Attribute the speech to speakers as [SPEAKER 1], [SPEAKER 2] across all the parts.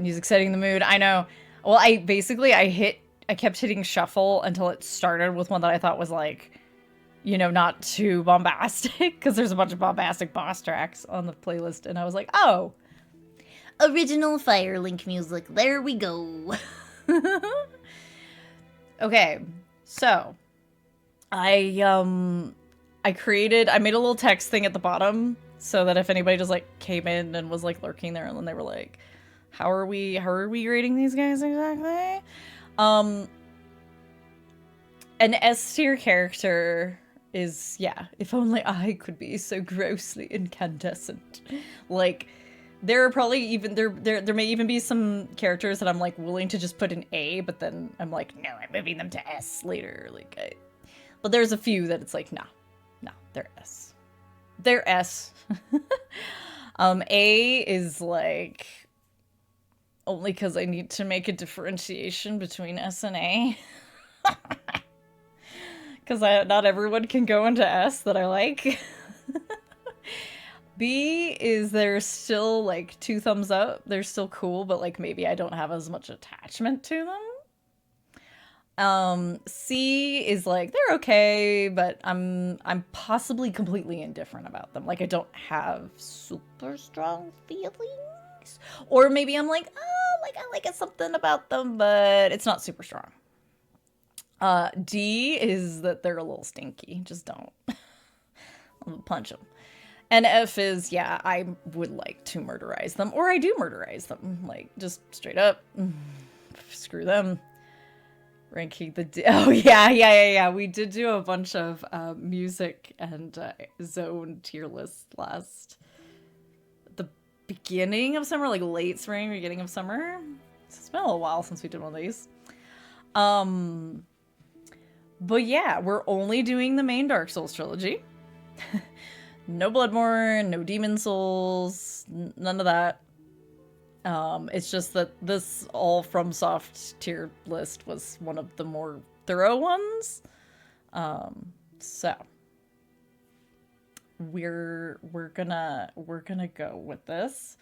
[SPEAKER 1] Music setting the mood. I know. Well, I kept hitting shuffle until it started with one that I thought was like, you know, not too bombastic, because there's a bunch of bombastic boss tracks on the playlist, and I was like, oh, original Firelink music. There we go. Okay, so I made a little text thing at the bottom so that if anybody just like came in and was like lurking there and then they were like, how are we grading these guys exactly? An S tier character is, yeah, if only I could be so grossly incandescent. Like, there are probably even there may even be some characters that I'm like willing to just put in A, but then I'm like, no, I'm moving them to S later. Like, but there's a few that it's like, no, they're S. They're S. A is like only because I need to make a differentiation between S and A. Because not everyone can go into S that I like. B is they're still like 2 thumbs up. They're still cool, but like maybe I don't have as much attachment to them. C is like they're okay, but I'm possibly completely indifferent about them. Like I don't have super strong feelings, or maybe I'm like, oh, like I like something about them, but it's not super strong. D is that they're a little stinky. Just don't. I'll punch them. And F is, yeah, I would like to murderize them, or I do murderize them, like just straight up. Screw them. Ranking the D. Oh yeah. We did do a bunch of music and zone tier lists the beginning of summer, like late spring, beginning of summer. It's been a little while since we did one of these. But yeah, we're only doing the main Dark Souls trilogy. No Bloodborne, no Demon Souls, none of that. It's just that this all FromSoft tier list was one of the more thorough ones. So we're gonna go with this,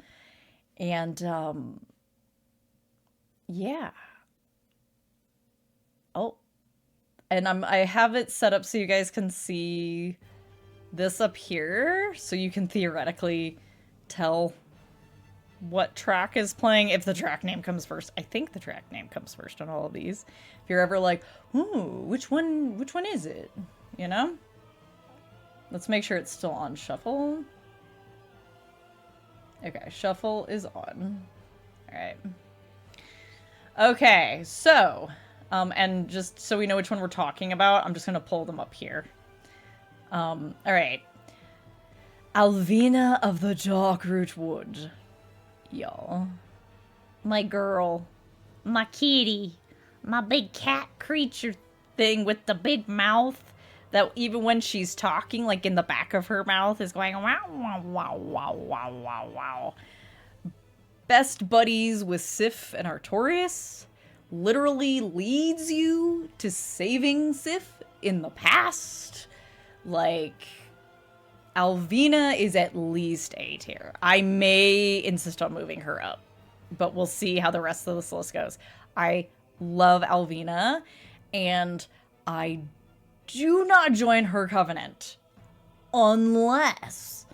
[SPEAKER 1] and yeah. Oh. And I have it set up so you guys can see this up here, so you can theoretically tell what track is playing if the track name comes first. I think the track name comes first on all of these. If you're ever like, ooh, which one is it? You know? Let's make sure it's still on shuffle. Okay, shuffle is on. All right. Okay, so and just so we know which one we're talking about, I'm just gonna pull them up here. All right. Alvina of the Darkroot Wood. Y'all. My girl. My kitty. My big cat creature thing with the big mouth that even when she's talking, like in the back of her mouth is going wow, wow, wow, wow, wow, wow, wow. Best buddies with Sif and Artorias. Literally leads you to saving Sif in the past. Like, Alvina is at least A tier. I may insist on moving her up, but we'll see how the rest of this list goes. I love Alvina, and I do not join her covenant unless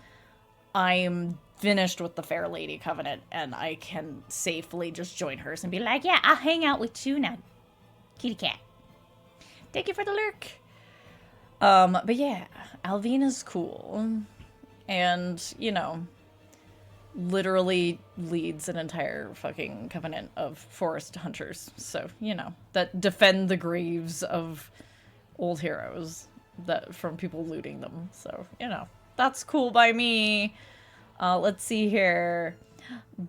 [SPEAKER 1] I'm finished with the Fair Lady Covenant and I can safely just join hers and be like, yeah, I'll hang out with you now, kitty cat. Thank you for the lurk. But yeah, Alvina's cool. And, you know, literally leads an entire fucking covenant of forest hunters. So, you know, that defend the graves of old heroes that from people looting them. So, you know, that's cool by me. Let's see here.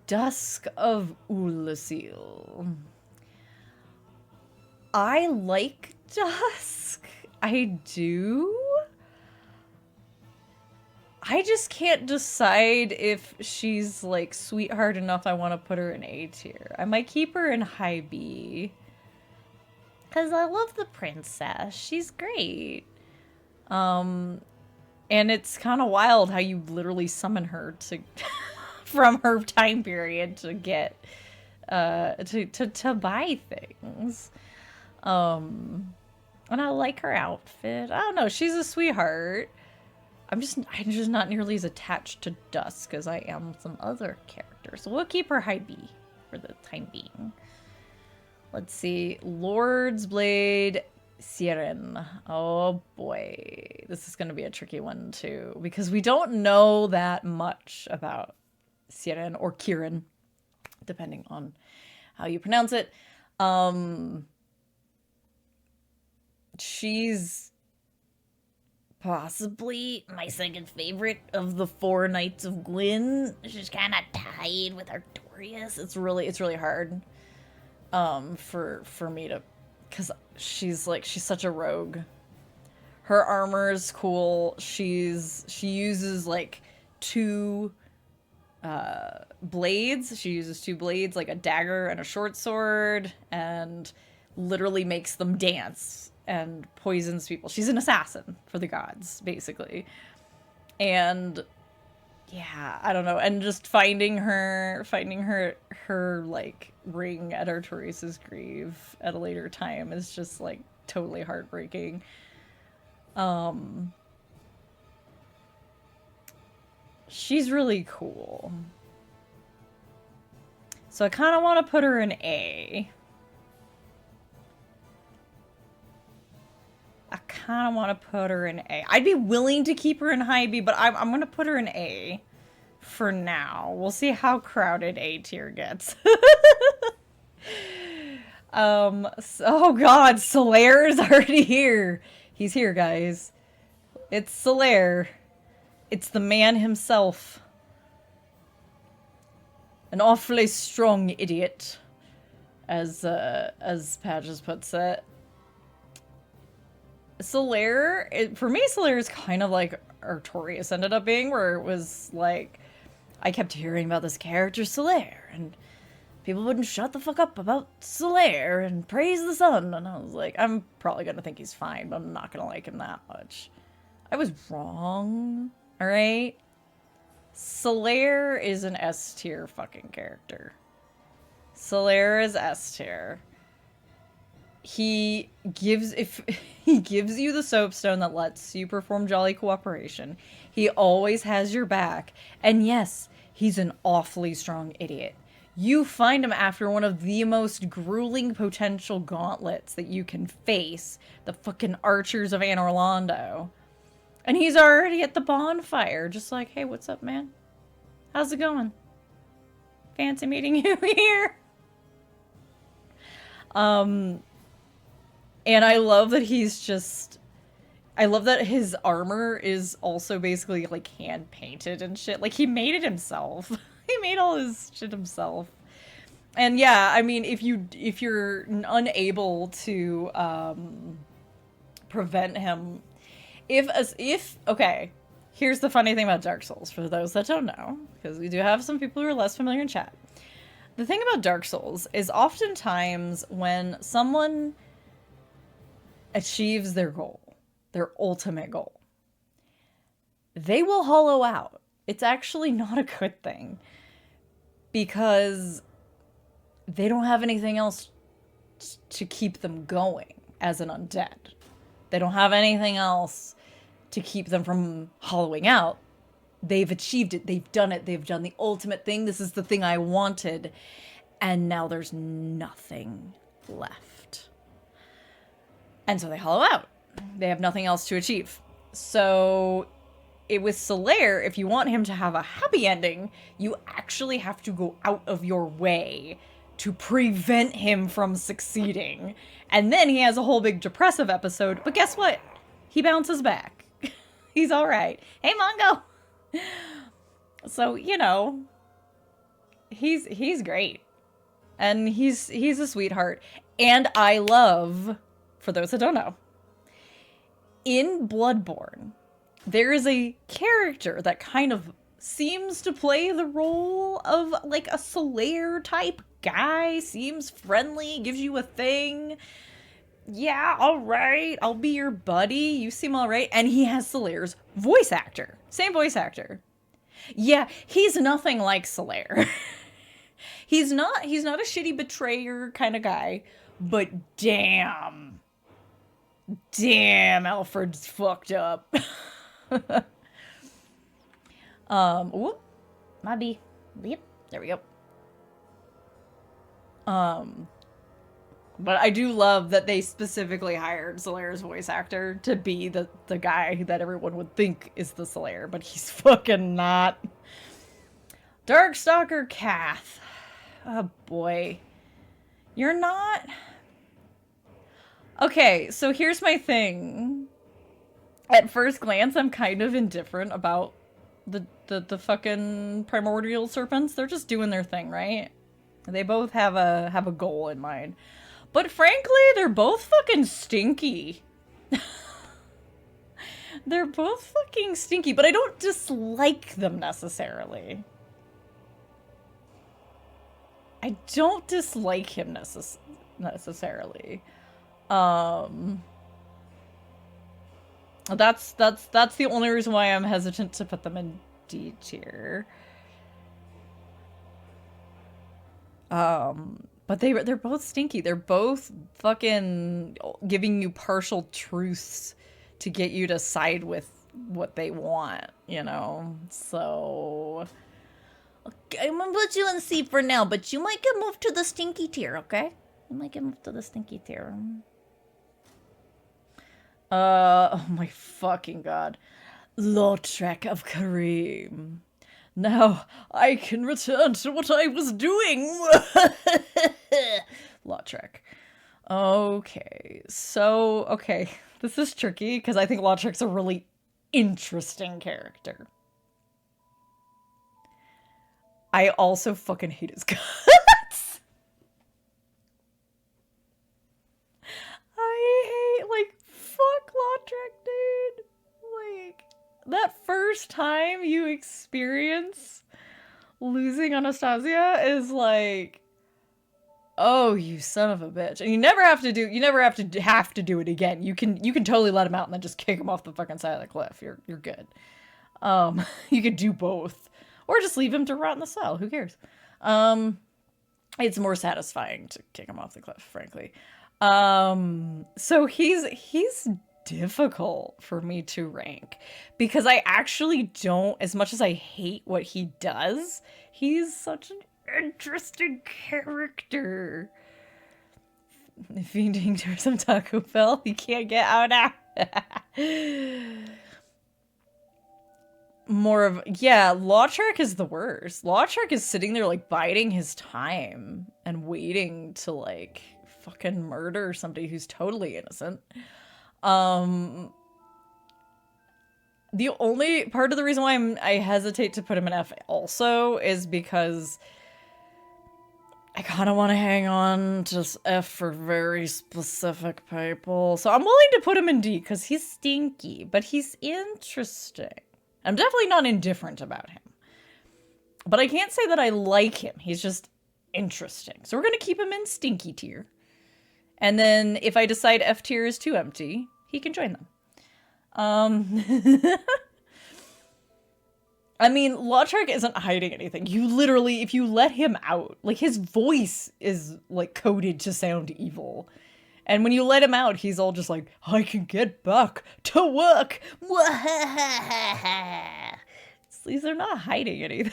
[SPEAKER 1] Dusk of Ulasil. I like Dusk. I do. I just can't decide if she's like sweetheart enough I want to put her in A tier. I might keep her in high B. Because I love the princess. She's great. And it's kind of wild how you literally summon her to from her time period to get to buy things. And I like her outfit. I don't know, she's a sweetheart. I'm just not nearly as attached to Dusk as I am some other characters. So we'll keep her high B for the time being. Let's see. Lord's Blade Siren. Oh boy. This is going to be a tricky one too, because we don't know that much about Siren or Kieran, depending on how you pronounce it. She's possibly my second favorite of the 4 Knights of Gwyn. She's kind of tied with Artorias. It's really hard for me to, because she's such a rogue. Her armor is cool. She uses like 2 blades. She uses 2 blades, like a dagger and a short sword, and literally makes them dance and poisons people. She's an assassin for the gods, basically. And yeah, I don't know. And just finding her like ring at Artorias' grave at a later time is just like totally heartbreaking. She's really cool. So I kind of want to put her in A. I kind of want to put her in A. I'd be willing to keep her in high B, but I'm going to put her in A for now. We'll see how crowded A tier gets. Oh god, Solaire is already here. He's here, guys. It's Solaire. It's the man himself. An awfully strong idiot, as Patches puts it. Solaire, for me, Solaire is kind of like Artorias ended up being, where it was like, I kept hearing about this character, Solaire, and people wouldn't shut the fuck up about Solaire and praise the sun, and I was like, I'm probably gonna think he's fine, but I'm not gonna like him that much. I was wrong, alright? Solaire is an S tier fucking character. Solaire is S tier. He gives you the soapstone that lets you perform jolly cooperation. He always has your back. And yes, he's an awfully strong idiot. You find him after one of the most grueling potential gauntlets that you can face, the fucking archers of Anor Londo. And he's already at the bonfire, just like, hey, what's up, man? How's it going? Fancy meeting you here. And I love that I love that his armor is also basically like hand painted and shit. Like he made it himself. He made all his shit himself. And yeah, I mean, if you're unable to prevent him, okay, here's the funny thing about Dark Souls for those that don't know, because we do have some people who are less familiar in chat. The thing about Dark Souls is oftentimes when someone achieves their goal, their ultimate goal, they will hollow out. It's actually not a good thing because they don't have anything else to keep them going as an undead. They don't have anything else to keep them from hollowing out. They've achieved it. They've done it. They've done the ultimate thing. This is the thing I wanted. And now there's nothing left. And so they hollow out. They have nothing else to achieve. So with Solaire, if you want him to have a happy ending, you actually have to go out of your way to prevent him from succeeding. And then he has a whole big depressive episode. But guess what? He bounces back. He's all right. Hey, Mongo. So, you know, he's great. And he's a sweetheart. And I love, for those that don't know, in Bloodborne, there is a character that kind of seems to play the role of like a Solaire type guy. Seems friendly, gives you a thing. Yeah, all right, I'll be your buddy. You seem all right. And he has Solaire's voice actor. Same voice actor. Yeah, he's nothing like Solaire. He's not a shitty betrayer kind of guy, but damn, Alfred's fucked up. Whoop, might be. Yep, there we go. But I do love that they specifically hired Solaire's voice actor to be the guy that everyone would think is the Solaire, but he's fucking not. Darkstalker Kath. Oh boy. You're not... Okay, so here's my thing. At first glance, I'm kind of indifferent about the fucking primordial serpents. They're just doing their thing, right? They both have a goal in mind. But frankly, they're both fucking stinky. They're both fucking stinky, but I don't dislike them necessarily. I don't dislike him necessarily. That's the only reason why I'm hesitant to put them in D tier. But they're both stinky. They're both fucking giving you partial truths to get you to side with what they want, you know? So... Okay, I'm gonna put you in C for now, but you might get moved to the stinky tier, okay? You might get moved to the stinky tier. Oh my fucking god. Lautrec of Kareem. Now I can return to what I was doing. Lautrec. Okay, so, okay. This is tricky because I think Lautrec's a really interesting character. I also fucking hate his guts. I hate, like, fuck Lautrec, dude. Like, that first time you experience losing Anastasia is like, oh, you son of a bitch. And you never have to do it again. You can totally let him out and then just kick him off the fucking side of the cliff. You're good. You could do both. Or just leave him to rot in the cell. Who cares? It's more satisfying to kick him off the cliff, frankly. So he's difficult for me to rank because I actually don't, as much as I hate what he does, he's such an interesting character. Fiending to some Taco Bell, he can't get out now. More of, yeah, Lautrec is the worst. Lautrec is sitting there, like, biding his time and waiting to, like, fucking murder somebody who's totally innocent. The only part of the reason why I hesitate to put him in F also is because I kind of want to hang on to F for very specific people. So I'm willing to put him in D because he's stinky, but he's interesting. I'm definitely not indifferent about him. But I can't say that I like him. He's just interesting. So we're going to keep him in stinky tier. And then if I decide F tier is too empty, he can join them. I mean, Lautrec isn't hiding anything. You literally, if you let him out, like, his voice is, like, coded to sound evil. And when you let him out, he's all just like, I can get back to work. These are not hiding anything.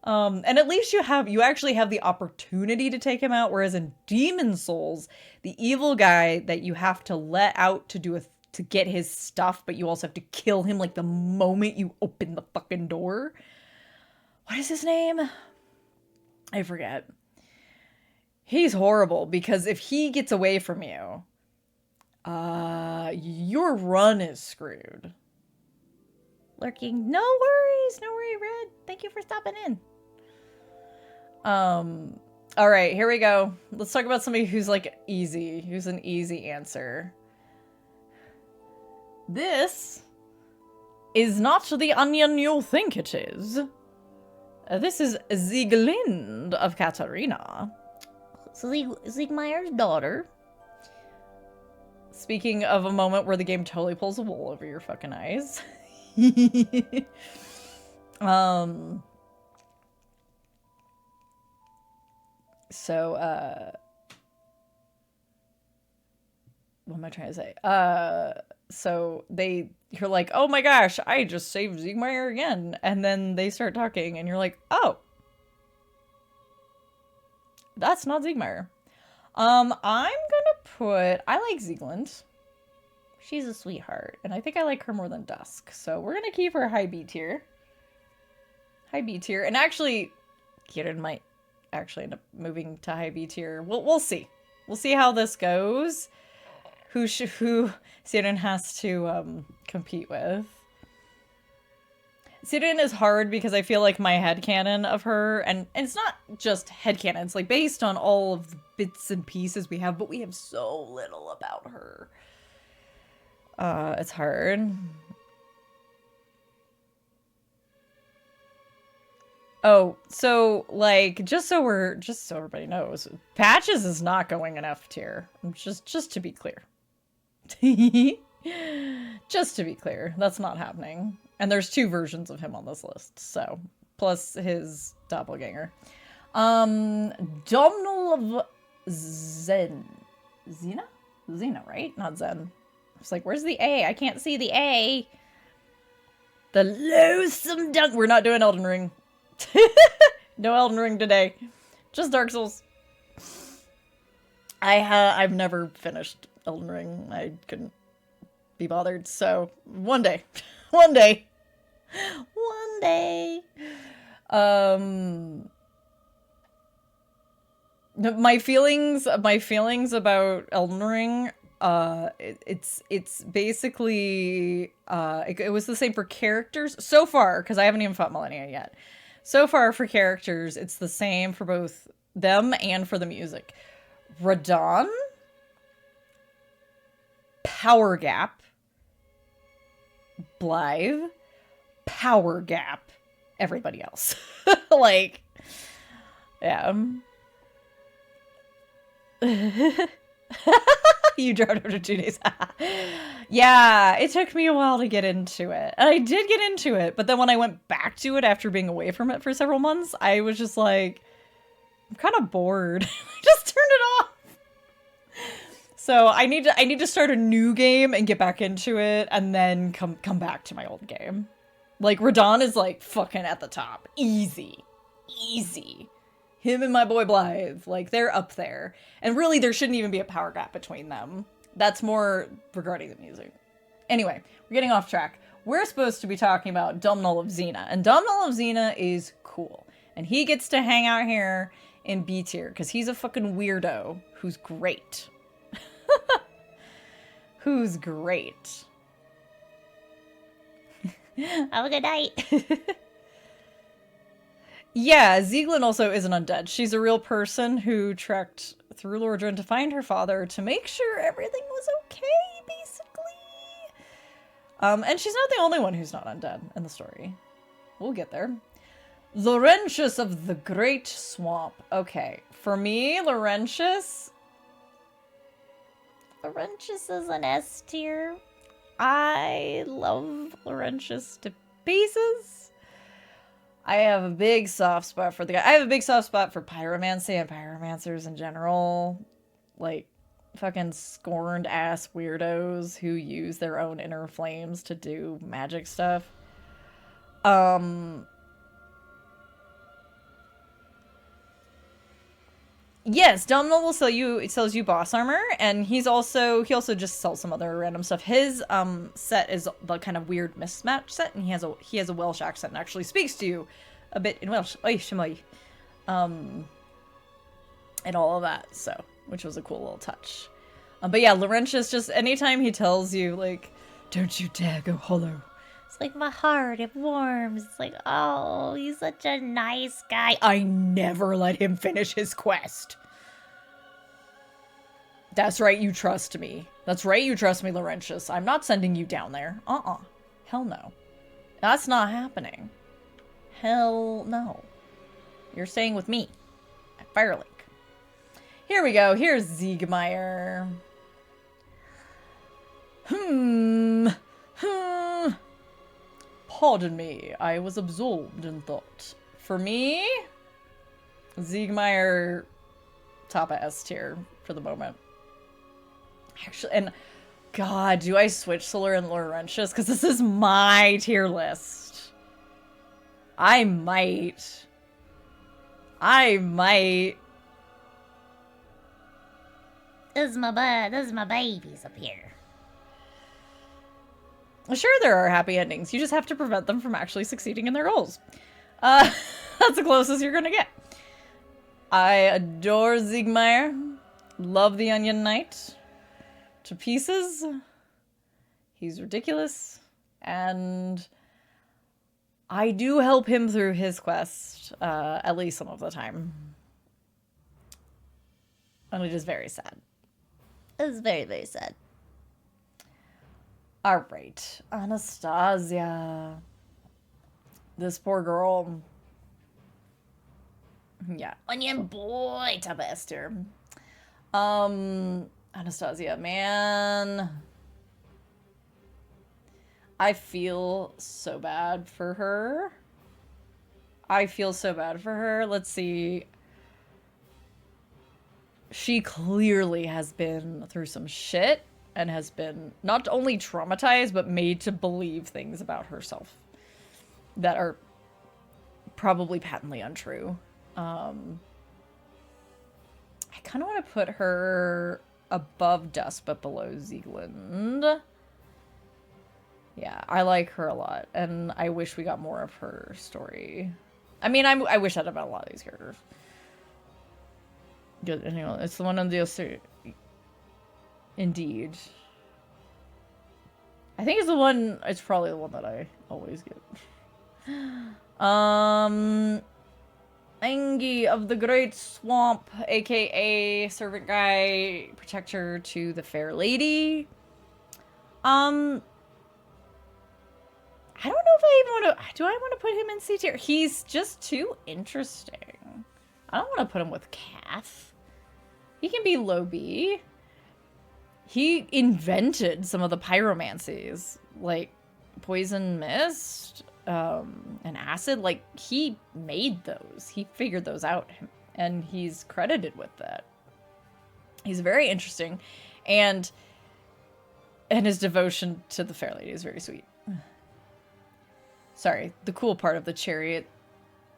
[SPEAKER 1] And at least you actually have the opportunity to take him out, whereas in Demon Souls, the evil guy that you have to let out to get his stuff, but you also have to kill him like the moment you open the fucking door. What is his name? I forget. He's horrible because if he gets away from you, your run is screwed. Lurking. No worries. No worry, Red. Thank you for stopping in. All right, here we go. Let's talk about somebody who's like easy, who's an easy answer. This is not the onion you think it is. This is Sieglind of Katarina. Siegmeyer's daughter. Speaking of a moment where the game totally pulls the wool over your fucking eyes. So, what am I trying to say? So you're like, oh my gosh, I just saved Siegmeyer again. And then they start talking and you're like, oh, that's not Siegmeyer. I'm gonna put, I like Siegland. She's a sweetheart. And I think I like her more than Dusk. So we're gonna keep her high B tier. High B tier. And actually, Kieran might actually end up moving to high B tier. We'll see. We'll see how this goes. Who Siren has to compete with. Siren is hard because I feel like my headcanon of her, and it's not just headcanon, it's like based on all of the bits and pieces we have, but we have so little about her. It's hard. Oh, so like just so everybody knows, Patches is not going in F tier. Just to be clear. Just to be clear, that's not happening. And there's 2 versions of him on this list, so plus his doppelganger. Domhnall of Xena, right? Not Zen. It's like, where's the A? I can't see the A. The loathsome dunk. We're not doing Elden Ring. No Elden Ring today. Just Dark Souls. I've never finished Elden Ring. I couldn't be bothered. So one day. One day. One day. My feelings about Elden Ring, it's basically it was the same for characters so far, because I haven't even fought Millennia yet. So far for characters, it's the same for both them and for the music. Radahn, power gap. Blythe, power gap. Everybody else. Like, yeah. You dropped after 2 days. Yeah, it took me a while to get into it. And I did get into it, but then when I went back to it after being away from it for several months, I was just like, I'm kind of bored. I just turned it off. So I need to start a new game and get back into it and then come back to my old game. Like, Radahn is like fucking at the top. Easy. Easy. Him and my boy Blythe, like, they're up there. And really, there shouldn't even be a power gap between them. That's more regarding the music. Anyway, we're getting off track. We're supposed to be talking about Domhnall of Xena. And Domhnall of Xena is cool. And he gets to hang out here in B tier, because he's a fucking weirdo who's great. Who's great. Have a good night. Yeah, Sieglin also is an undead. She's a real person who trekked through Lordran to find her father to make sure everything was okay, basically. And she's not the only one who's not undead in the story. We'll get there. Laurentius of the Great Swamp. Okay, for me, Laurentius is an S tier. I love Laurentius to pieces. I have a big soft spot for the guy. I have a big soft spot for pyromancy and pyromancers in general. Like, fucking scorned ass weirdos who use their own inner flames to do magic stuff. Yes, Domhnall will sells you boss armor, and he also just sells some other random stuff. His set is the kind of weird mismatch set, and he has a Welsh accent and actually speaks to you a bit in Welsh. Oi, Shemai. And all of that, so, which was a cool little touch. But yeah, Laurentius, just anytime he tells you, like, don't you dare go hollow. It's like, my heart, it warms. It's like, oh, he's such a nice guy. I never let him finish his quest. That's right, you trust me. That's right, you trust me, Laurentius. I'm not sending you down there. Hell no. That's not happening. Hell no. You're staying with me at Firelink. Here we go. Here's Siegmeyer. Pardon me, I was absorbed in thought. For me, Siegmeyer top of S tier for the moment. Actually, and God, do I switch Solar and Laurentius? Because this is my tier list. I might. Those are my babies up here. Sure, there are happy endings. You just have to prevent them from actually succeeding in their goals. That's the closest you're gonna get. I adore Siegmeyer. Love the Onion Knight to pieces. He's ridiculous. And I do help him through his quest, at least some of the time. And it is very sad. It's very, very sad. Alright, Anastasia. This poor girl. Yeah. Onion boy, top of Esther. Anastasia, man. I feel so bad for her. Let's see. She clearly has been through some shit and has been not only traumatized, but made to believe things about herself that are probably patently untrue. I kind of want to put her above Dust, but below Ziegland. Yeah, I like her a lot, and I wish we got more of her story. I mean, I wish that about a lot of these characters. Good, anyway, it's the one on the Indeed. I think it's the one, it's probably the one that I always get. Angie of the Great Swamp, aka Servant Guy, Protector to the Fair Lady. I don't know if I even want to, do I want to put him in C tier? He's just too interesting. I don't want to put him with Kath. He can be low B. He invented some of the pyromancies, like Poison Mist, and Acid. Like, he made those. He figured those out, and he's credited with that. He's very interesting, and his devotion to the Fair Lady is very sweet. Sorry, the cool part of the chariot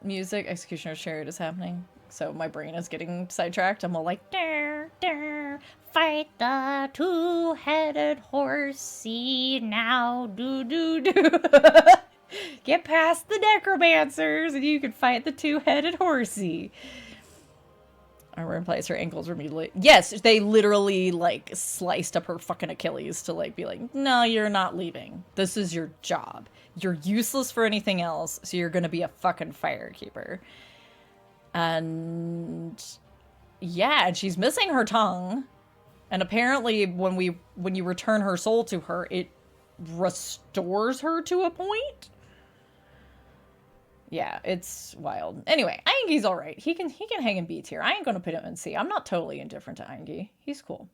[SPEAKER 1] music, Executioner's Chariot, is happening. So my brain is getting sidetracked. I'm all like, "Dare, dare, fight the two-headed horsey now, do, do, do." Get past the necromancers and you can fight the two-headed horsey. Armor implies her ankles were mutilated. Yes, they literally, like, sliced up her fucking Achilles to, like, be like, no, you're not leaving. This is your job. You're useless for anything else, so you're gonna be a fucking firekeeper. And yeah, and she's missing her tongue. And apparently when you return her soul to her, it restores her to a point. Yeah, it's wild. Anyway, Ainge's alright. He can hang in B tier. I ain't gonna put him in C. I'm not totally indifferent to Ainge. He's cool.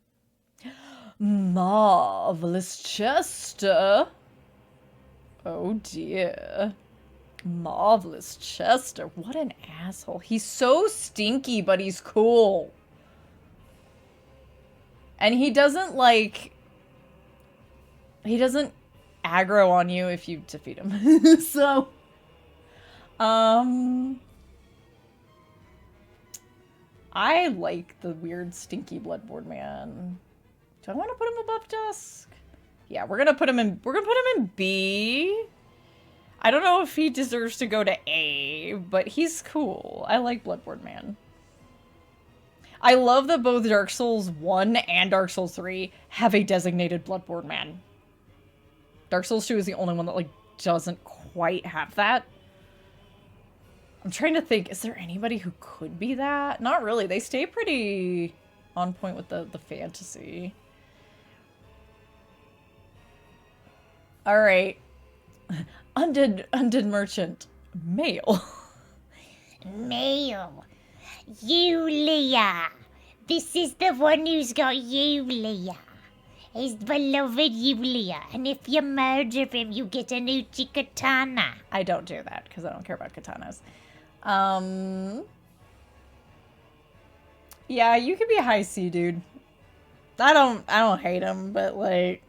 [SPEAKER 1] Marvelous Chester. Oh dear. Marvelous Chester. What an asshole. He's so stinky, but he's cool. And he doesn't, like... He doesn't aggro on you if you defeat him. So... I like the weird, stinky Bloodborne man. Do I want to put him above Dusk? Yeah, we're gonna put him in B. I don't know if he deserves to go to A, but he's cool. I like Bloodborne man. I love that both Dark Souls 1 and Dark Souls 3 have a designated Bloodborne man. Dark Souls 2 is the only one that, like, doesn't quite have that. I'm trying to think, is there anybody who could be that? Not really. They stay pretty on point with the fantasy. Alright. Undead Merchant. Male.
[SPEAKER 2] Male. Yulia. This is the one who's got Yulia. His beloved Yulia. And if you murder him, you get an Uchi katana.
[SPEAKER 1] I don't do that, because I don't care about katanas. Yeah, you could be a high C, dude. I don't hate him, but like,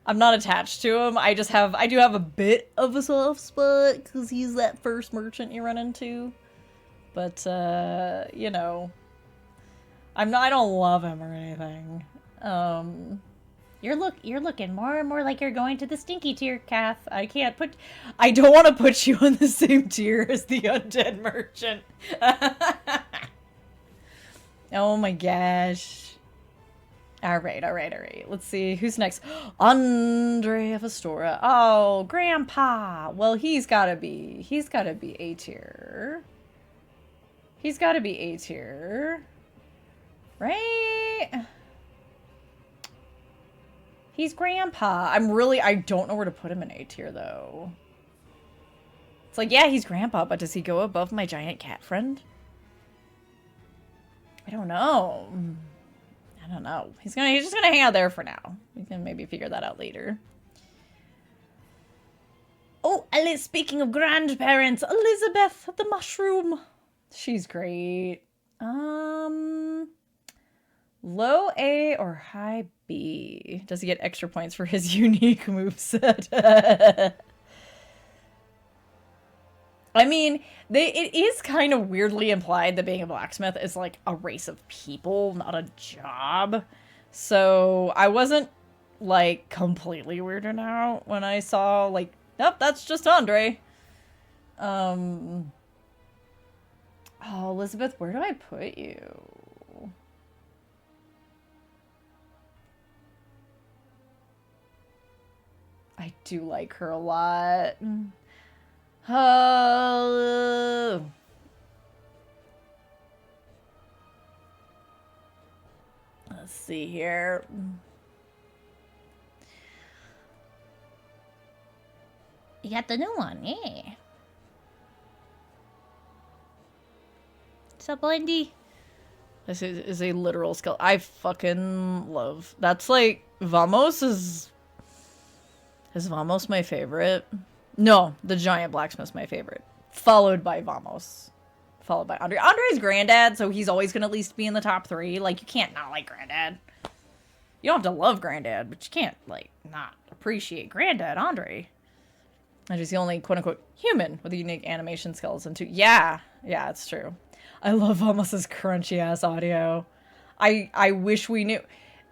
[SPEAKER 1] I'm not attached to him. I do have a bit of a soft spot because he's that first merchant you run into. But you know, I don't love him or anything.
[SPEAKER 2] You're looking more and more like you're going to the stinky tier, Kath.
[SPEAKER 1] I don't want to put you on the same tier as the undead merchant. Oh my gosh. Alright. Let's see. Who's next? Andre of Astora. Oh, Grandpa. Well, he's gotta be A tier. He's gotta be A tier. Right? He's Grandpa. I don't know where to put him in A tier, though. It's like, yeah, he's Grandpa, but does he go above my giant cat friend? I don't know. I don't know. He's just gonna hang out there for now. We can maybe figure that out later. Oh, speaking of grandparents, Elizabeth the mushroom. She's great. Low A or high B? Does he get extra points for his unique moveset? I mean, it is kind of weirdly implied that being a blacksmith is like a race of people, not a job. So I wasn't like completely weirded out when I saw like, nope, that's just Andre. Oh, Elizabeth, where do I put you? I do like her a lot. Oh. Let's see here.
[SPEAKER 2] You got the new one, yeah. What's up, Lindy?
[SPEAKER 1] This is a literal skull. I fucking love. That's like Vamos is Vamos my favorite? No, the giant blacksmith's my favorite. Followed by Vamos. Followed by Andre. Andre's granddad, so he's always gonna at least be in the top 3. Like, you can't not like granddad. You don't have to love granddad, but you can't, like, not appreciate granddad, Andre. And he's the only quote-unquote human with a unique animation skeleton, too. Yeah, it's true. I love Vamos' crunchy-ass audio. I wish we knew.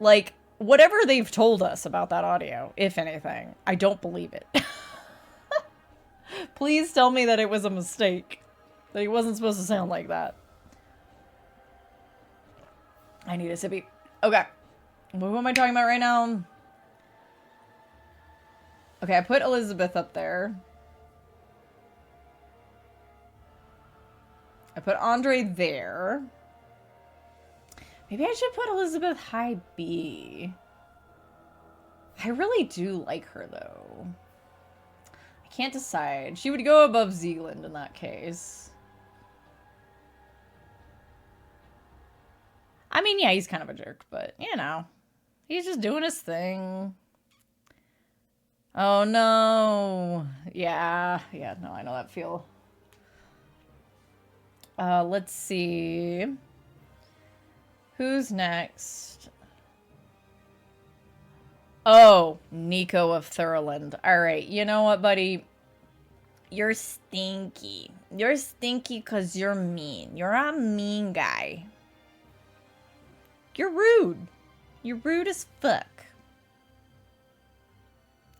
[SPEAKER 1] Like, whatever they've told us about that audio, if anything, I don't believe it. Please tell me that it was a mistake. That he wasn't supposed to sound like that. I need a sippy. Okay. What am I talking about right now? Okay, I put Elizabeth up there. I put Andre there. Maybe I should put Elizabeth high B. I really do like her, though. I can't decide. She would go above Zealand in that case. I mean, yeah, he's kind of a jerk, but, you know. He's just doing his thing. Oh, no. Yeah, no, I know that feel. Let's see. Who's next? Oh, Nico of Thurland. Alright, you know what, buddy? You're stinky. You're stinky because you're mean. You're a mean guy. You're rude. You're rude as fuck.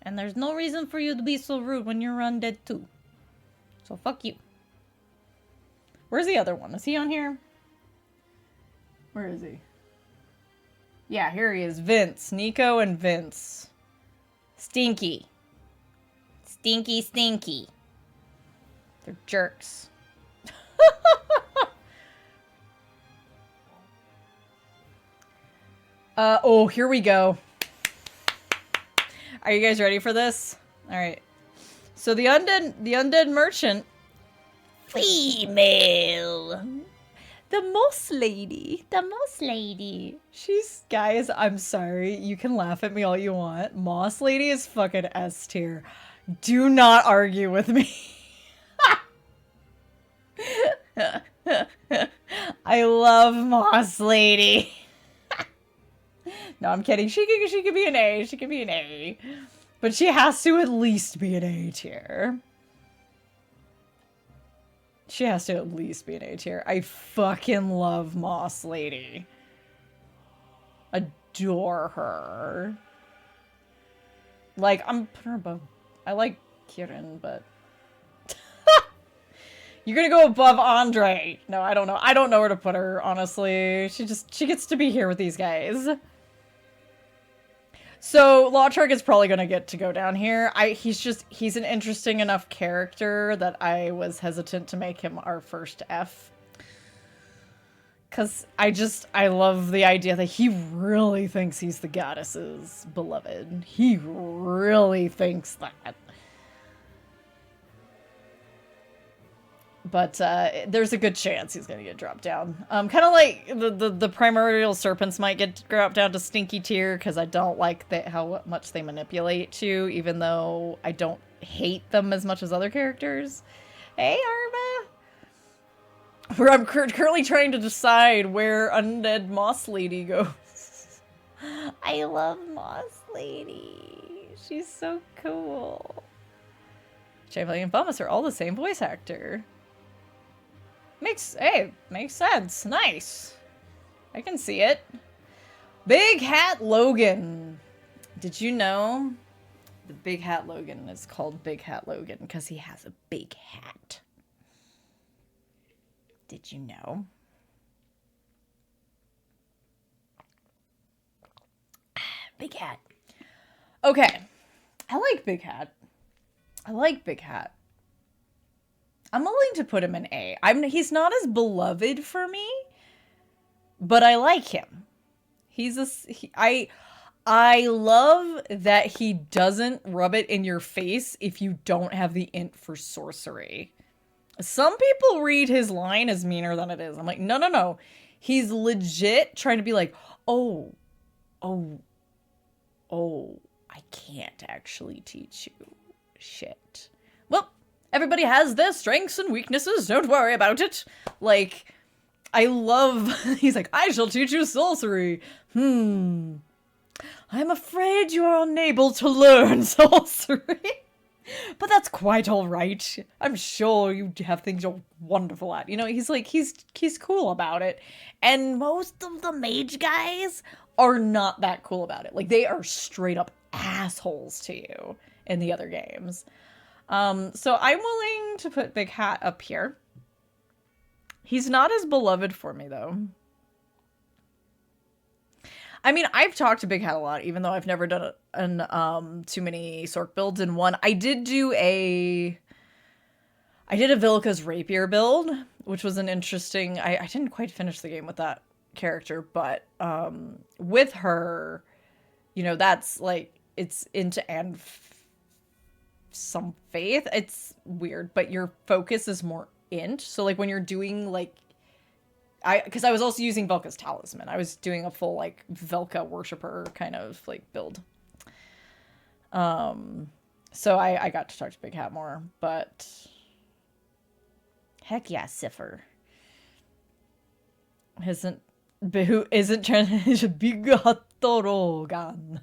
[SPEAKER 1] And there's no reason for you to be so rude when you're undead too. So fuck you. Where's the other one? Is he on here? Where is he? Yeah, here he is. Vince. Nico and Vince. Stinky. Stinky, stinky. They're jerks. Oh, here we go. Are you guys ready for this? Alright. So the undead merchant. Female. The moss lady. The moss lady. She's, guys, I'm sorry. You can laugh at me all you want. Moss lady is fucking S tier. Do not argue with me. I love Moss Lady. No, I'm kidding. She could be an A. She could be an A. But she has to at least be an A tier. She has to at least be an A tier. I fucking love Moss Lady. Adore her. Like, I'm putting her above. I like Kieran, but... You're gonna go above Andre. No, I don't know. I don't know where to put her, honestly. She gets to be here with these guys. So, Lautrec is probably gonna get to go down here. He's an interesting enough character that I was hesitant to make him our first F. Cause I love the idea that he really thinks he's the goddess's beloved. He really thinks that. But there's a good chance he's gonna get dropped down. Kind of like the primordial serpents might get dropped down to stinky tier because I don't like how much they manipulate too, even though I don't hate them as much as other characters. Hey, Arma! Where I'm currently trying to decide where Undead Moss Lady goes. I love Moss Lady. She's so cool. Chamberlain and Bummus are all the same voice actor. Makes sense. Nice. I can see it. Big Hat Logan. Did you know the Big Hat Logan is called Big Hat Logan because he has a big hat? Did you know? Big Hat. Okay. I like Big Hat. I like Big Hat. I'm willing to put him in A. He's not as beloved for me, but I like him. I love that he doesn't rub it in your face if you don't have the int for sorcery. Some people read his line as meaner than it is. I'm like, no. He's legit trying to be like, oh, I can't actually teach you shit. Well, everybody has their strengths and weaknesses. Don't worry about it. Like, I love... He's like, I shall teach you sorcery. I'm afraid you are unable to learn sorcery. But that's quite all right. I'm sure you have things you're wonderful at. You know, he's like, he's cool about it. And most of the mage guys are not that cool about it. Like, they are straight up assholes to you in the other games. So I'm willing to put Big Hat up here. He's not as beloved for me, though. I mean, I've talked to Big Hat a lot, even though I've never done too many Sorc builds in one. I did a Vilka's Rapier build, which was an interesting... I didn't quite finish the game with that character, but with her, you know, that's like, it's into and some faith. It's weird, but your focus is more int. So like when you're doing like, because I was also using Velka's Talisman. I was doing a full like Velka worshiper kind of like build. So I got to talk to Big Hat more, but heck yeah, Cipher who isn't trying to Big Hat Rogan.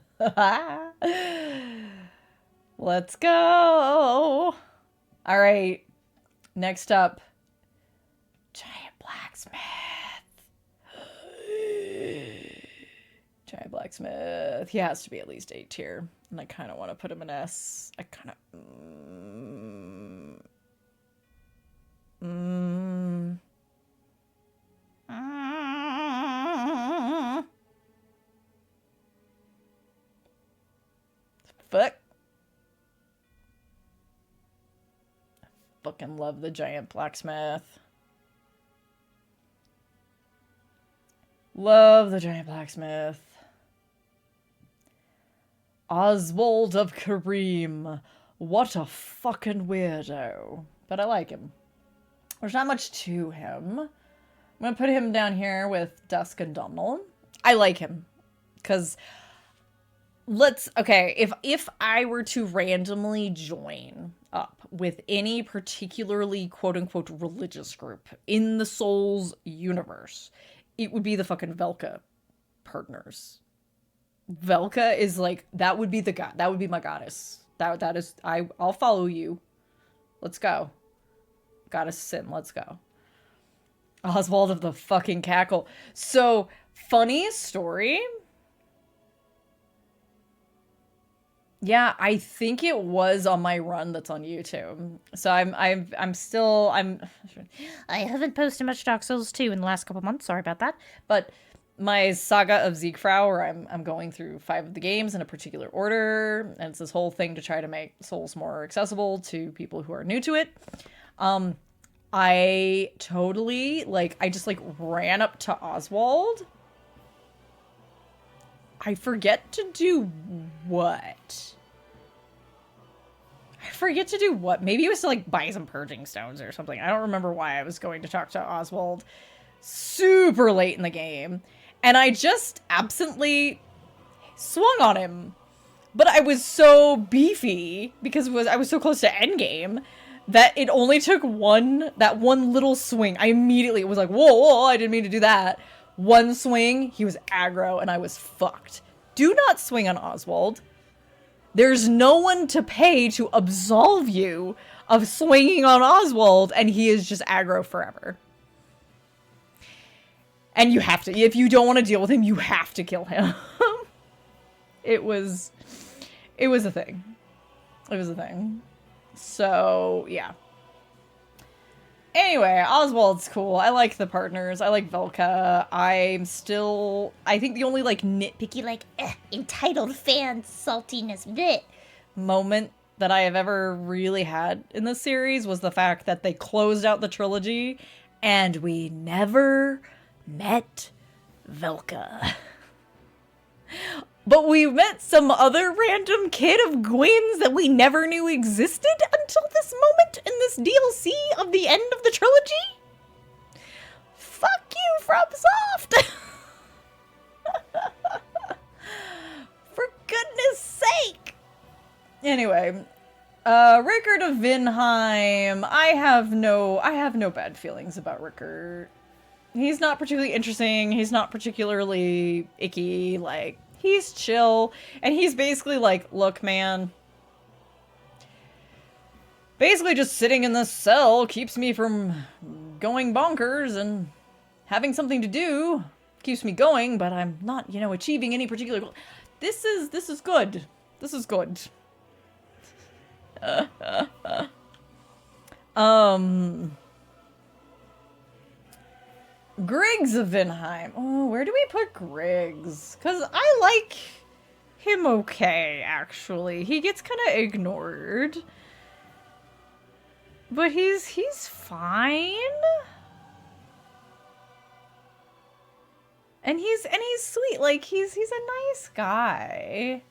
[SPEAKER 1] Let's go. All right. Next up, Giant Blacksmith. Giant Blacksmith. He has to be at least A tier. And I kind of want to put him in S. I kind of... Fuck. I fucking love the Giant Blacksmith. Love the Giant Blacksmith. Oswald of Kareem. What a fucking weirdo. But I like him. There's not much to him. I'm gonna put him down here with Dusk and Domhnall. I like him. Because... okay, if I were to randomly join up with any particularly quote-unquote religious group in the Souls universe, it would be the fucking Velka partners. Velka is like, that would be the god. That would be my goddess. That is, I'll follow you. Let's go. Goddess Sin, let's go. Oswald of the fucking Cackle. So, funny story. Yeah, I think it was on my run that's on YouTube. So I'm still I haven't posted much Dark Souls 2 in the last couple months. Sorry about that. But my Saga of Siegfried, where I'm going through 5 of the games in a particular order, and it's this whole thing to try to make Souls more accessible to people who are new to it. I totally, like, I just, like, ran up to Oswald. I forget to do what? I forget to do what? Maybe it was to, like, buy some purging stones or something. I don't remember why I was going to talk to Oswald super late in the game. And I just absently swung on him. But I was so beefy, because I was so close to endgame, that it only took that one little swing. I immediately was like, whoa, whoa, I didn't mean to do that. One swing, he was aggro, and I was fucked. Do not swing on Oswald. There's no one to pay to absolve you of swinging on Oswald, and he is just aggro forever. And you have to, if you don't want to deal with him, you have to kill him. It was a thing. It was a thing. So, yeah. Anyway, Oswald's cool. I like the partners. I like Velka. I think the only, like, nitpicky, like,
[SPEAKER 2] entitled fan saltiness bit
[SPEAKER 1] moment that I have ever really had in this series was the fact that they closed out the trilogy and we never met Velka. But we met some other random kid of Gwyn's that we never knew existed until this moment in this DLC of the end of the trilogy? Fuck you, FromSoft! For goodness sake! Anyway, Rickard of Vinheim. I have no bad feelings about Rickard. He's not particularly interesting. He's not particularly icky, like, he's chill, and he's basically like, look, man, basically just sitting in this cell keeps me from going bonkers, and having something to do keeps me going, but I'm not, you know, achieving any particular goal. This is good. This is good. Griggs of Vinheim. Oh, where do we put Griggs? Because I like him okay, actually. He gets kind of ignored. But he's fine. And he's sweet. Like, he's a nice guy.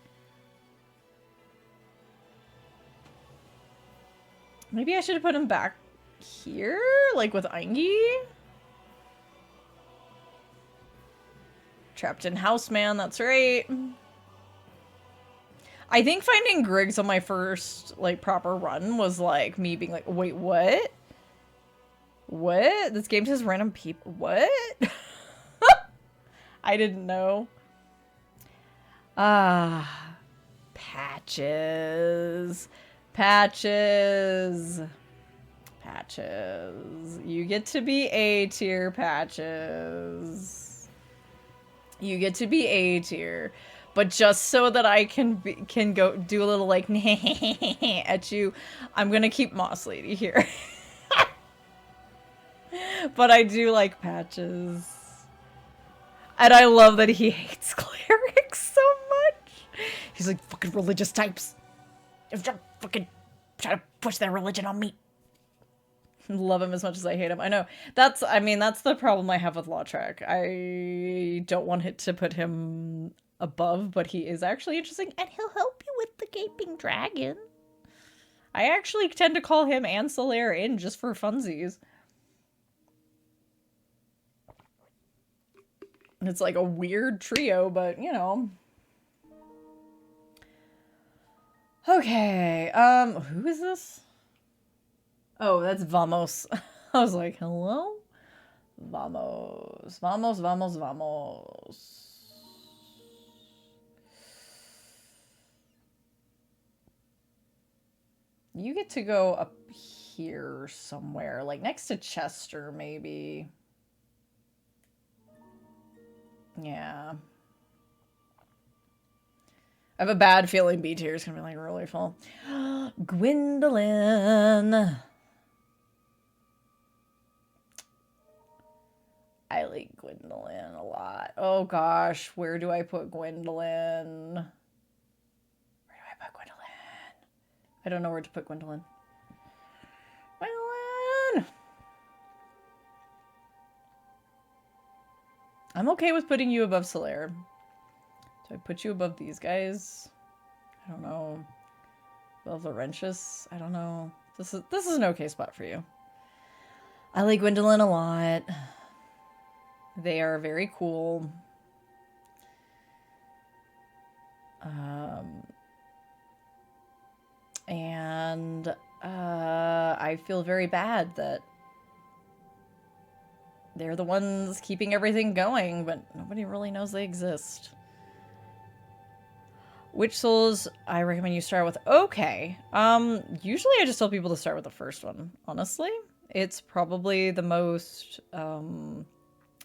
[SPEAKER 1] Maybe I should have put him back here, like with Aingi. Trapped in Houseman, that's right. I think finding Griggs on my first, like, proper run was, like, me being like, wait, what? What? This game says random people. What? I didn't know. Patches. Patches. Patches. You get to be A tier, Patches. You get to be A tier, but just so that I can go do a little like at you, I'm gonna keep Moss Lady here. But I do like Patches, and I love that he hates clerics so much. He's like, fucking religious types. Fucking try to push their religion on me. Love him as much as I hate him. I know. That's the problem I have with Lautrec. I don't want it to put him above, but he is actually interesting, and he'll help you with the Gaping Dragon. I actually tend to call him and Solaire in just for funsies. It's like a weird trio, but, you know. Okay, who is this? Oh, that's vamos. I was like, hello? Vamos. Vamos, vamos, vamos. You get to go up here somewhere, like next to Chester, maybe. Yeah. I have a bad feeling B tier is gonna be like really full. Gwendolyn. I like Gwendolyn a lot. Oh gosh, where do I put Gwendolyn? Where do I put Gwendolyn? I don't know where to put Gwendolyn. Gwendolyn! I'm okay with putting you above Solaire. Do I put you above these guys? I don't know. Above Laurentius? I don't know. This is an okay spot for you. I like Gwendolyn a lot. They are very cool. And I feel very bad that they're the ones keeping everything going, but nobody really knows they exist. Which souls I recommend you start with? Okay. Usually I just tell people to start with the first one, honestly. It's probably the most,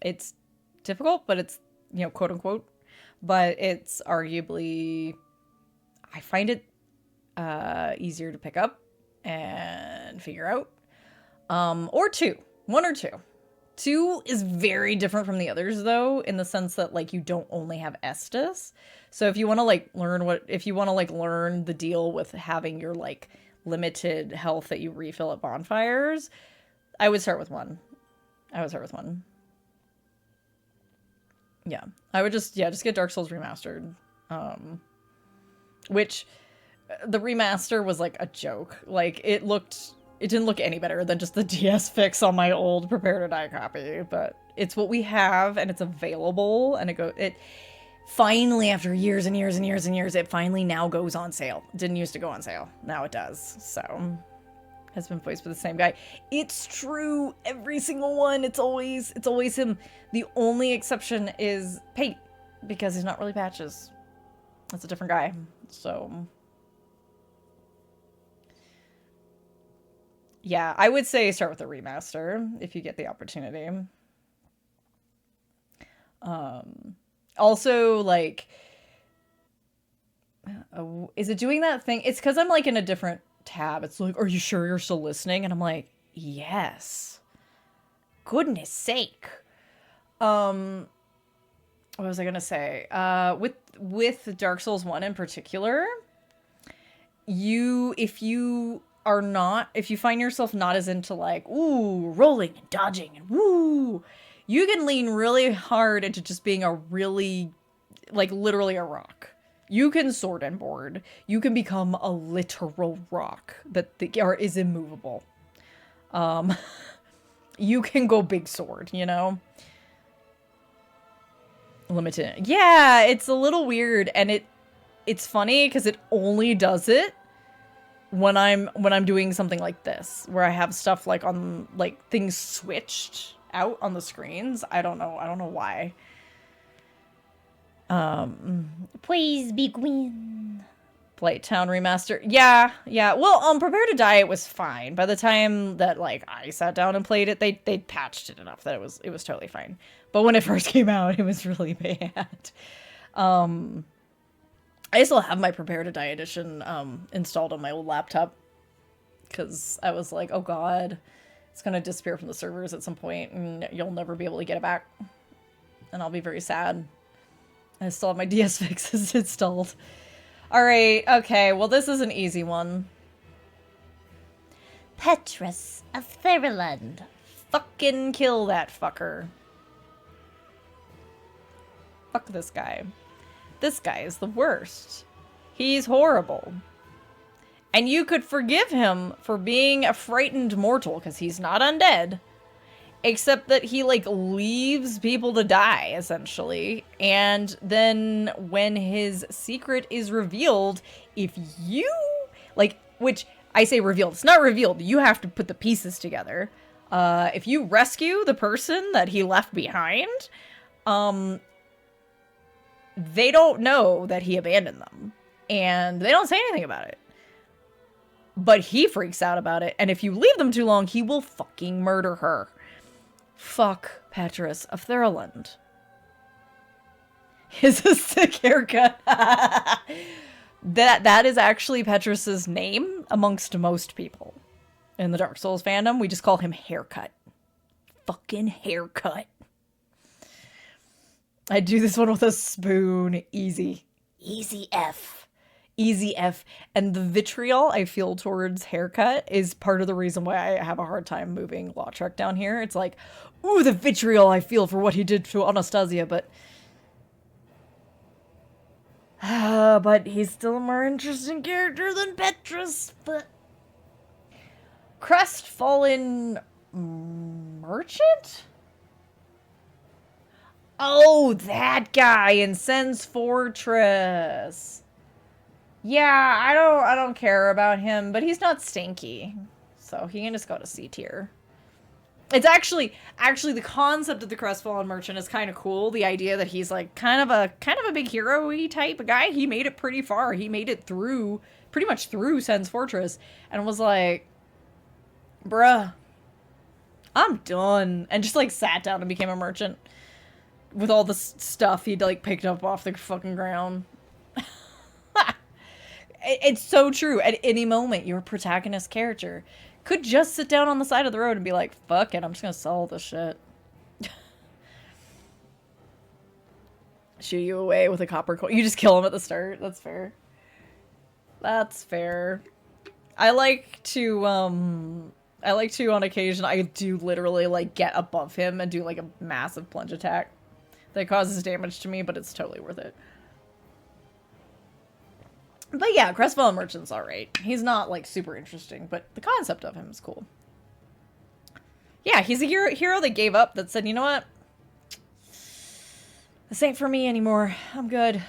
[SPEAKER 1] it's difficult, but it's, you know, quote unquote, but it's arguably, I find it easier to pick up and figure out. Or two. One or two. Two is very different from the others, though, in the sense that, like, you don't only have Estus. So if you want to, like, learn learn the deal with having your, like, limited health that you refill at bonfires, I would start with one. Yeah. I would just get Dark Souls Remastered. Which, the remaster was, like, a joke. Like, it didn't look any better than just the DS fix on my old Prepare to Die copy, but it's what we have, and it's available, and it finally, after years and years and years and years, it finally now goes on sale. It didn't used to go on sale. Now it does, so has been voiced by the same guy. It's true, every single one, it's always him. The only exception is Pate, because he's not really Patches. That's a different guy, so... Yeah, I would say start with the remaster if you get the opportunity. Also, like, is it doing that thing? It's because I'm, like, in a different tab. It's like, are you sure you're still listening? And I'm like, yes. Goodness sake. What was I gonna say? With Dark Souls 1 in particular, if you find yourself not as into, like, ooh, rolling and dodging and woo, you can lean really hard into just being a really, like, literally a rock. You can sword and board. You can become a literal rock that is immovable. You can go big sword, you know? Limited. Yeah, it's a little weird, and it's funny because it only does it when I'm doing something like this, where I have stuff like on, like, things switched out on the screens. I don't know why.
[SPEAKER 2] Please be Gwen.
[SPEAKER 1] Blighttown remaster. Yeah. Well, Prepare to Die, it was fine. By the time that, like, I sat down and played it, they patched it enough that it was totally fine. But when it first came out, it was really bad. I still have my Prepare to Die edition installed on my old laptop because I was like, oh god, it's going to disappear from the servers at some point and you'll never be able to get it back. And I'll be very sad. I still have my DS fixes installed. Alright, okay, well this is an easy one.
[SPEAKER 2] Petrus of Theriland.
[SPEAKER 1] Fucking kill that fucker. Fuck this guy. This guy is the worst. He's horrible. And you could forgive him for being a frightened mortal, because he's not undead. Except that he, like, leaves people to die, essentially. And then when his secret is revealed, if you, like, which I say revealed. It's not revealed. You have to put the pieces together. If you rescue the person that he left behind, they don't know that he abandoned them. And they don't say anything about it. But he freaks out about it. And if you leave them too long, he will fucking murder her. Fuck Petrus of Thurland. His a sick haircut. That is actually Petrus's name amongst most people in the Dark Souls fandom. We just call him Haircut. Fucking Haircut. I do this one with a spoon. Easy. Easy F. Easy F. And the vitriol I feel towards Haircut is part of the reason why I have a hard time moving Lautrec down here. It's like, ooh, the vitriol I feel for what he did to Anastasia, but he's still a more interesting character than Petrus. But Crestfallen Merchant? Oh, that guy in Sen's Fortress. Yeah, I don't care about him, but he's not stinky. So he can just go to C tier. It's actually the concept of the Crestfallen Merchant is kind of cool. The idea that he's like kind of a big hero-y type of guy. He made it pretty far. He made it through pretty much through Sen's Fortress and was like, bruh, I'm done. And just like sat down and became a merchant with all the stuff he'd like picked up off the fucking ground. It's so true. At any moment, your protagonist character could just sit down on the side of the road and be like, fuck it, I'm just gonna sell all this shit. Shoo you away with a copper coin. You just kill him at the start. That's fair. That's fair. I like to, on occasion, I do literally, like, get above him and do, like, a massive plunge attack that causes damage to me, but it's totally worth it. But yeah, Crestfallen Merchant's alright. He's not, like, super interesting, but the concept of him is cool. Yeah, he's a hero that gave up, that said, you know what? This ain't for me anymore. I'm good.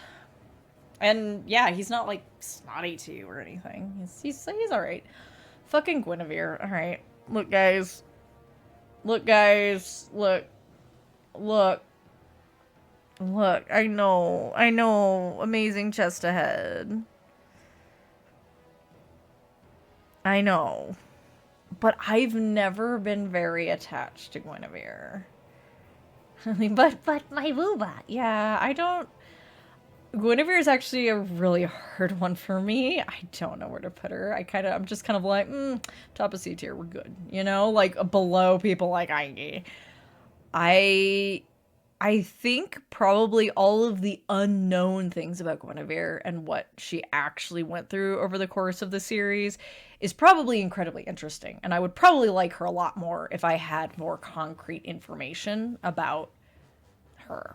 [SPEAKER 1] And yeah, he's not, like, snotty to you or anything. He's alright. Fucking Guinevere. Alright. Look, guys. Look, guys. Look. Look. Look. I know. Amazing chest ahead. I know. But I've never been very attached to Guinevere. but my booba. Yeah, I don't... Guinevere is actually a really hard one for me. I don't know where to put her. I'm just kind of like, top of C tier, we're good. You know, like below people like Ainge. I think probably all of the unknown things about Guinevere and what she actually went through over the course of the series is probably incredibly interesting. And I would probably like her a lot more if I had more concrete information about her.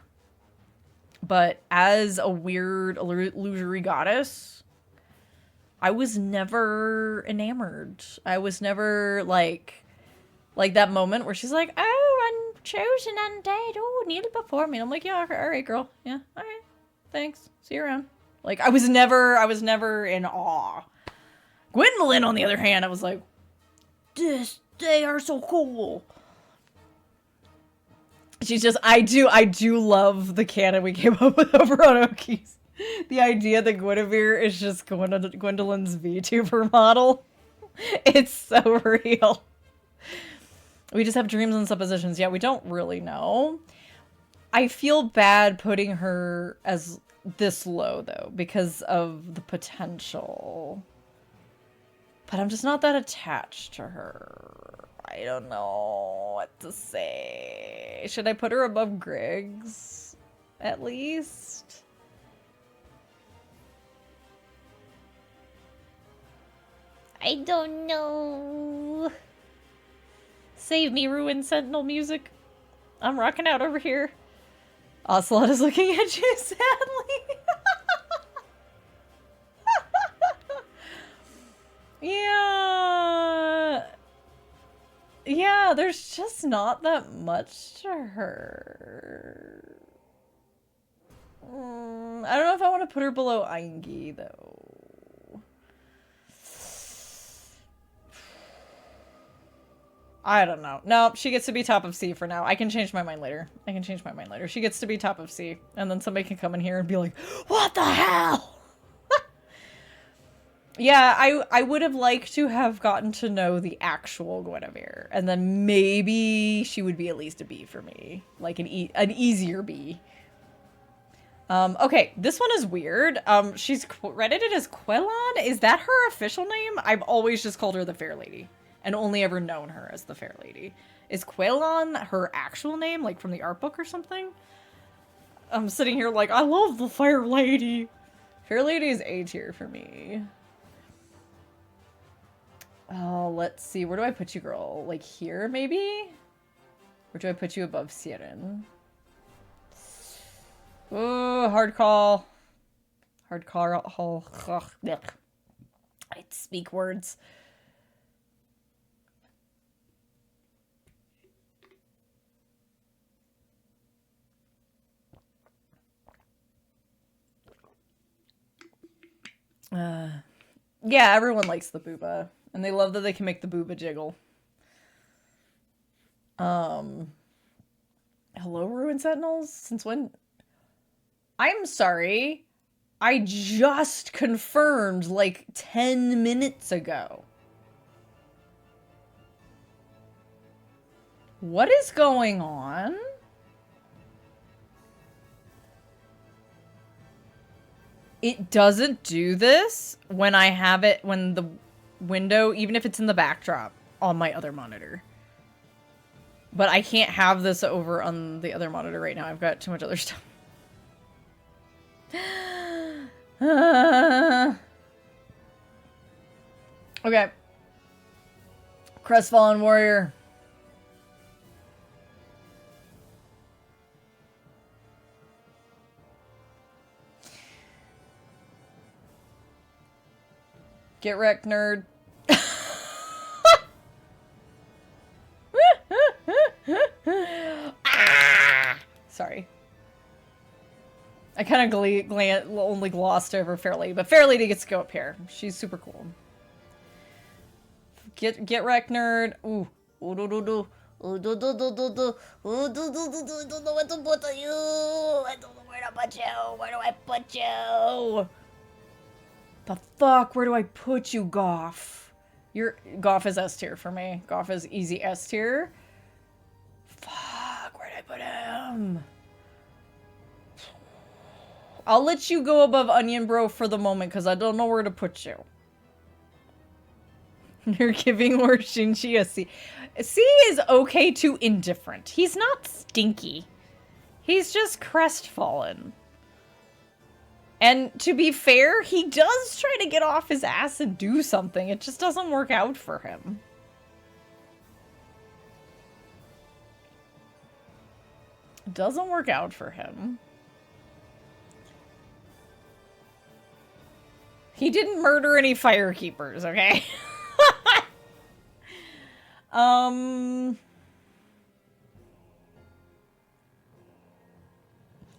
[SPEAKER 1] But as a weird illusory goddess, I was never enamored. I was never like that moment where she's like, oh, I'm chosen undead. Oh, kneel before me. And I'm like, yeah, all right, girl. Yeah, all right. Thanks. See you around. Like, I was never in awe. Gwendolyn, on the other hand, I was like, they are so cool. She's just, I do love the canon we came up with over on Okies. The idea that Guinevere is just Gwendolyn's VTuber model. It's so real. We just have dreams and suppositions. Yeah, we don't really know. I feel bad putting her as this low, though, because of the potential. But I'm just not that attached to her. I don't know what to say. Should I put her above Griggs? At least?
[SPEAKER 2] I don't know.
[SPEAKER 1] Save me, Ruined Sentinel music. I'm rocking out over here. Ocelot is looking at you sadly. Yeah, there's just not that much to her. I don't know if I want to put her below Ainge, though. I don't know. No, she gets to be top of C for now. I can change my mind later. She gets to be top of C. And then somebody can come in here and be like, what the hell? Yeah, I would have liked to have gotten to know the actual Guinevere. And then maybe she would be at least a B for me. Like an easier B. Okay, this one is weird. She's credited as Quellon. Is that her official name? I've always just called her the Fair Lady. And only ever known her as the Fair Lady. Is Quellon her actual name, like from the art book or something? I'm sitting here like, I love the Fair Lady. Fair Lady is A tier for me. Oh, let's see. Where do I put you, girl? Like here, maybe? Or do I put you above Siren? Oh, hard call. Hard call. I speak words. Yeah, everyone likes the booba. And they love that they can make the booba jiggle. Hello, Ruin Sentinels? Since when? I'm sorry. I just confirmed like 10 minutes ago. What is going on? It doesn't do this when I have it, when the window, even if it's in the backdrop, on my other monitor. But I can't have this over on the other monitor right now. I've got too much other stuff. Okay. Crestfallen Warrior. Get wrecked, nerd. Ah! Sorry. I kind of only glossed over Fair Lady, but Fair Lady gets to go up here. She's super cool. Get wrecked, nerd. Ooh. Ooh, do, do, do. Ooh, do, do, do, do, do. Ooh, do, do, do, do. I don't know what to put on you. I don't know where to put you. Where do I put you? The fuck? Where do I put you, Goff? Goff is S tier for me. Goff is easy S tier. Fuck, where did I put him? I'll let you go above Onion Bro for the moment because I don't know where to put you. You're giving Lord Shinji a C. C is okay to indifferent. He's not stinky. He's just crestfallen. And to be fair, he does try to get off his ass and do something. It just doesn't work out for him. It doesn't work out for him. He didn't murder any firekeepers, okay?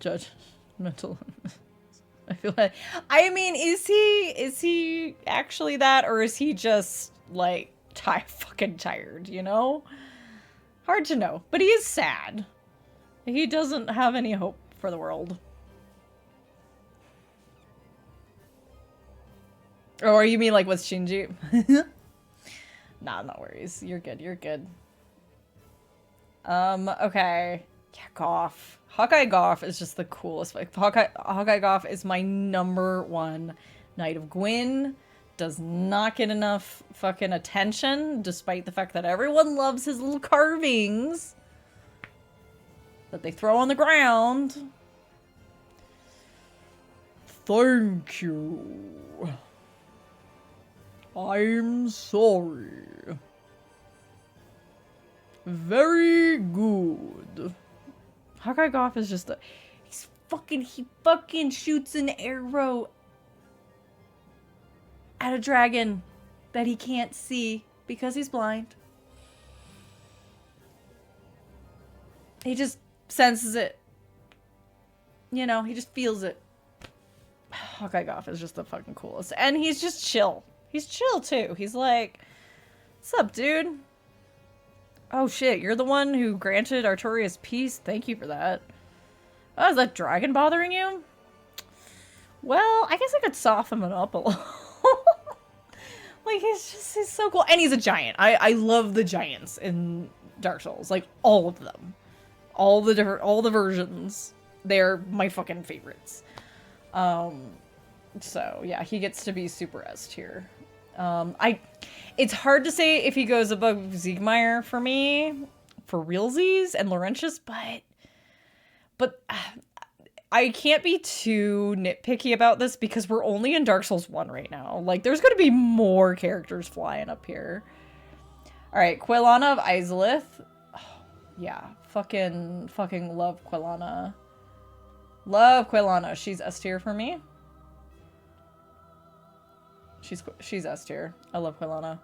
[SPEAKER 1] Judgmental. I feel like, I mean, is he actually that, or is he just like fucking tired, you know? Hard to know, but he is sad. He doesn't have any hope for the world. Or you mean like with Shinji? Nah, no worries. You're good. You're good. Okay. Yeah, Goff. Hawkeye Goff is just the coolest. Like, Hawkeye Goff is my #1 Knight of Gwyn. Does not get enough fucking attention, despite the fact that everyone loves his little carvings that they throw on the ground. Thank you. I'm sorry. Very good. Hawkeye Goff is just he fucking shoots an arrow at a dragon that he can't see because he's blind. He just senses it. You know, he just feels it. Hawkeye Goff is just the fucking coolest. And he's just chill. He's chill too. He's like, what's up, dude? Oh shit, you're the one who granted Artorias peace? Thank you for that. Oh, is that dragon bothering you? Well, I guess I could soften him up a little. Like, he's so cool. And he's a giant. I love the giants in Dark Souls. Like, all of them. All the versions. They're my fucking favorites. So, yeah, he gets to be super S tier. It's hard to say if he goes above Siegmeyer for me, for realsies, and Laurentius, but I can't be too nitpicky about this because we're only in Dark Souls 1 right now. Like, there's gonna be more characters flying up here. Alright, Quelana of Izalith. Oh, yeah, fucking love Quelana. Love Quelana. She's S tier for me. She's S tier. I love Quelana.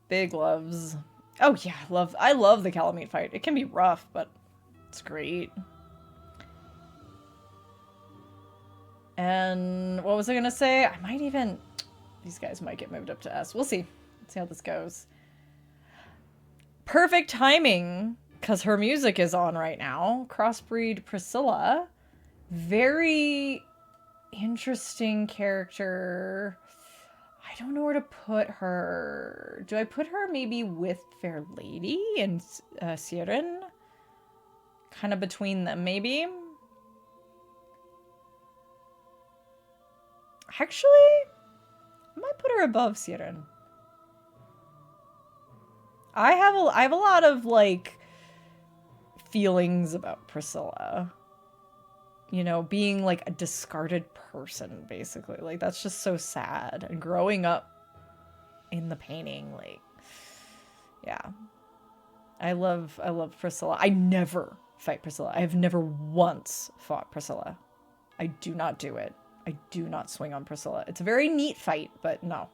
[SPEAKER 1] Big loves. Oh yeah, I love the Calamite fight. It can be rough, but it's great. And what was I gonna say? I might even... These guys might get moved up to S. We'll see. Let's see how this goes. Perfect timing, because her music is on right now. Crossbreed Priscilla. Very interesting character. I don't know where to put her. Do I put her maybe with Fair Lady and Siren? Kind of between them, maybe? Actually, I might put her above Siren. I have a lot of, like, feelings about Priscilla. You know, being, like, a discarded person, basically. Like, that's just so sad. And growing up in the painting, like, yeah. I love Priscilla. I never fight Priscilla. I have never once fought Priscilla. I do not do it. I do not swing on Priscilla. It's a very neat fight, but no.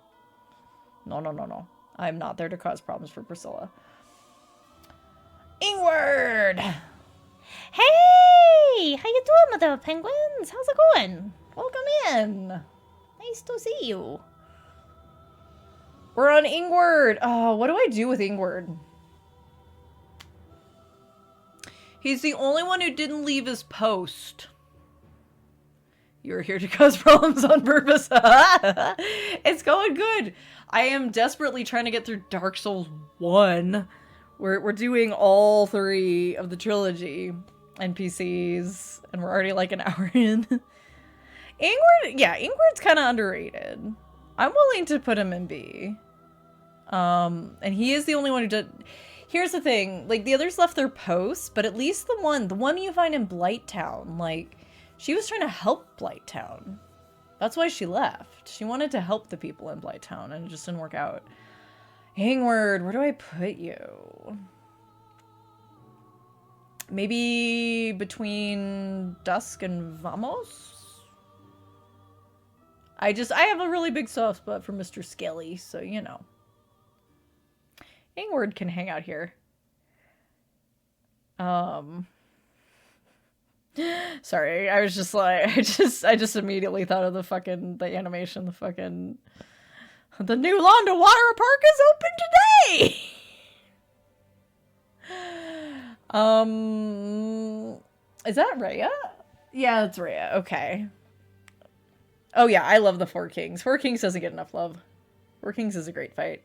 [SPEAKER 1] No. I'm not there to cause problems for Priscilla. Ingward!
[SPEAKER 2] Hey! How you doing, mother penguins? How's it going?
[SPEAKER 1] Welcome in. Nice to see you. We're on Ingward. Oh, what do I do with Ingward? He's the only one who didn't leave his post. You're here to cause problems on purpose. It's going good. I am desperately trying to get through Dark Souls 1. We're doing all 3 of the trilogy NPCs, and we're already like an hour in. Ingward's kind of underrated. I'm willing to put him in B. And he is the only one who did... Here's the thing, like, the others left their posts, but at least the one you find in Blighttown, like, she was trying to help Blighttown. That's why she left. She wanted to help the people in Blighttown, and it just didn't work out. Ingward, where do I put you? Maybe between Dusk and Vamos? I have a really big soft spot for Mr. Skelly, so you know. Ingward can hang out here. Sorry, I was just like, I just immediately thought of the animation, the new Londo Water Park is open today! Is that Rhea? Yeah, that's Rhea, okay. Oh yeah, I love the Four Kings. Four Kings doesn't get enough love. Four Kings is a great fight.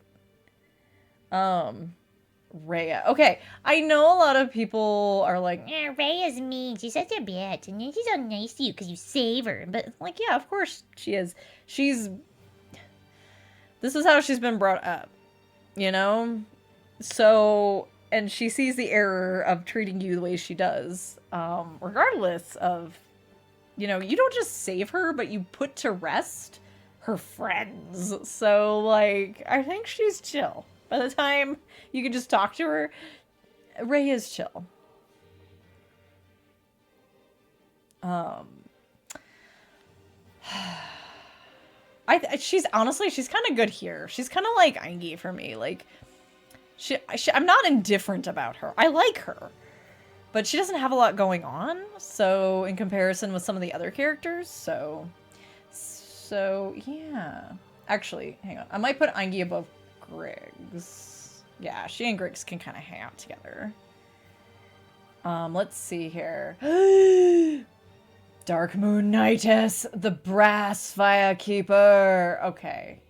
[SPEAKER 1] Rhea. Okay, I know a lot of people are like,
[SPEAKER 2] Yeah, Rhea's mean. She's such a bitch. And then she's so nice to you because you save her.
[SPEAKER 1] but like, yeah, of course she is. This is how she's been brought up, you know? So, and she sees the error of treating you the way she does, regardless of, you know, you don't just save her, but you put to rest her friends. So, like, I think she's chill. By the time you can just talk to her, Ray is chill. She's kind of good here. She's kind of like Aingi for me. Like, I'm not indifferent about her. I like her. But she doesn't have a lot going on, so in comparison with some of the other characters, so yeah. Actually, hang on. I might put Angie above Griggs. Yeah, she and Griggs can kind of hang out together. Let's see here. Dark Moon Nightess, the Brass Firekeeper. Okay.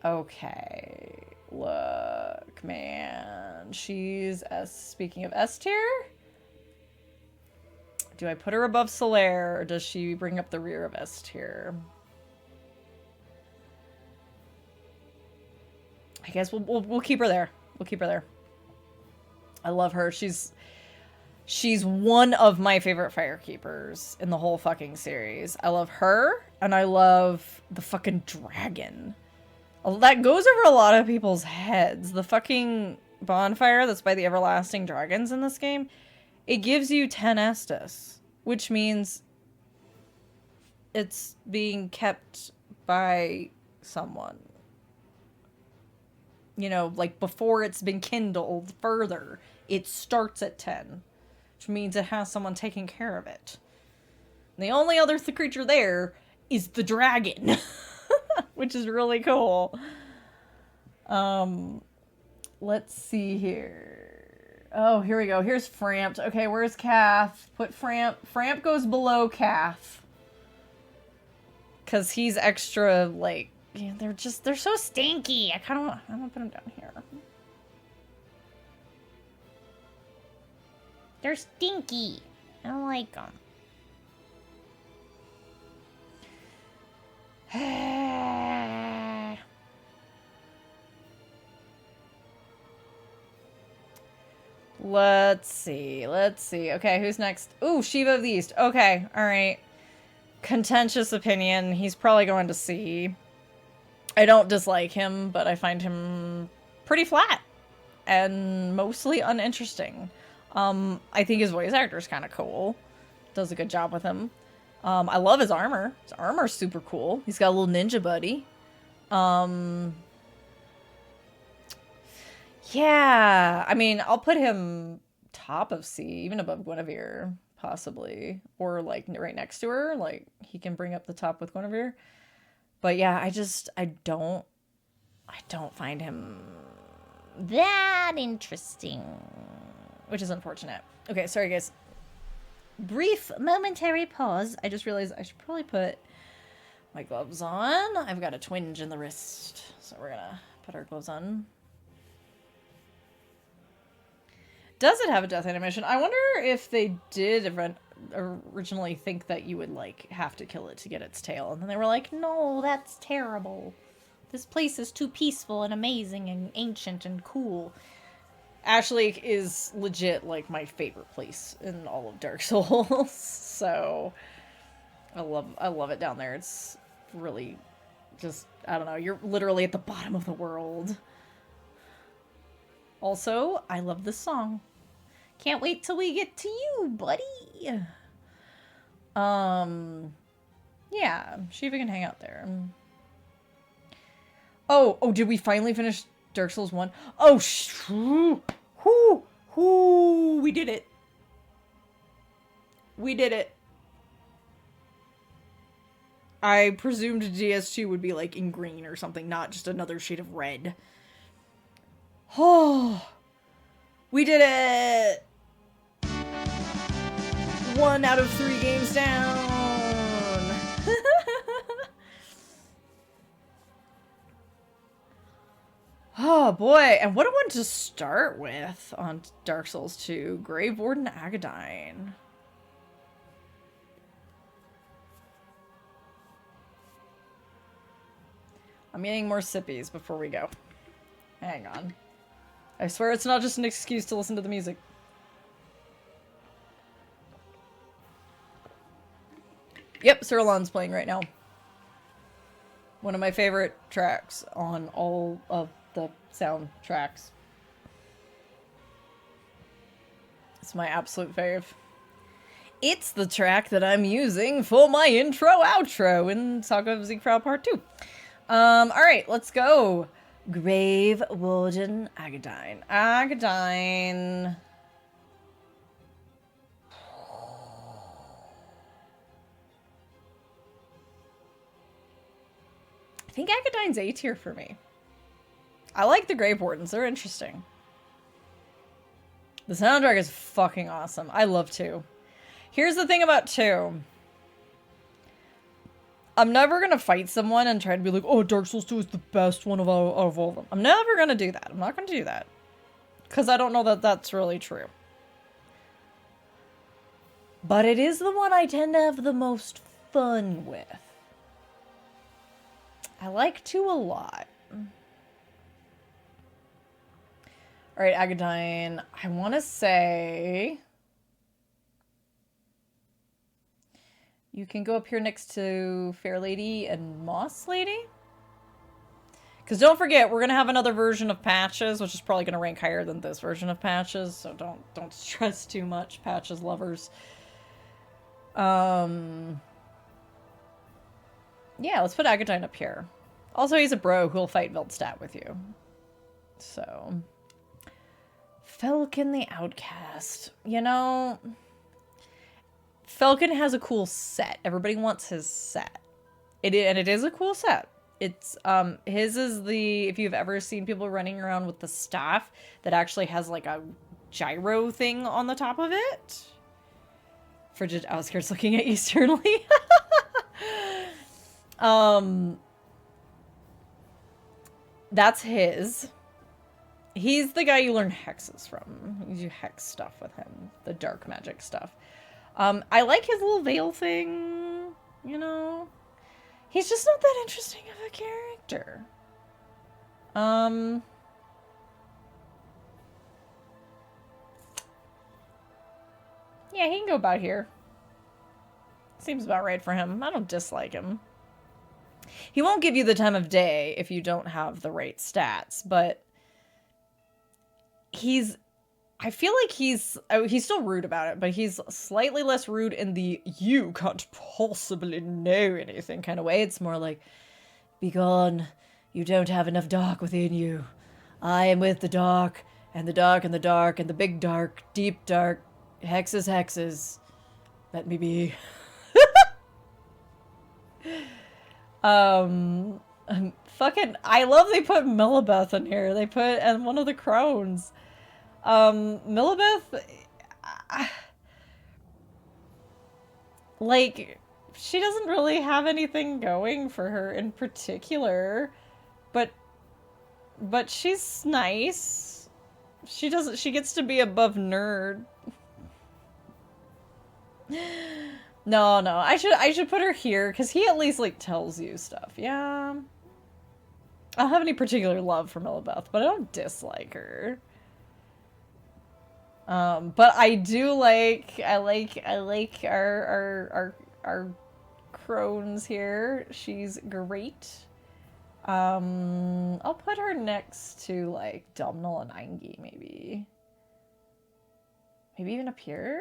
[SPEAKER 1] Okay. Look, man. She's speaking of S tier. Do I put her above Solaire, or does she bring up the rear of S tier? I guess we'll keep her there. We'll keep her there. I love her. She's one of my favorite firekeepers in the whole fucking series. I love her, and I love the fucking dragon. That goes over a lot of people's heads. The fucking bonfire that's by the everlasting dragons in this game, it gives you 10 Estus, which means it's being kept by someone. You know, like before it's been kindled further, it starts at 10, which means it has someone taking care of it. And the only other creature there is the dragon, which is really cool. Let's see here. Oh, here we go. Here's Frampt. Okay, where's Cath? Put Frampt. Frampt goes below Cath. Because he's extra, like, yeah, they're so stinky. I want to put them down here.
[SPEAKER 2] They're stinky. I don't like them.
[SPEAKER 1] Let's see. Okay, who's next? Ooh, Shiva of the East. Okay, alright. Contentious opinion. He's probably going to C. I don't dislike him, but I find him pretty flat. And mostly uninteresting. I think his voice actor is kind of cool. Does a good job with him. I love his armor. His armor's super cool. He's got a little ninja buddy. Yeah, I mean, I'll put him top of C, even above Guinevere, possibly. Or, like, right next to her. Like, he can bring up the top with Guinevere. But yeah, I don't find him that interesting. Which is unfortunate. Okay, sorry guys. Brief momentary pause. I just realized I should probably put my gloves on. I've got a twinge in the wrist. So we're gonna put our gloves on. Does it have a death animation? I wonder if they did originally think that you would, like, have to kill it to get its tail. And then they were like, no, that's terrible. This place is too peaceful and amazing and ancient and cool. Ashleigh is legit, like, my favorite place in all of Dark Souls. So, I love it down there. It's really just, I don't know, you're literally at the bottom of the world. Also, I love this song. Can't wait till we get to you, buddy. Yeah, Shiva can hang out there. Oh, did we finally finish Dark Souls 1? Oh, we did it. We did it. I presumed DS2 would be, like, in green or something, not just another shade of red. Oh, we did it! 1 out of 3 games down! Oh boy, and what a one to start with on Dark Souls 2. Grave Warden Agadine. I'm eating more sippies before we go. Hang on. I swear it's not just an excuse to listen to the music. Yep, Sirlon's playing right now. One of my favorite tracks on all of the soundtracks. It's my absolute fave. It's the track that I'm using for my intro-outro in Saga of Siegfried Part 2. Alright, let's go. Grave Warden Agadine. Agadine. I think Agadine's A tier for me. I like the Grave Wardens. They're interesting. The soundtrack is fucking awesome. I love 2. Here's the thing about 2. I'm never gonna fight someone and try to be like, oh, Dark Souls 2 is the best one of all of them. I'm never gonna do that. I'm not gonna do that. Because I don't know that that's really true. But it is the one I tend to have the most fun with. I like 2 a lot. Alright, Agadine. I want to say... you can go up here next to Fair Lady and Moss Lady. Because don't forget, we're going to have another version of Patches, which is probably going to rank higher than this version of Patches. So don't stress too much, Patches lovers. Yeah, let's put Agadine up here. Also, he's a bro who'll fight Veldstat with you. So... Falcon the Outcast. You know... Falcon has a cool set. Everybody wants his set. And it is a cool set. It's, his is the... If you've ever seen people running around with the staff that actually has, like, a gyro thing on the top of it. Frigid Outskirts looking at you sternly. That's his. He's the guy you learn hexes from. You do hex stuff with him. The dark magic stuff. I like his little veil thing, you know. He's just not that interesting of a character. Yeah, he can go about here. Seems about right for him. I don't dislike him. He won't give you the time of day if you don't have the right stats, but he's... I feel like he's still rude about it, but he's slightly less rude in the you can't possibly know anything kind of way. It's more like, be gone, you don't have enough dark within you. I am with the dark, and the dark, and the dark, and the big dark, deep dark, hexes, hexes. Let me be. Fucking, I love they put Millibeth in here. They put, and one of the crones. Millibeth, like, she doesn't really have anything going for her in particular, but she's nice. She gets to be above nerd. No, I should put her here, because he at least, like, tells you stuff, yeah. I don't have any particular love for Millibeth, but I don't dislike her. But I do like, I like our crones here. She's great. I'll put her next to, like, Domhnall and Aingi, maybe. Maybe even up here?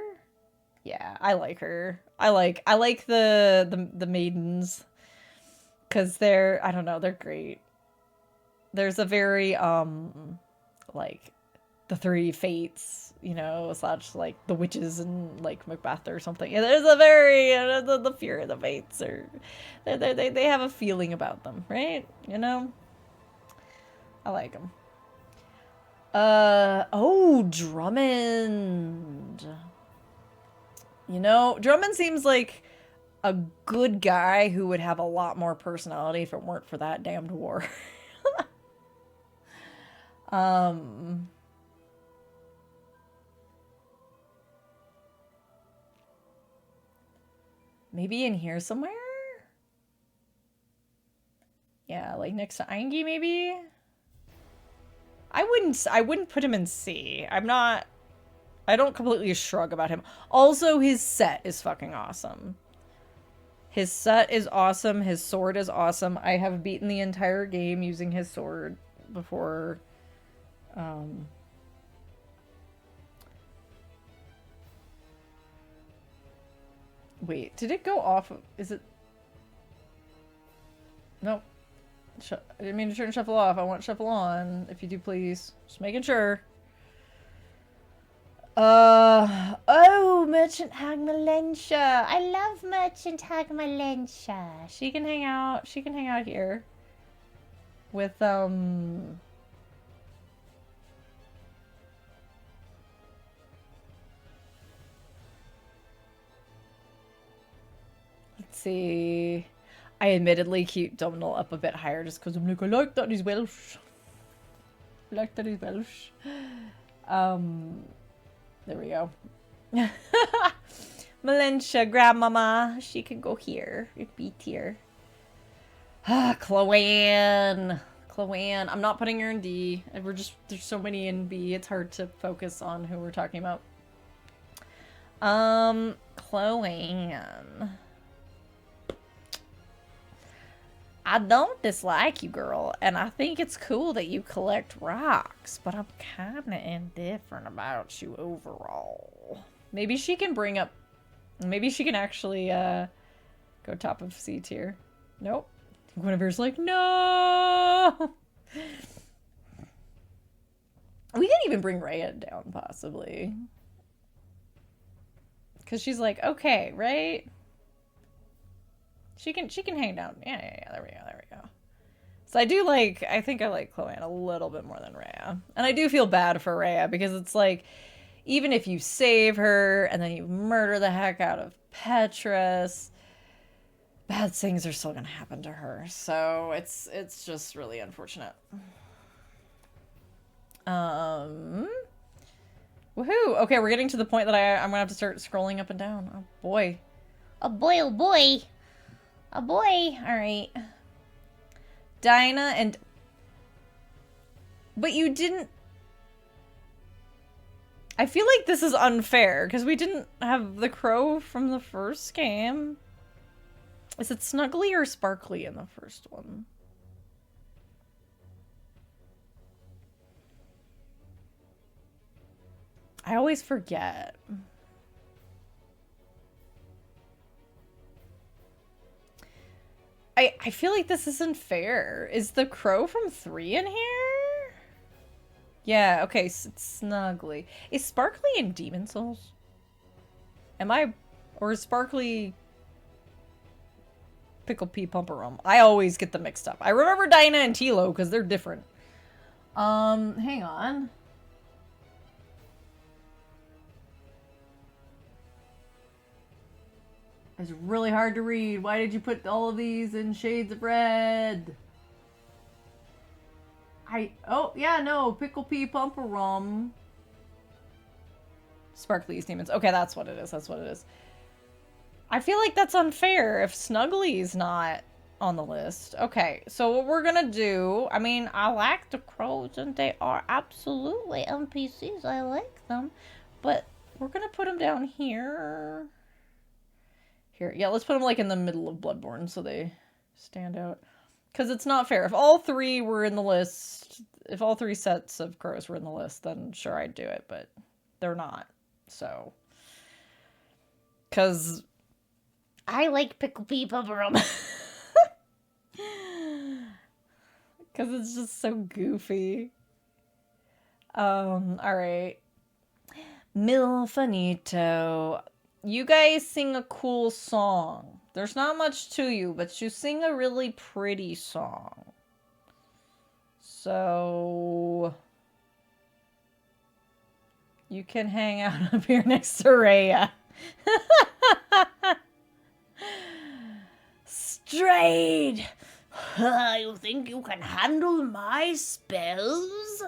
[SPEAKER 1] Yeah, I like her. I like the maidens. 'Cause they're, I don't know, they're great. There's a very, like, the three fates, you know, slash, like, the witches and, like, Macbeth or something. Yeah, there's a very, the fear of the fates, or, they have a feeling about them, right? You know? I like them. Oh, Drummond. You know, Drummond seems like a good guy who would have a lot more personality if it weren't for that damned war. Maybe in here somewhere? Yeah, like next to Aingi, maybe? I wouldn't put him in C. I don't completely shrug about him. Also, his set is fucking awesome. His set is awesome. His sword is awesome. I have beaten the entire game using his sword before. Wait, did it go off? Is it? Nope. I didn't mean to turn shuffle off. I want shuffle on, if you do please. Just making sure. Oh, Merchant Hag Melentia. I love Merchant Hag Melentia. She can hang out here. with, let's see. I admittedly keep Domhnall up a bit higher just because I'm like, I like that he's Welsh. I like that he's Welsh. There we go. Melentia, grandmama, she can go here. It'd be tier. Ah, Chloanne. Chloanne. I'm not putting her in D. There's so many in B. It's hard to focus on who we're talking about. Chloanne. I don't dislike you, girl, and I think it's cool that you collect rocks, but I'm kind of indifferent about you overall. Maybe she can bring up... Maybe she can actually, go top of C tier. Nope. Guinevere's like, no! We can even bring Rhea down, possibly. Because she's like, okay, right? She can hang down. Yeah, there we go. So I think I like Chloanne a little bit more than Rhea. And I do feel bad for Rhea because it's like, even if you save her and then you murder the heck out of Petrus, bad things are still gonna happen to her. So it's just really unfortunate. Woohoo! Okay, we're getting to the point that I'm gonna have to start scrolling up and down. Oh boy.
[SPEAKER 2] Oh boy, oh boy.
[SPEAKER 1] Oh boy. Alright. Dinah and... But you didn't... I feel like this is unfair, because we didn't have the crow from the first game. Is it Snuggly or Sparkly in the first one? I always forget. I feel like this isn't fair. Is the crow from 3 in here? Yeah, okay, so it's Snuggly. Is Sparkly in Demon Souls? Or is Sparkly Pickle Pea Pumperum? I always get them mixed up. I remember Dinah and Tilo because they're different. Hang on. It's really hard to read. Why did you put all of these in shades of red? Oh, yeah, no. Pickle Pea Pumperum. Sparkly's Demons. Okay, that's what it is. That's what it is. I feel like that's unfair if Snuggly's not on the list. Okay, so what we're gonna do... I mean, I like the crows, and they are absolutely NPCs. I like them. But we're gonna put them down here... Here, yeah, let's put them like in the middle of Bloodborne so they stand out. Because it's not fair. If all 3 were in the list, if all 3 sets of crows were in the list, then sure, I'd do it, but they're not. So. Because
[SPEAKER 2] I like Pickle Pea Pumperum.
[SPEAKER 1] Because it's just so goofy. Alright. Milfanito. You guys sing a cool song. There's not much to you, but you sing a really pretty song. So... you can hang out up here next to Rhea. Strayed! You think you can handle my spells?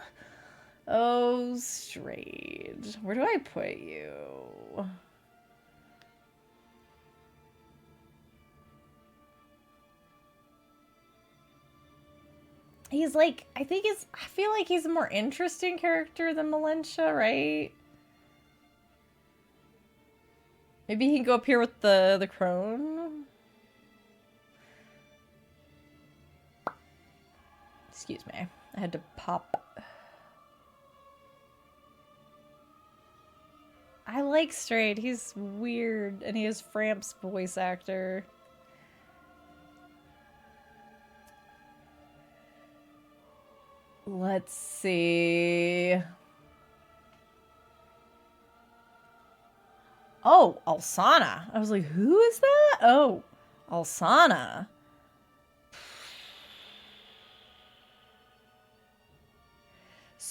[SPEAKER 1] Oh, Strayed. Where do I put you? He's like, I feel like he's a more interesting character than Melentia, right? Maybe he can go up here with the crone. Excuse me. I had to pop. I like Strayed. He's weird, and he has Framp's voice actor. Let's see. Oh, Alsana. I was like, who is that? Oh, Alsana.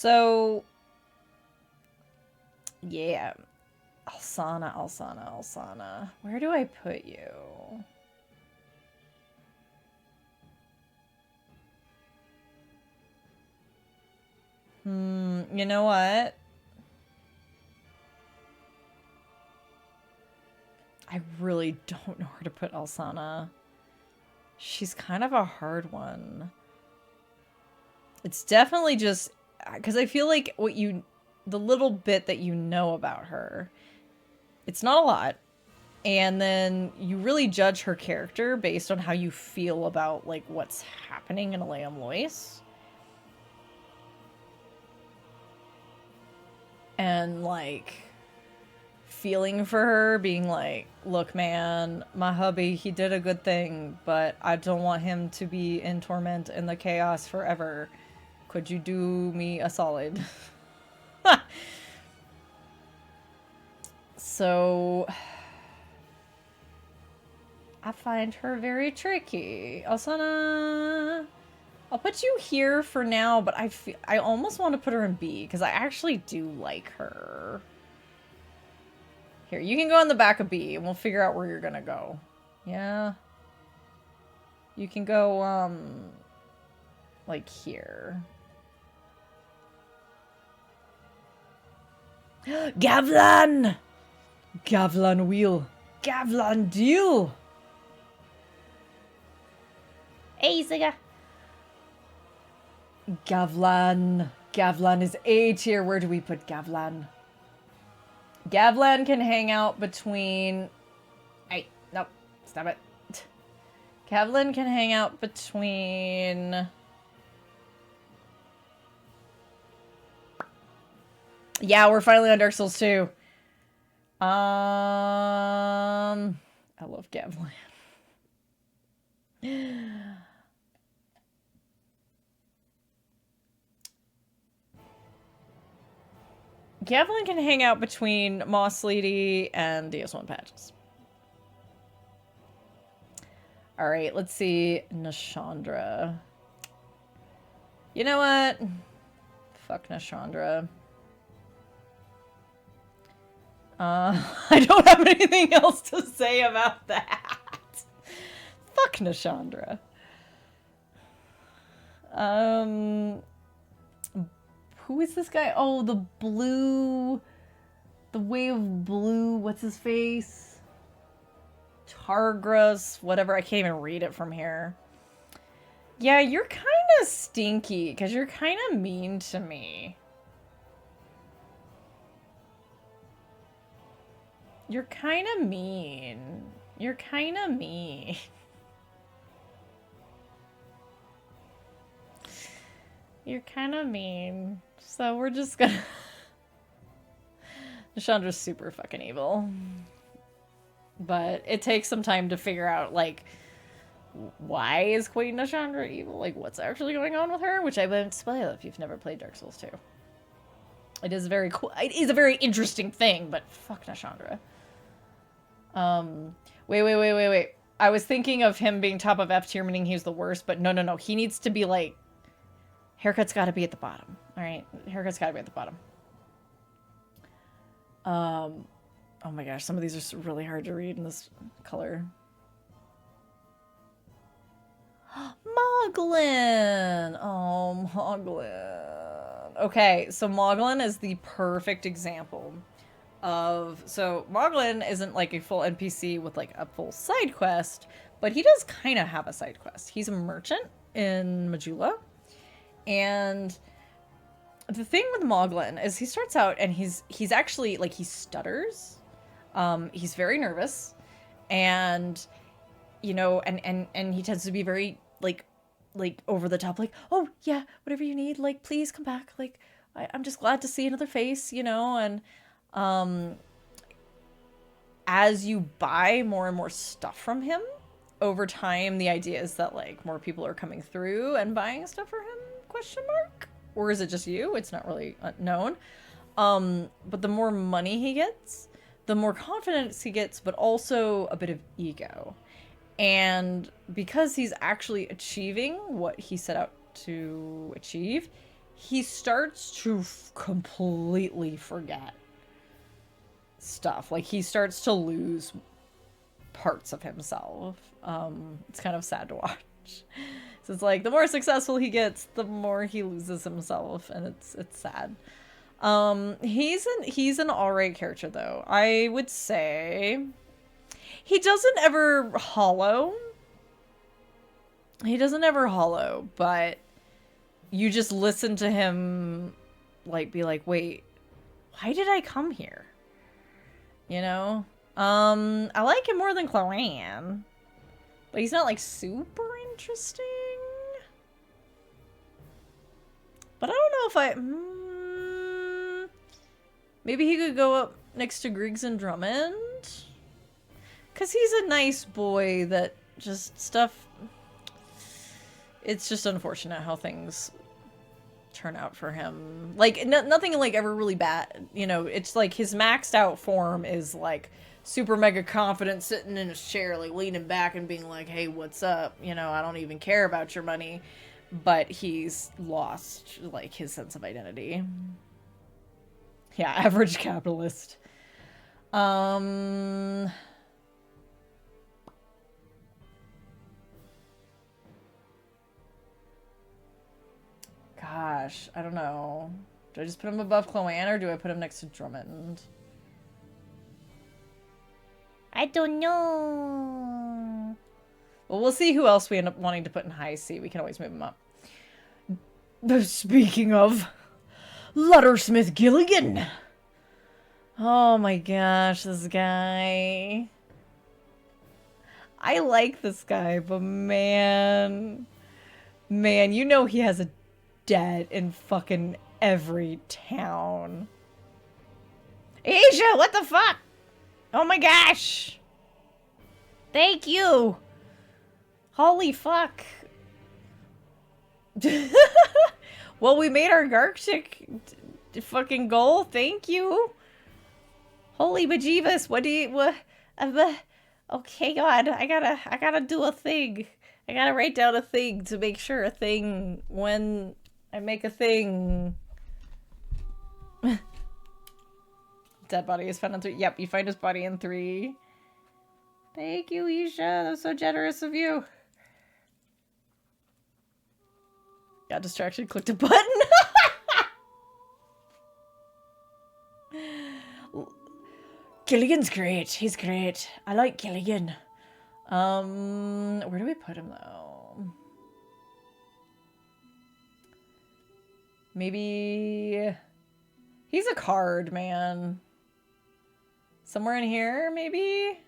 [SPEAKER 1] So, yeah. Alsana. Where do I put you? You know what? I really don't know where to put Alsana. She's kind of a hard one. It's definitely just... because I feel like the little bit that you know about her, it's not a lot. And then you really judge her character based on how you feel about, like, what's happening in Aleum Lois. And, like, feeling for her, being like, look, man, my hubby, he did a good thing, but I don't want him to be in torment in the chaos forever. Could you do me a solid? So, I find her very tricky. Alsana, I'll put you here for now, but I almost want to put her in B, because I actually do like her. Here, you can go in the back of B, and we'll figure out where you're gonna go. Yeah? You can go, like here. Gavlan! Gavlan wheel. Gavlan deal!
[SPEAKER 2] Hey, Ziga.
[SPEAKER 1] Gavlan. Gavlan is A tier. Where do we put Gavlan? Gavlan can hang out between... Hey, nope. Stop it. Gavlan can hang out between... Yeah, we're finally on Dark Souls 2. I love Gavlan. Gavlan can hang out between Moss Lady and DS1 patches. Alright, let's see. Nashandra. You know what? Fuck Nashandra. I don't have anything else to say about that. Fuck Nashandra. Who is this guy? Oh, the blue... The Way of Blue, what's his face? Targras, whatever, I can't even read it from here. Yeah, you're kind of stinky, because you're kind of mean to me. You're kind of mean. You're kind of mean. You're kind of mean. So we're just gonna... Nashandra's super fucking evil. But it takes some time to figure out, like, why is Queen Nashandra evil? Like, what's actually going on with her? Which I won't spoil if you've never played Dark Souls 2. It is very cool. It is a very interesting thing, but fuck Nashandra. Wait. I was thinking of him being top of F tier, meaning he's the worst, but no. He needs to be, like... Haircut's gotta be at the bottom. Alright? Haircut's gotta be at the bottom. Oh my gosh, some of these are really hard to read in this color. Moglin! Oh, Moglin. Okay, so Moglin is the perfect example of... So, Moglin isn't like a full NPC with like a full side quest, but he does kind of have a side quest. He's a merchant in Majula, and... The thing with Moglin is he starts out and he's actually, like, he stutters. He's very nervous. And, you know, and he tends to be very, like over the top, like, oh, yeah, whatever you need, like, please come back. Like, I'm just glad to see another face, you know, and, as you buy more and more stuff from him, over time, the idea is that, like, more people are coming through and buying stuff for him, question mark? Or is it just you? It's not really known. But the more money he gets, the more confidence he gets, but also a bit of ego. And because he's actually achieving what he set out to achieve, he starts to completely forget stuff. Like, he starts to lose parts of himself. It's kind of sad to watch. So it's like, the more successful he gets, the more he loses himself, and it's sad. He's an alright character, though. I would say he doesn't ever hollow. He doesn't ever hollow, but you just listen to him, like, be like, wait, why did I come here? You know? I like him more than Chloanne, but he's not, like, super interesting. But I don't know if maybe he could go up next to Griggs and Drummond? Because he's a nice boy that just stuff... It's just unfortunate how things turn out for him. Like, nothing, like, ever really bad. You know, it's like his maxed out form is, like, super mega confident, sitting in his chair, like, leaning back and being like, hey, what's up? You know, I don't even care about your money. But he's lost, like, his sense of identity. Yeah, average capitalist. Gosh, I don't know. Do I just put him above Chloanne, or do I put him next to Drummond?
[SPEAKER 2] I don't know.
[SPEAKER 1] Well, we'll see who else we end up wanting to put in high C. We can always move him up. Speaking of, Lettersmith Gilligan. Oh my gosh, this guy. I like this guy, but man, you know he has a debt in fucking every town. Asia, what the fuck? Oh my gosh. Thank you. Holy fuck. Well, we made our Garctic fucking goal. Thank you. Holy bejeebus. What do you... What? Okay, God. I gotta do a thing. I gotta write down a thing to make sure a thing when I make a thing. Dead body is found in 3. Yep, you find his body in 3. Thank you, Isha. That was so generous of you. Got distracted, clicked a button. Gilligan's great. He's great. I like Gilligan. Where do we put him, though? Maybe... He's a card, man. Somewhere in here, maybe?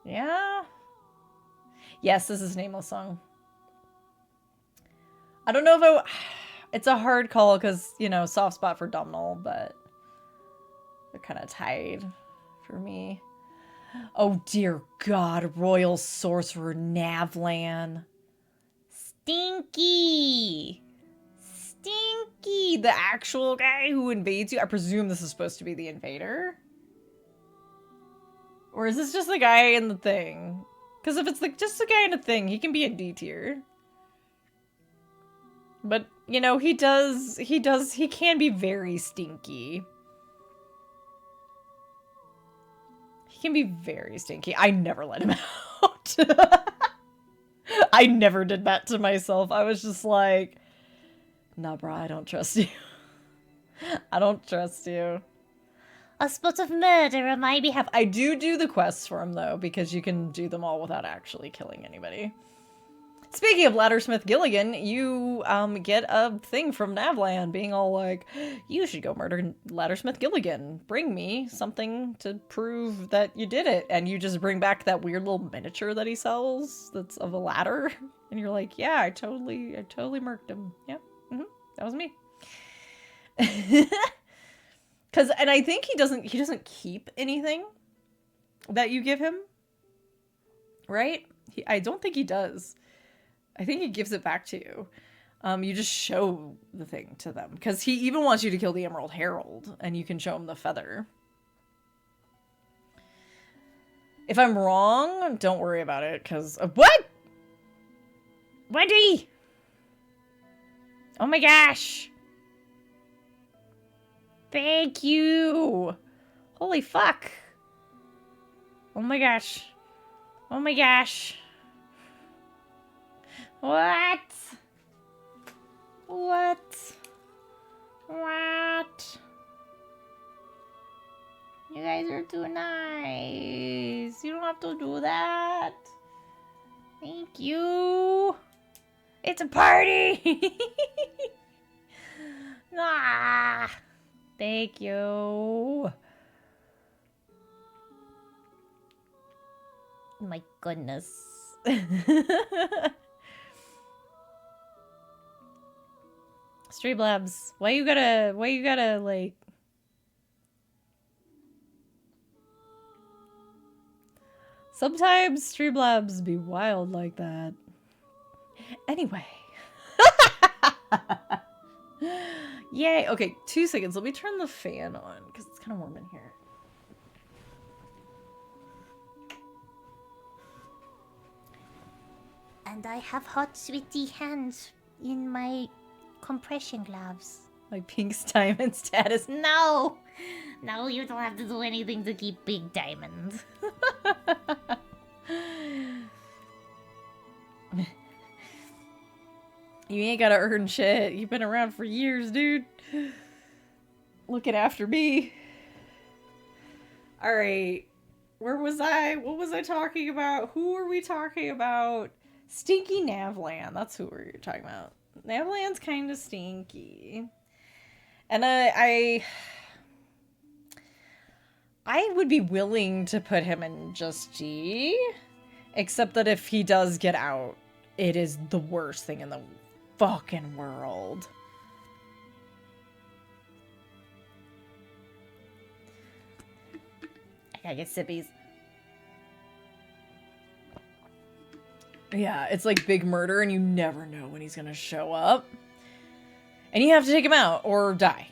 [SPEAKER 1] Yeah? Yes, this is Nameless Song. I don't know if I... It's a hard call because, you know, soft spot for Domhnall, but they're kind of tied for me. Oh, dear God. Royal Sorcerer Navlan. Stinky. Stinky. The actual guy who invades you. I presume this is supposed to be the invader. Or is this just the guy in the thing? Because if it's like just the guy in the thing, he can be a D tier. But, you know, he can be very stinky. He can be very stinky. I never let him out. I never did that to myself. I was just like, nah, bro, I don't trust you. I don't trust you.
[SPEAKER 2] A spot of murder on my behalf.
[SPEAKER 1] I do the quests for him, though, because you can do them all without actually killing anybody. Speaking of Laddersmith Gilligan, you get a thing from Navlan being all like, you should go murder Laddersmith Gilligan. Bring me something to prove that you did it. And you just bring back that weird little miniature that he sells that's of a ladder. And you're like, yeah, I totally murked him. Yep, that was me. And I think he doesn't keep anything that you give him, right? I don't think he does. I think he gives it back to you. You just show the thing to them. Because he even wants you to kill the Emerald Herald. And you can show him the feather. If I'm wrong, don't worry about it, because... what? Wendy! Oh my gosh! Thank you! Holy fuck! Oh my gosh. Oh my gosh. What? What? What? You guys are too nice. You don't have to do that. Thank you. It's a party. Ah, thank you. My goodness. Streamlabs, why you gotta like... Sometimes Streamlabs be wild like that. Anyway. Yay. Okay, 2 seconds. Let me turn the fan on because it's kind of warm in here.
[SPEAKER 2] And I have hot, sweaty hands in my compression gloves.
[SPEAKER 1] My Pink's diamond status. No!
[SPEAKER 2] No, you don't have to do anything to keep Big Diamond.
[SPEAKER 1] You ain't gotta earn shit. You've been around for years, dude. Looking after me. Alright. Where was I? What was I talking about? Who are we talking about? Stinky Navlan. That's who we're talking about. Navlan's kind of stinky. And I would be willing to put him in just G. Except that if he does get out, it is the worst thing in the fucking world.
[SPEAKER 2] I gotta get sippies.
[SPEAKER 1] Yeah, it's like big murder and you never know when he's gonna show up. And you have to take him out or die.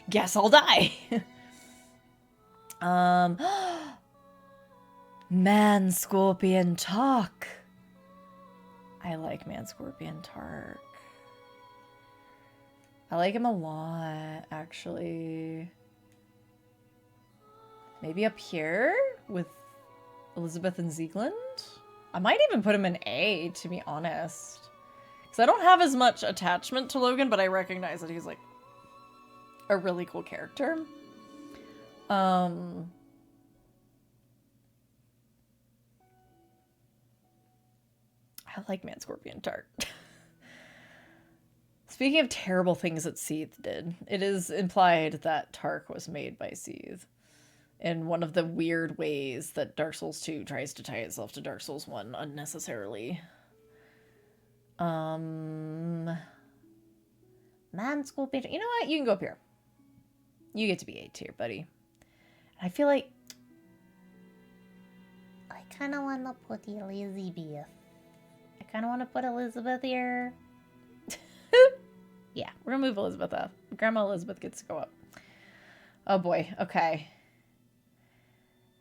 [SPEAKER 1] Guess I'll die. Man Scorpion Talk. I like Man Scorpion Tark. I like him a lot, actually. Maybe up here with Elizabeth and Ziegland? I might even put him in A, to be honest. Because I don't have as much attachment to Logan, but I recognize that he's, like, a really cool character. I like Man Scorpion Tart. Speaking of terrible things that Seath did, it is implied that Tark was made by Seath in one of the weird ways that Dark Souls 2 tries to tie itself to Dark Souls 1 unnecessarily. Man Scorpion... You know what? You can go up here. You get to be A tier, buddy. I feel like...
[SPEAKER 2] I kind of want to put Elizabeth.
[SPEAKER 1] I kind of want to put Elizabeth here. Yeah, we're gonna move Elizabeth up. Grandma Elizabeth gets to go up. Oh boy, okay.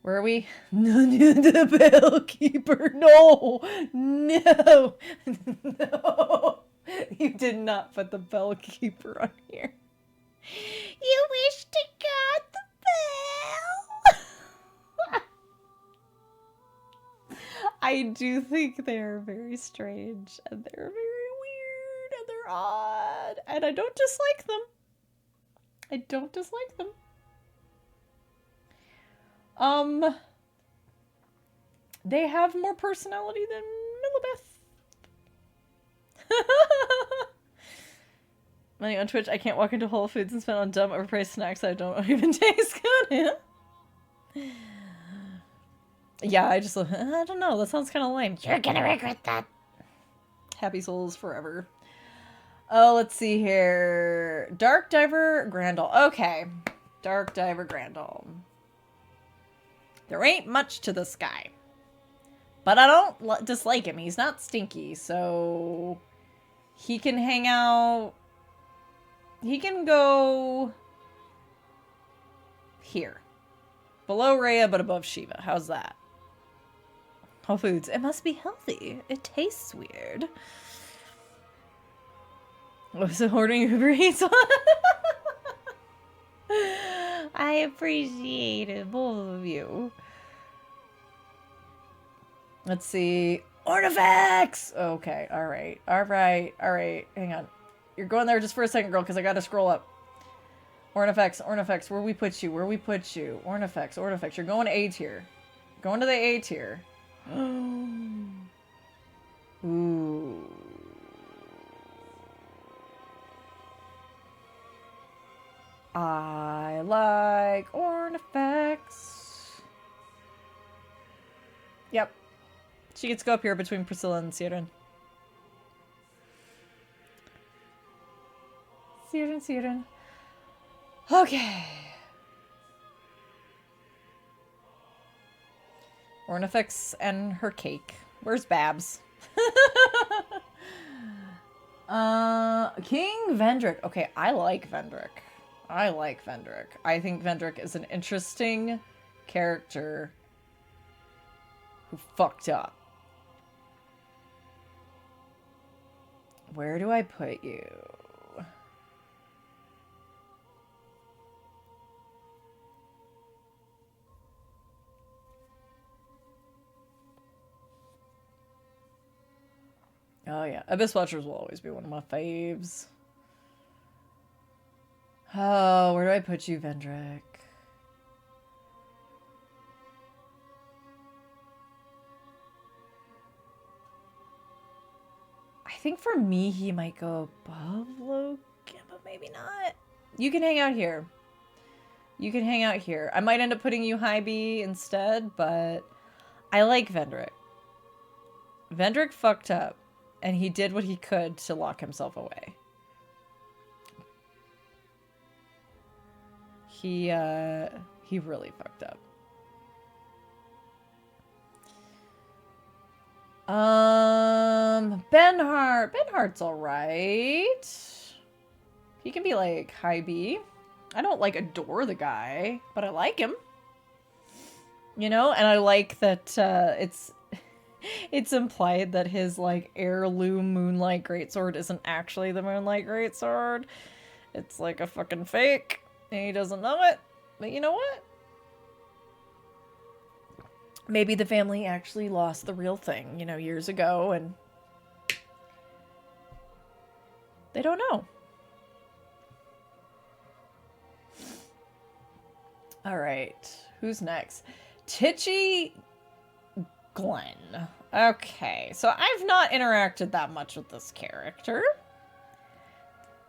[SPEAKER 1] Where are we? The Bellkeeper. No! No! No! You did not put the Bellkeeper on here.
[SPEAKER 2] You wish to God the bell.
[SPEAKER 1] I do think they're very strange, and they're very weird, and they're odd, and I don't dislike them. I don't dislike them. They have more personality than Millibeth. Money on Twitch, I can't walk into Whole Foods and spend on dumb overpriced snacks that don't even taste good. Yeah, I don't know, that sounds kind of lame.
[SPEAKER 2] You're gonna regret that.
[SPEAKER 1] Happy souls forever. Oh, let's see here. Dark Diver Grandal. Okay. Dark Diver Grandal. There ain't much to this guy. But I don't dislike him. He's not stinky, so... He can hang out... He can go... here. Below Rhea, but above Shiva. How's that? Whole Foods. It must be healthy. It tastes weird. Was it hoarding Uber Eats? I appreciate it, both of you. Let's see. Ornifex! Okay, alright. Alright, alright. Hang on. You're going there just for a second, girl, because I gotta scroll up. Ornifex, Ornifex, where we put you? Where we put you? Ornifex, Ornifex. You're going to A tier. Going to the A tier. Ooh. I like Ornifex. Yep. She gets to go up here between Priscilla and Siren. Siren. Okay. Ornifex and her cake. Where's Babs? King Vendrick. Okay, I like Vendrick. I think Vendrick is an interesting character who fucked up. Where do I put you? Oh yeah, Abyss Watchers will always be one of my faves. Oh, where do I put you, Vendrick? I think for me, he might go above Logan, but maybe not. You can hang out here. You can hang out here. I might end up putting you high B instead, but I like Vendrick. Vendrick fucked up, and he did what he could to lock himself away. He really fucked up. Benhart. Benhart's alright. He can be like high B. I don't like adore the guy, but I like him. You know, and I like that it's implied that his like heirloom Moonlight Greatsword isn't actually the Moonlight Greatsword. It's like a fucking fake. And he doesn't know it. But you know what? Maybe the family actually lost the real thing, you know, years ago, and they don't know. Alright. Who's next? Titchy Glenn. Okay. So I've not interacted that much with this character.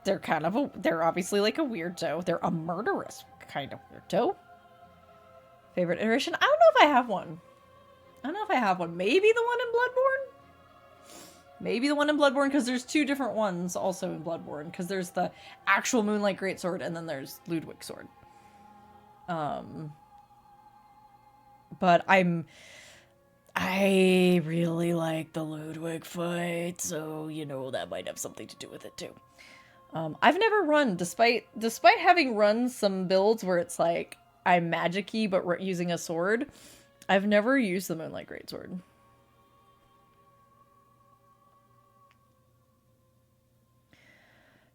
[SPEAKER 1] They're obviously like a weirdo. They're a murderous kind of weirdo. Favorite iteration? I don't know if I have one. Maybe the one in Bloodborne? Maybe the one in Bloodborne, because there's two different ones also in Bloodborne. Because there's the actual Moonlight Greatsword, and then there's Ludwig's sword. But I really like the Ludwig fight, so, you know, that might have something to do with it, too. I've never run, despite having run some builds where it's like, I'm magic-y, but using a sword, I've never used the Moonlight Greatsword.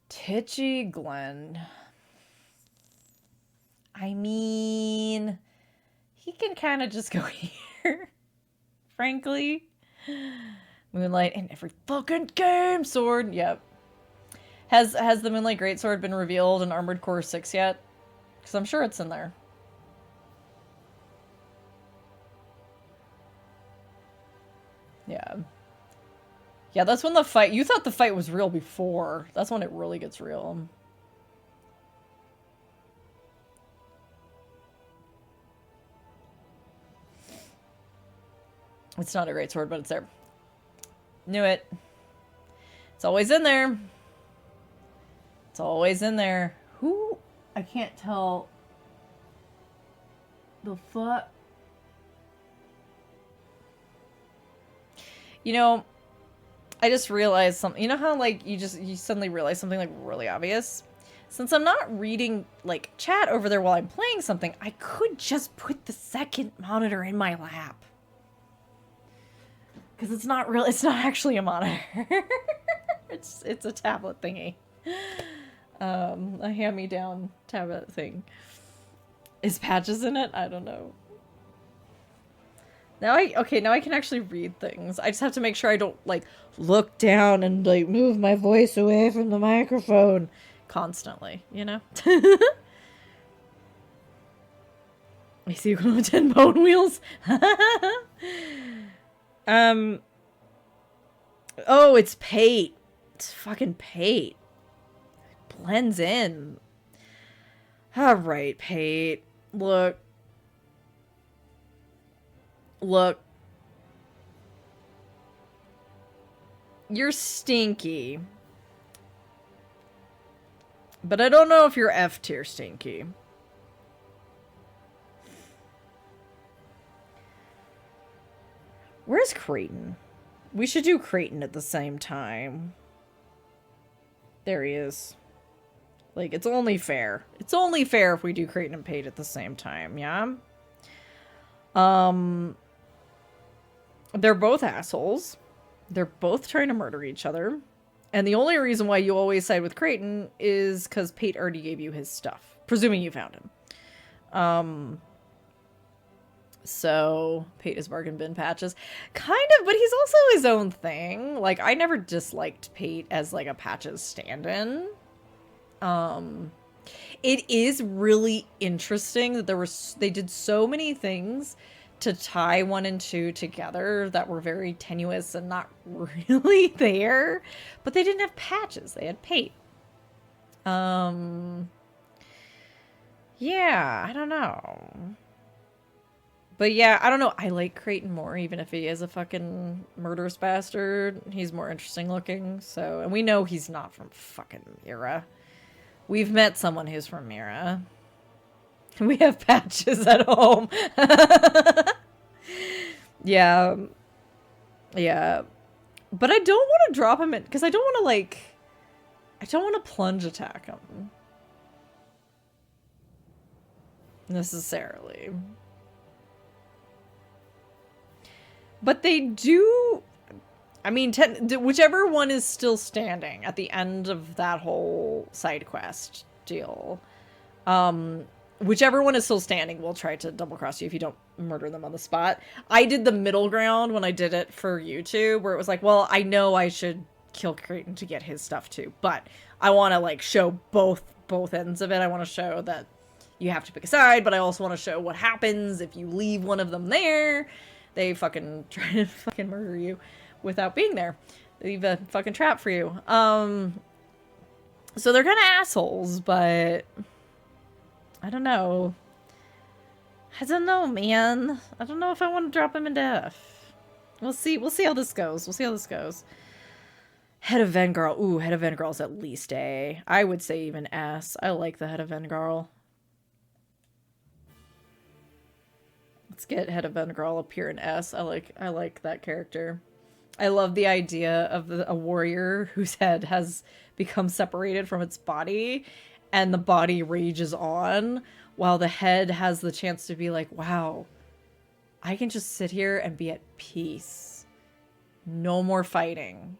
[SPEAKER 1] Titchy Glenn. I mean, he can kind of just go here, frankly. Moonlight in every fucking game, sword. Yep. Has the Moonlight Greatsword been revealed in Armored Core 6 yet? Because I'm sure it's in there. Yeah. Yeah, that's when the fight... You thought the fight was real before. That's when it really gets real. It's not a great sword, but it's there. Knew it. It's always in there. It's always in there. Who? I can't tell. The fuck? You know, I just realized something. You know how, like, you suddenly realize something, like, really obvious? since I'm not reading, like, chat over there while I'm playing something, I could just put the second monitor in my lap. Because it's not actually a monitor. It's a tablet thingy. A hand-me-down tablet thing. Is Patches in it? I don't know. Now I can actually read things. I just have to make sure I don't, like, look down and, like, move my voice away from the microphone constantly, you know? I see you with 10 bone wheels. Oh, it's Pate. It's fucking Pate. Blends in. Alright, Pate. Look. You're stinky. But I don't know if you're F tier stinky. Where's Creighton? We should do Creighton at the same time. There he is. Like, it's only fair. It's only fair if we do Creighton and Pate at the same time, yeah? They're both assholes. They're both trying to murder each other. And the only reason why you always side with Creighton is because Pate already gave you his stuff. Presuming you found him. So, Pate is bargain bin Patches. Kind of, but he's also his own thing. Like, I never disliked Pate as, like, a Patches stand-in. It is really interesting that they did so many things to tie 1 and 2 together that were very tenuous and not really there. But they didn't have Patches. They had Pate. Yeah, I don't know. But yeah, I don't know. I like Creighton more, even if he is a fucking murderous bastard. He's more interesting looking, so... And we know he's not from fucking Mira. We've met someone who's from Mira. We have Patches at home. Yeah. Yeah. But I don't want to drop him in, because I don't want to, like... I don't want to plunge attack him. Necessarily. But they do... I mean, whichever one is still standing at the end of that whole side quest deal, whichever one is still standing will try to double cross you if you don't murder them on the spot. I did the middle ground when I did it for YouTube, where it was like, well, I know I should kill Creighton to get his stuff too, but I want to, like, show both ends of it. I want to show that you have to pick a side, but I also want to show what happens if you leave one of them there. They fucking try to fucking murder you without being there. They leave a fucking trap for you. So they're kind of assholes, but I don't know. I don't know, man. I don't know if I want to drop him into F. We'll see. We'll see how this goes. We'll see how this goes. Head of Vengirl. Ooh, Head of Vengirl's at least A. I would say even S. I like the Head of Vengirl. Let's get Head of Vengirl up here in S. I like that character. I love the idea of a warrior whose head has become separated from its body, and the body rages on, while the head has the chance to be like, wow, I can just sit here and be at peace. No more fighting.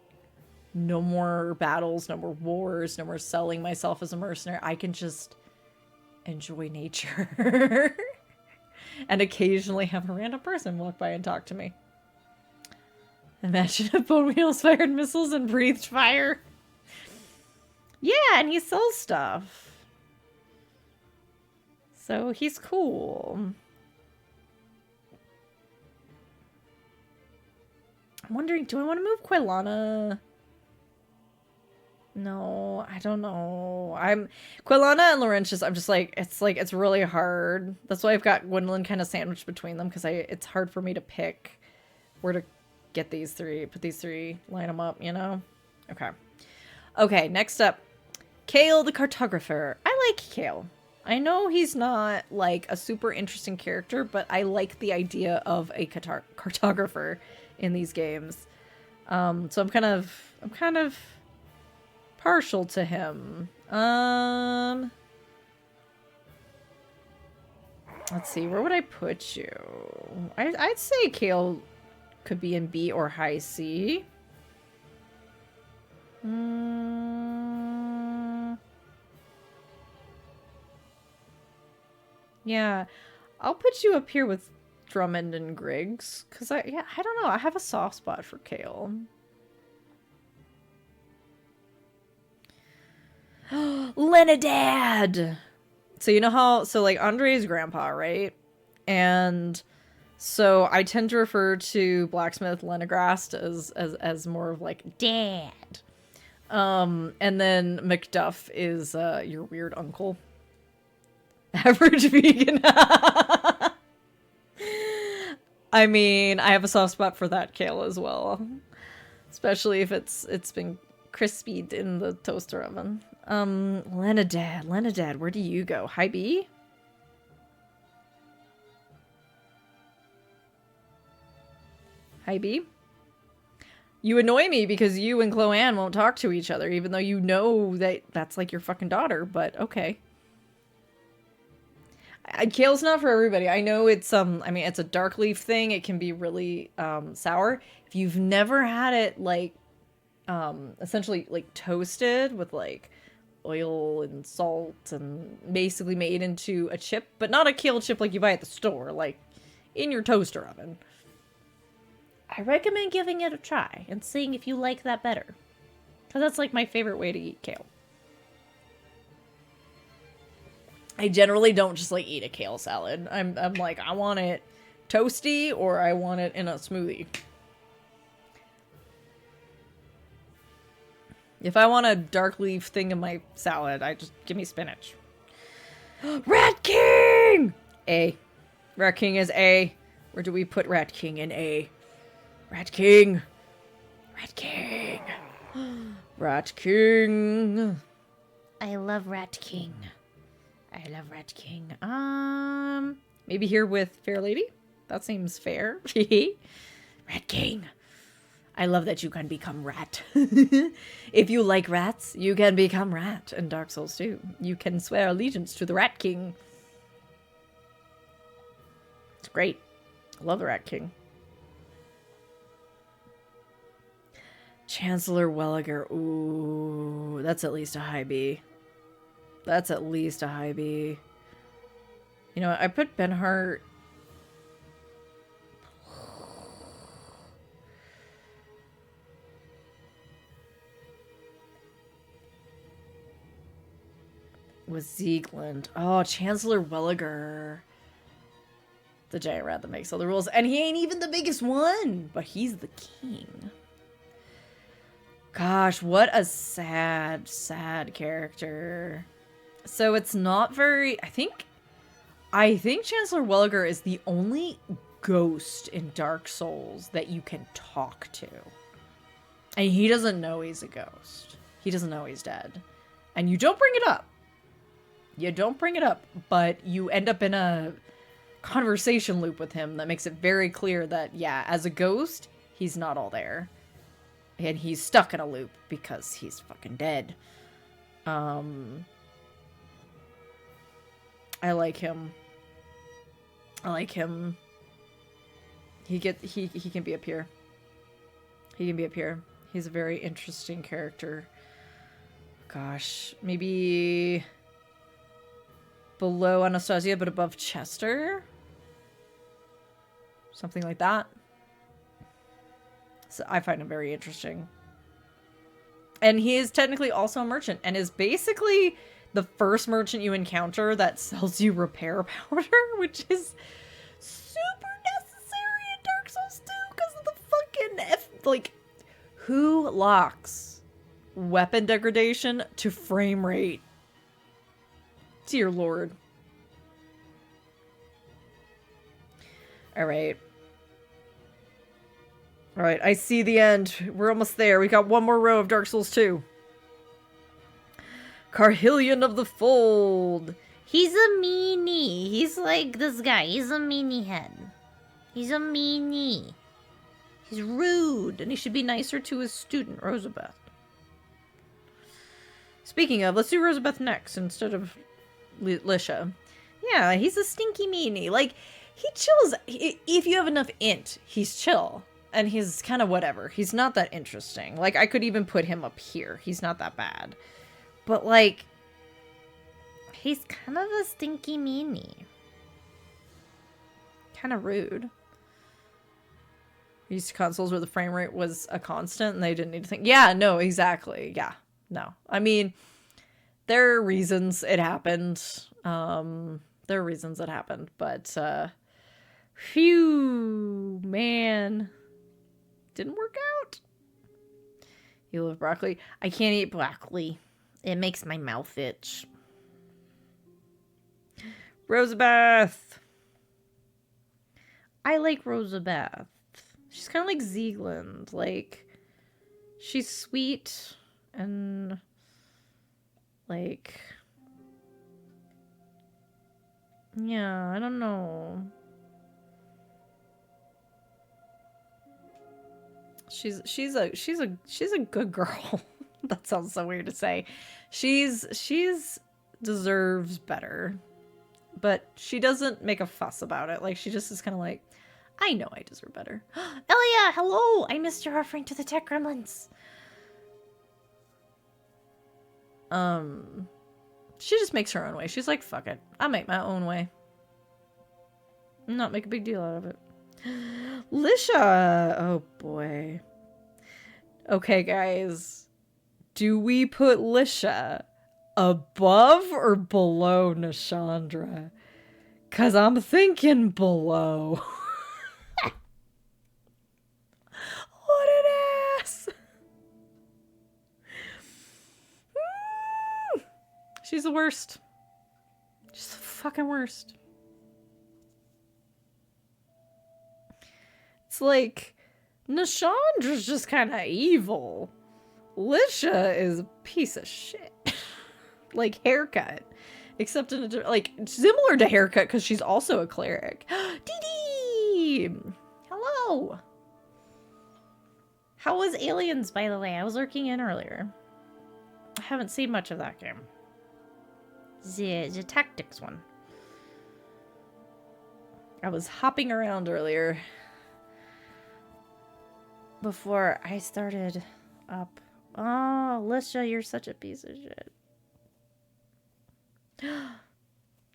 [SPEAKER 1] No more battles, no more wars, no more selling myself as a mercenary. I can just enjoy nature. And occasionally have a random person walk by and talk to me. Imagine if Bone Wheels fired missiles and breathed fire. Yeah, and he sells stuff. So he's cool. I'm wondering, do I want to move Quilana? No, I don't know. Quilana and Laurentius, I'm just like, it's really hard. That's why I've got Gwendolyn kind of sandwiched between them, because it's hard for me to pick where to get these three, put these three, line them up, you know? Okay. Okay, next up. Kale the Cartographer. I like Kale. I know he's not, like, a super interesting character, but I like the idea of a cartographer in these games. So I'm kind of partial to him. Let's see, where would I put you? I'd say Kale could be in B or high C. Yeah, I'll put you up here with Drummond and Griggs, because I don't know, I have a soft spot for Kale. Lenadad! So you know how, so like Andre's grandpa, right? And so I tend to refer to Blacksmith Lenegrast as more of like dad. And then Macduff is your weird uncle. Average vegan. I mean, I have a soft spot for that kale as well. Especially if it's been crispied in the toaster oven. Lenadad, where do you go? High B? High B? You annoy me because you and Chloanne won't talk to each other, even though you know that that's like your fucking daughter, but okay. Kale's not for everybody. I know it's I mean, it's a dark leaf thing. It can be really sour. If you've never had it like essentially like toasted with like oil and salt and basically made into a chip, but not a kale chip like you buy at the store, like in your toaster oven. I recommend giving it a try and seeing if you like that better. Because that's like my favorite way to eat kale. I generally don't just like eat a kale salad. I'm like, I want it toasty or I want it in a smoothie. If I want a dark leaf thing in my salad, I just give me spinach. Rat King! A. Rat King is A. Where do we put Rat King in A? Rat King! Rat King! Rat King!
[SPEAKER 2] I love Rat King. I love Rat King.
[SPEAKER 1] Maybe here with Fair Lady? That seems fair. Rat King! I love that you can become rat. If you like rats, you can become rat in Dark Souls 2. You can swear allegiance to the Rat King. It's great. I love the Rat King. Chancellor Welliger. Ooh, that's at least a high B. That's at least a high B. You know, I put Benhart... with Ziegland. Oh, Chancellor Welliger. The giant rat that makes all the rules. And he ain't even the biggest one. But he's the king. Gosh, what a sad, sad character. So it's not very... I think Chancellor Welliger is the only ghost in Dark Souls that you can talk to. And he doesn't know he's a ghost. He doesn't know he's dead. And you don't bring it up. You don't bring it up, but you end up in a conversation loop with him that makes it very clear that, yeah, as a ghost, he's not all there. And he's stuck in a loop because he's fucking dead. I like him. I like him. He can be up here. He can be up here. He's a very interesting character. Gosh, maybe below Anastasia, but above Chester? Something like that. So I find him very interesting. And he is technically also a merchant, and is basically the first merchant you encounter that sells you repair powder, which is super necessary in Dark Souls 2 because of the fucking like, who locks weapon degradation to frame rate? Dear Lord. Alright. Alright, I see the end. We're almost there. We got one more row of Dark Souls 2. Carhillion of the Fold.
[SPEAKER 2] He's a meanie. He's like this guy. He's a meanie head. He's a meanie.
[SPEAKER 1] He's rude, and he should be nicer to his student, Rosabeth. Speaking of, let's do Rosabeth next instead of Lisha. Yeah, he's a stinky meanie. Like, he chills. If you have enough int, he's chill. And he's kind of whatever. He's not that interesting. Like, I could even put him up here. He's not that bad. But, like, he's kind of a stinky meanie. Kind of rude. Used to consoles where the frame rate was a constant and they didn't need to think. Yeah, no, exactly. Yeah, no. I mean, there are reasons it happened. There are reasons it happened, but, phew, man. Didn't work out. You love broccoli? I can't eat broccoli. It makes my mouth itch. Rosabeth. I like Rosabeth. She's kind of like Ziegland. Like, she's sweet and, like, yeah, I don't know. She's a good girl. That sounds so weird to say. She's deserves better. But she doesn't make a fuss about it. Like, she just is kind of like, I know I deserve better. Elia, hello! I missed your offering to the tech gremlins. She just makes her own way. She's like, fuck it. I'll make my own way. Not make a big deal out of it. Lisha! Oh, boy. Okay, guys. Do we put Lisha above or below Nashandra? Because I'm thinking below. What an ass! She's the worst. She's the fucking worst. It's like, Nashandra's just kind of evil. Lisha is a piece of shit. Like, haircut. Except in a, like, similar to haircut because she's also a cleric. Dee Dee! Hello! How was Aliens, by the way? I was lurking in earlier. I haven't seen much of that game. The tactics one. I was hopping around earlier. Before I started up. Oh, Lisha, you're such a piece of shit.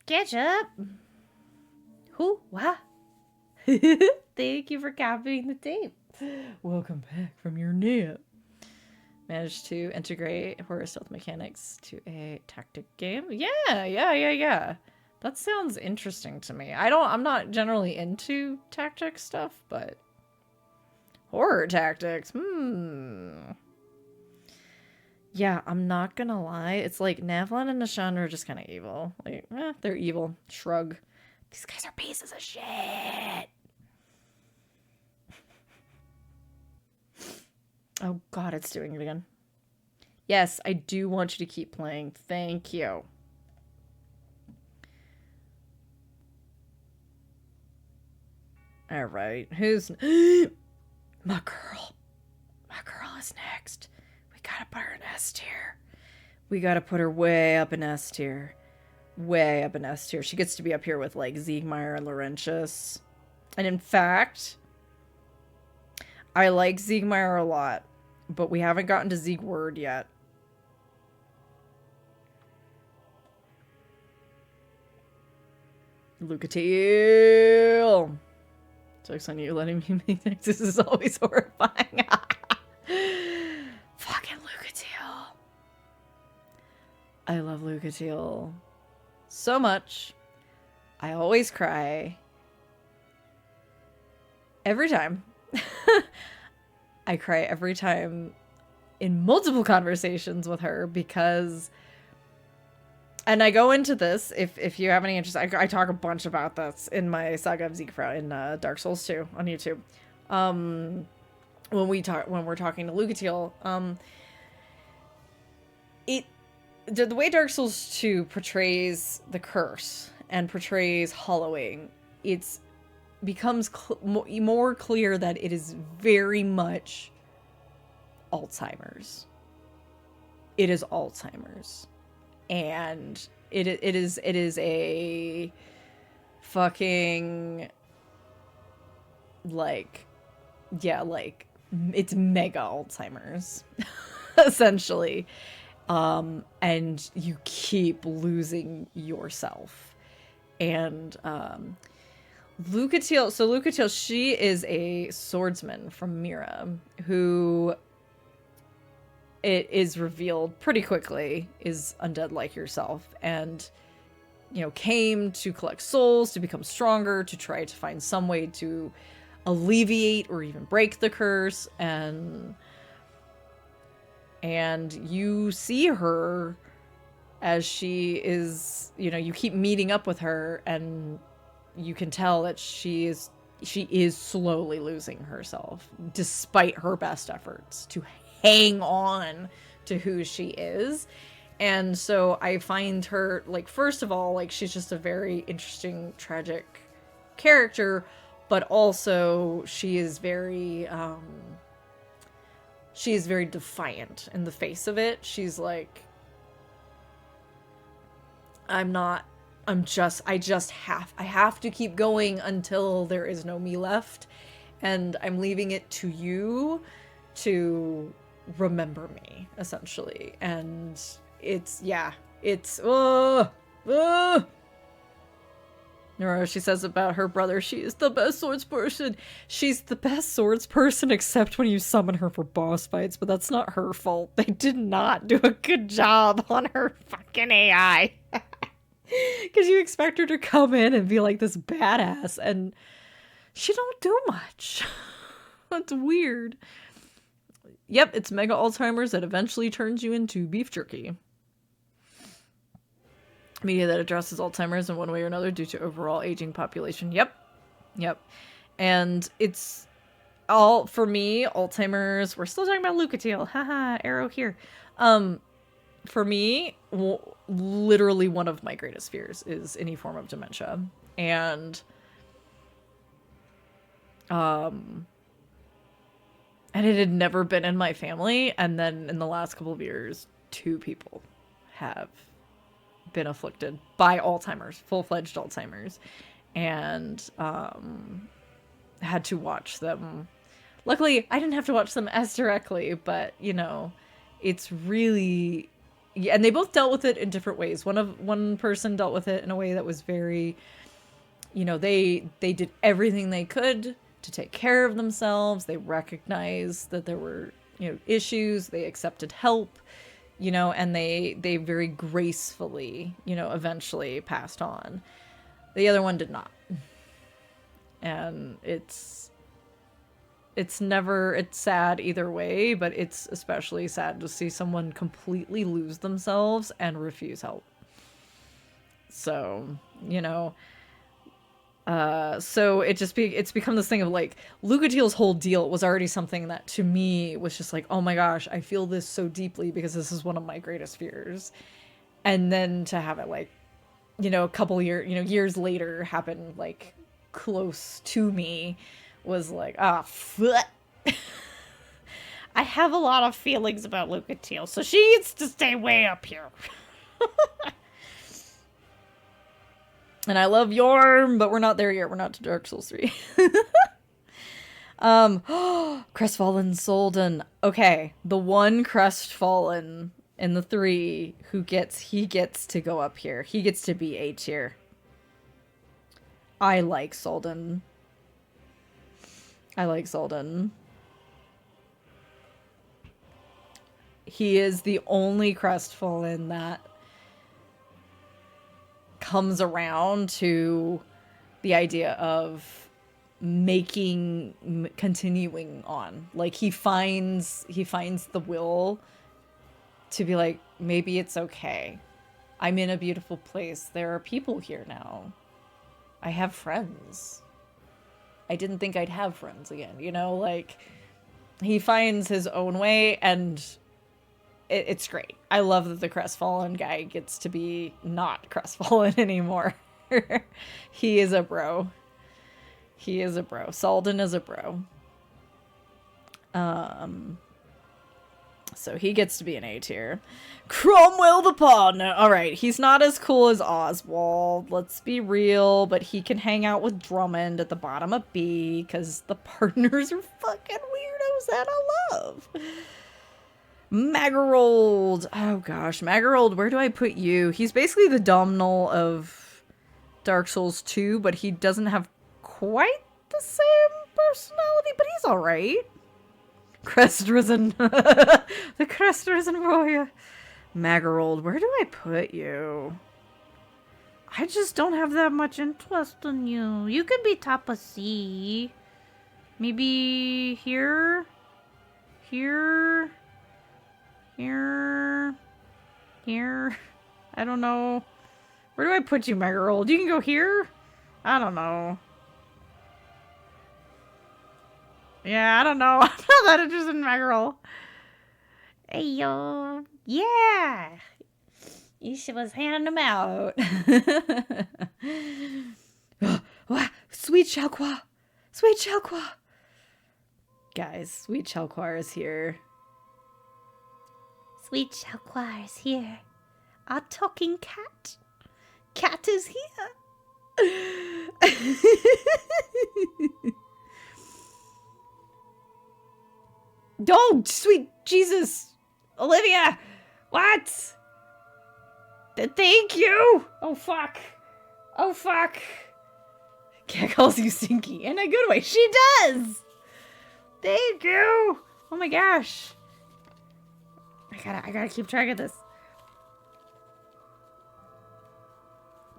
[SPEAKER 1] Ketchup! Who? What? Thank you for copying the tape. Welcome back from your nap. Managed to integrate horror stealth mechanics to a tactic game. Yeah. That sounds interesting to me. I'm not generally into tactic stuff, but horror tactics. Yeah, I'm not gonna lie. It's like Navlan and Nashandra are just kind of evil. Like, they're evil. Shrug. These guys are pieces of shit. Oh god, it's doing it again. Yes, I do want you to keep playing. Thank you. Alright, who's... My girl. My girl is next. We gotta put her in S tier. We gotta put her way up in S tier. Way up in S tier. She gets to be up here with, like, Siegmeyer and Laurentius. And in fact, I like Siegmeyer a lot. But we haven't gotten to Siegward yet. Lucatiel! Joke's on you letting me make things. This is always horrifying. Fucking Lucatiel. I love Lucatiel so much. I always cry. Every time. I cry every time in multiple conversations with her because... And I go into this, if you have any interest, I talk a bunch about this in my Saga of Siegfried in Dark Souls 2 on YouTube. When we're talking to Lucatiel, the way Dark Souls 2 portrays the curse and portrays hollowing, it's becomes more clear that it is very much Alzheimer's. it is Alzheimer's. And it is a fucking, like, yeah, like, it's mega Alzheimer's, essentially. And you keep losing yourself. And, Lucatiel, she is a swordsman from Mira, who, it is revealed pretty quickly, is undead like yourself, and, you know, came to collect souls, to become stronger, to try to find some way to alleviate or even break the curse, and you see her as she is, you know, you keep meeting up with her, and you can tell that she is slowly losing herself, despite her best efforts to hang on to who she is. And so I find her, like, first of all, like, she's just a very interesting, tragic character, but also she is very defiant in the face of it. She's like, I have to keep going until there is no me left, and I'm leaving it to you to remember me, essentially. And it's, yeah, it's, Nora, she says about her brother, she is the best swords person. She's the best swords person, except when you summon her for boss fights, but that's not her fault. They did not do a good job on her fucking AI. Because you expect her to come in and be like this badass, and she don't do much. That's weird. Yep, it's mega Alzheimer's that eventually turns you into beef jerky. Media that addresses Alzheimer's in one way or another due to overall aging population. Yep. And it's all, for me, Alzheimer's, we're still talking about Lucatiel. Haha, arrow here. For me, literally one of my greatest fears is any form of dementia. And it had never been in my family, and then in the last couple of years, 2 people have been afflicted by Alzheimer's, full-fledged Alzheimer's, and had to watch them. Luckily, I didn't have to watch them as directly, but, you know, it's really... Yeah, and they both dealt with it in different ways. One person dealt with it in a way that was very, you know, they did everything they could to take care of themselves. They recognized that there were, you know, issues. They accepted help, you know, and they very gracefully, you know, eventually passed on. The other one did not. And it's sad either way, but it's especially sad to see someone completely lose themselves and refuse help. So, you know, so it's become this thing of like, Lucatiel's whole deal was already something that to me was just like, oh my gosh, I feel this so deeply because this is one of my greatest fears. And then to have it like, you know, a couple years later happen like close to me was like, fuck. I have a lot of feelings about Lucatiel, so she needs to stay way up here. And I love Yorm, but we're not there yet. We're not to Dark Souls 3. Crestfallen Soldan. Okay, the one Crestfallen in the 3 he gets to go up here. He gets to be A tier. I like Soldan. He is the only Crestfallen that comes around to the idea of continuing on. Like, he finds the will to be like, maybe it's okay. I'm in a beautiful place. There are people here now. I have friends. I didn't think I'd have friends again, you know? Like, he finds his own way, and it's great. I love that the Crestfallen guy gets to be not Crestfallen anymore. He is a bro. Soldan is a bro. So he gets to be an A tier. Cromwell the partner. Alright, he's not as cool as Oswald. Let's be real. But he can hang out with Drummond at the bottom of B. Because the partners are fucking weirdos that I love. Magarold. Oh gosh, Magarold, where do I put you? He's basically the Domhnall of Dark Souls 2, but he doesn't have quite the same personality, but he's alright. Crest Risen. The Crest Risen warrior. Magarold, where do I put you? I just don't have that much interest in you. You could be top of C. Maybe here? Here? Here? Here? I don't know. Where do I put you, Magarold? You can go here? I don't know. Yeah, I don't know. I'm not that interested in Magarold.
[SPEAKER 2] Hey, yo.
[SPEAKER 1] Yeah! Isha was handing them out. Sweet Chalqua! Sweet Chalqua! Guys, Sweet Chalqua is here.
[SPEAKER 2] Sweet Chalquar is here.
[SPEAKER 1] Our talking cat. Cat is here. Oh, sweet Jesus. Olivia. What? Thank you. Oh, fuck. Oh, fuck. Cat calls you stinky. In a good way. She does. Thank you. Oh my gosh. I gotta keep track of this.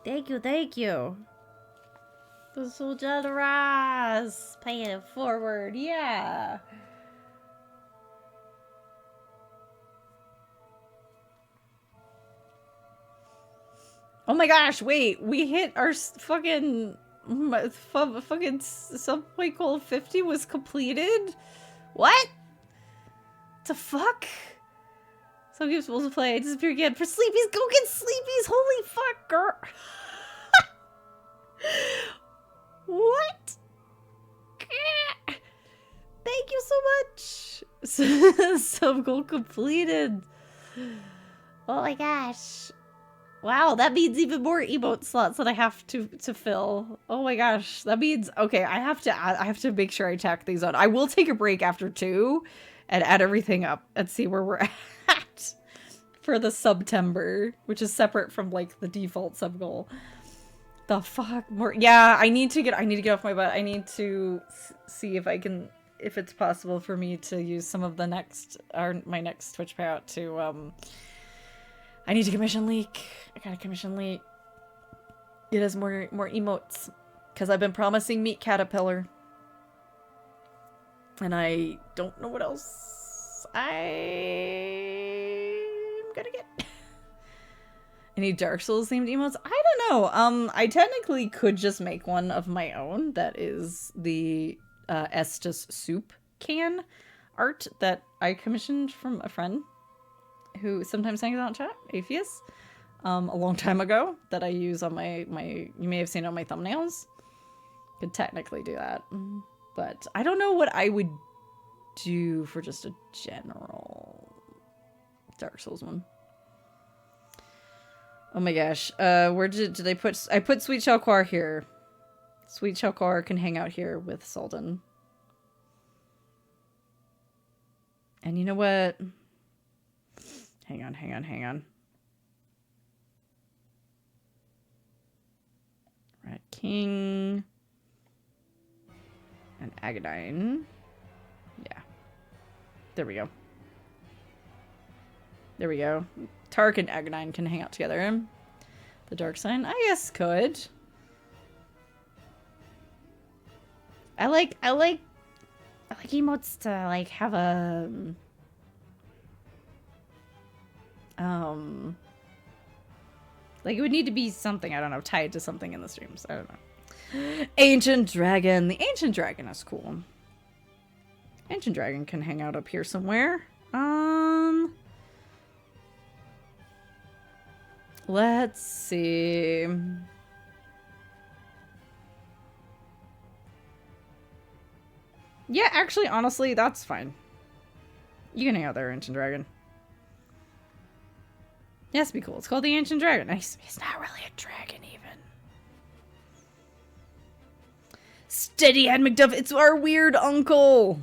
[SPEAKER 1] Thank you, thank you. That's so generous. Paying it forward, yeah. Oh my gosh, wait. We hit our fucking subway goal 50 was completed? What? The fuck? Some games supposed to play. I disappear again for sleepies. Go get sleepies. Holy fuck, girl. What? Thank you so much. Sub goal completed.
[SPEAKER 2] Oh my gosh.
[SPEAKER 1] Wow, that means even more emote slots that I have to fill. Oh my gosh, that means okay. I have to make sure I tack these on. I will take a break after 2 and add everything up and see where we're at for the SUBtember, which is separate from like the default sub goal. The fuck more? Yeah, I need to get off my butt. I need to see if it's possible for me to use some of the my next Twitch payout to I need to commission Leak. I gotta commission Leak. It has more emotes. Because I've been promising Meat Caterpillar. And I don't know what else I'm gonna get. Any Dark Souls themed emotes? I don't know. I technically could just make one of my own. That is the Estus soup can art that I commissioned from a friend who sometimes hangs out in chat, Atheist, a long time ago, that I use on my you may have seen on my thumbnails. Could technically do that, but I don't know what I would do for just a general Dark Souls one. Oh my gosh, where did I put? I put Sweet Chalquar here. Sweet Chalquar can hang out here with Sultan. And you know what? Hang on. Rat King. And Agadine. Yeah. There we go. Tark and Agadine can hang out together. The Dark Sign, I guess, could. I like emotes to like have a like it would need to be something, I don't know, tied to something in the streams. I don't know. Ancient Dragon. The Ancient Dragon is cool. Ancient Dragon can hang out up here somewhere. Let's see. Yeah, actually, honestly, that's fine.
[SPEAKER 3] You can hang out there, Ancient Dragon. It has to be cool. It's called the Ancient Dragon. He's not really a dragon, even. Steady Hand McDuff. It's our weird uncle.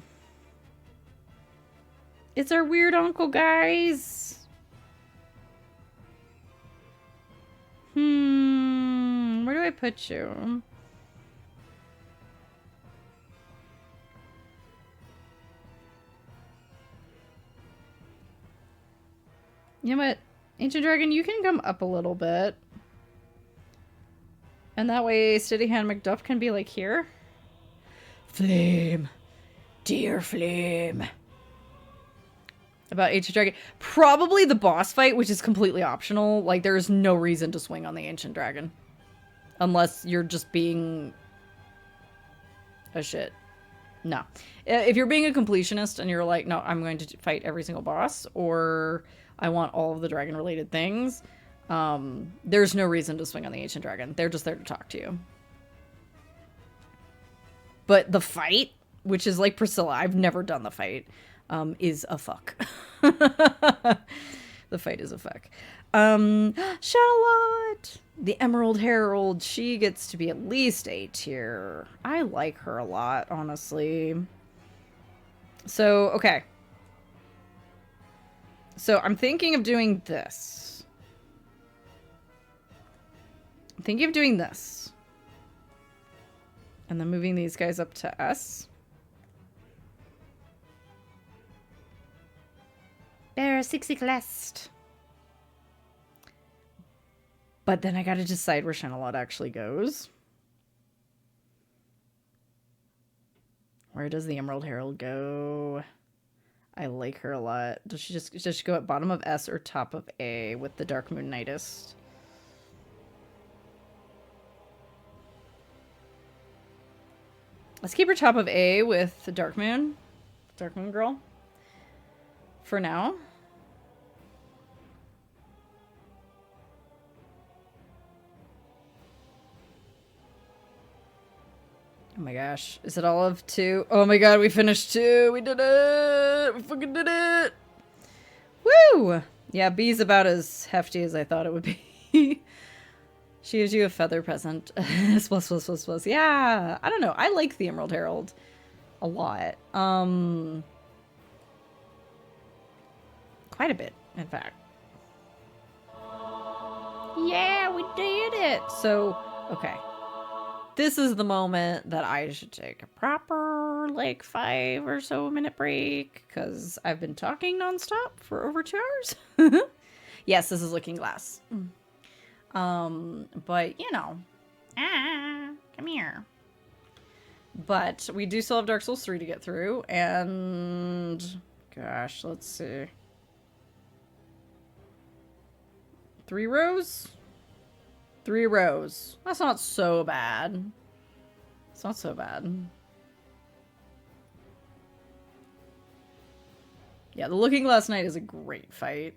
[SPEAKER 3] It's our weird uncle, guys. Where do I put you? You know what? Ancient Dragon, you can come up a little bit. And that way, Steady Hand McDuff can be like here. Flame. Dear Flame. About Ancient Dragon. Probably the boss fight, which is completely optional. Like, there's no reason to swing on the Ancient Dragon. Unless you're just being a shit. No. If you're being a completionist and you're like, no, I'm going to fight every single boss, or I want all of the dragon-related things, there's no reason to swing on the Ancient Dragon. They're just there to talk to you. But the fight, which is like Priscilla, I've never done the fight, is a fuck. The fight is a fuck. Shadowlot! The Emerald Herald, she gets to be at least A tier. I like her a lot, honestly. So, okay. So, I'm thinking of doing this. I'm thinking of doing this. And then moving these guys up to S. They're 60 classed. But then I gotta decide where Shadowlot actually goes. Where does the Emerald Herald go? I like her a lot. Does she go at bottom of S or top of A with the Dark Moon Knightist? Let's keep her top of A with the Dark Moon Girl. For now. Oh my gosh. Is it all of 2? Oh my god, we finished 2. We did it. We fucking did it. Woo! Yeah, B's about as hefty as I thought it would be. She gives you a feather present. plus. Yeah. I don't know. I like the Emerald Herald a lot. Quite a bit, in fact. Yeah, we did it. So, okay. This is the moment that I should take a proper, like, 5 or so minute break, because I've been talking nonstop for over 2 hours. Yes, this is Looking Glass. But, you know. Come here. But we do still have Dark Souls 3 to get through, and gosh, let's see. 3 rows? 3 rows. That's not so bad. It's not so bad. Yeah, the Looking Glass Knight is a great fight.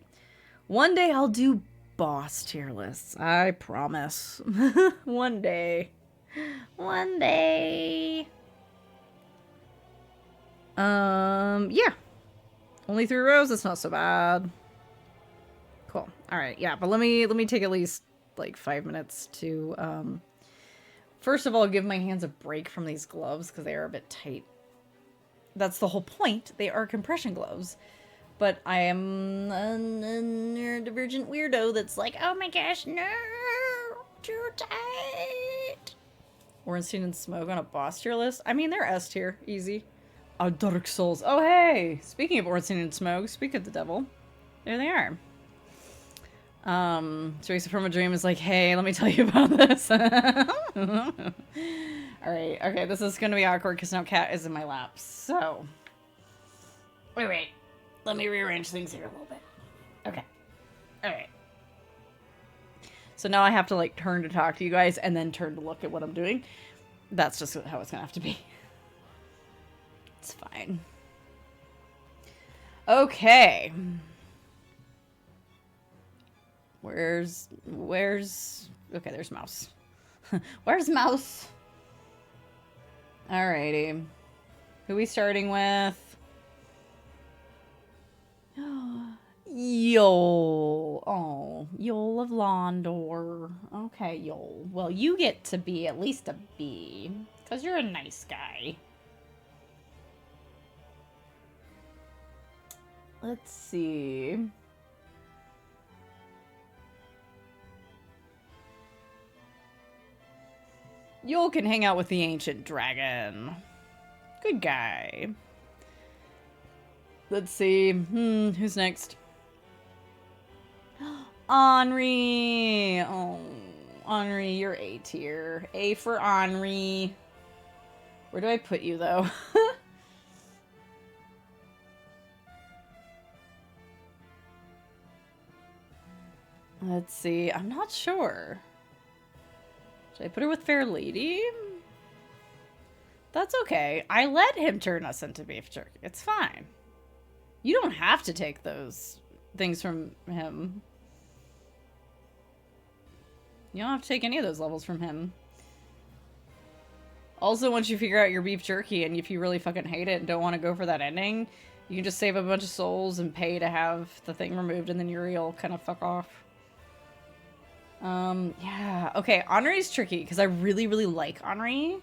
[SPEAKER 3] One day I'll do boss tier lists. I promise. One day. One day. Yeah. Only 3 rows. That's not so bad. Cool. All right. Yeah, but let me take at least like 5 minutes to first of all give my hands a break from these gloves because they are a bit tight. That's the whole point. They are compression gloves. But I am a neurodivergent weirdo that's like, oh my gosh, no, too tight. Ornstein and Smoke on a boss tier list. I mean, they're S tier, easy. Oh, Dark Souls. Oh hey, speaking of Ornstein and Smoke, speak of the devil, there they are. Teresa from a Dream is like, hey, let me tell you about this. Alright, okay, this is gonna be awkward because now Cat is in my lap, so. Wait. Let me rearrange things here a little bit. Okay. Alright. So now I have to, like, turn to talk to you guys and then turn to look at what I'm doing. That's just how it's gonna have to be. It's fine. Okay. Where's... Okay, there's Mouse. Where's Mouse? Alrighty. Who are we starting with?
[SPEAKER 1] Yol. Oh, Yol of Londor. Okay, Yol. Well, you get to be at least a B, because you're a nice guy. Let's see. Yol can hang out with the ancient dragon. Good guy. Let's see. Who's next? Henri. Oh, Henri, you're A tier. A for Henri. Where do I put you, though? Let's see. I'm not sure. Should I put her with Fair Lady? That's okay. I let him turn us into beef jerky. It's fine. You don't have to take those things from him. You don't have to take any of those levels from him. Also, once you figure out your beef jerky and if you really fucking hate it and don't want to go for that ending, you can just save a bunch of souls and pay to have the thing removed and then Yuri'll kind of fuck off. Yeah. Okay, Henri's tricky because I really, really like Henri.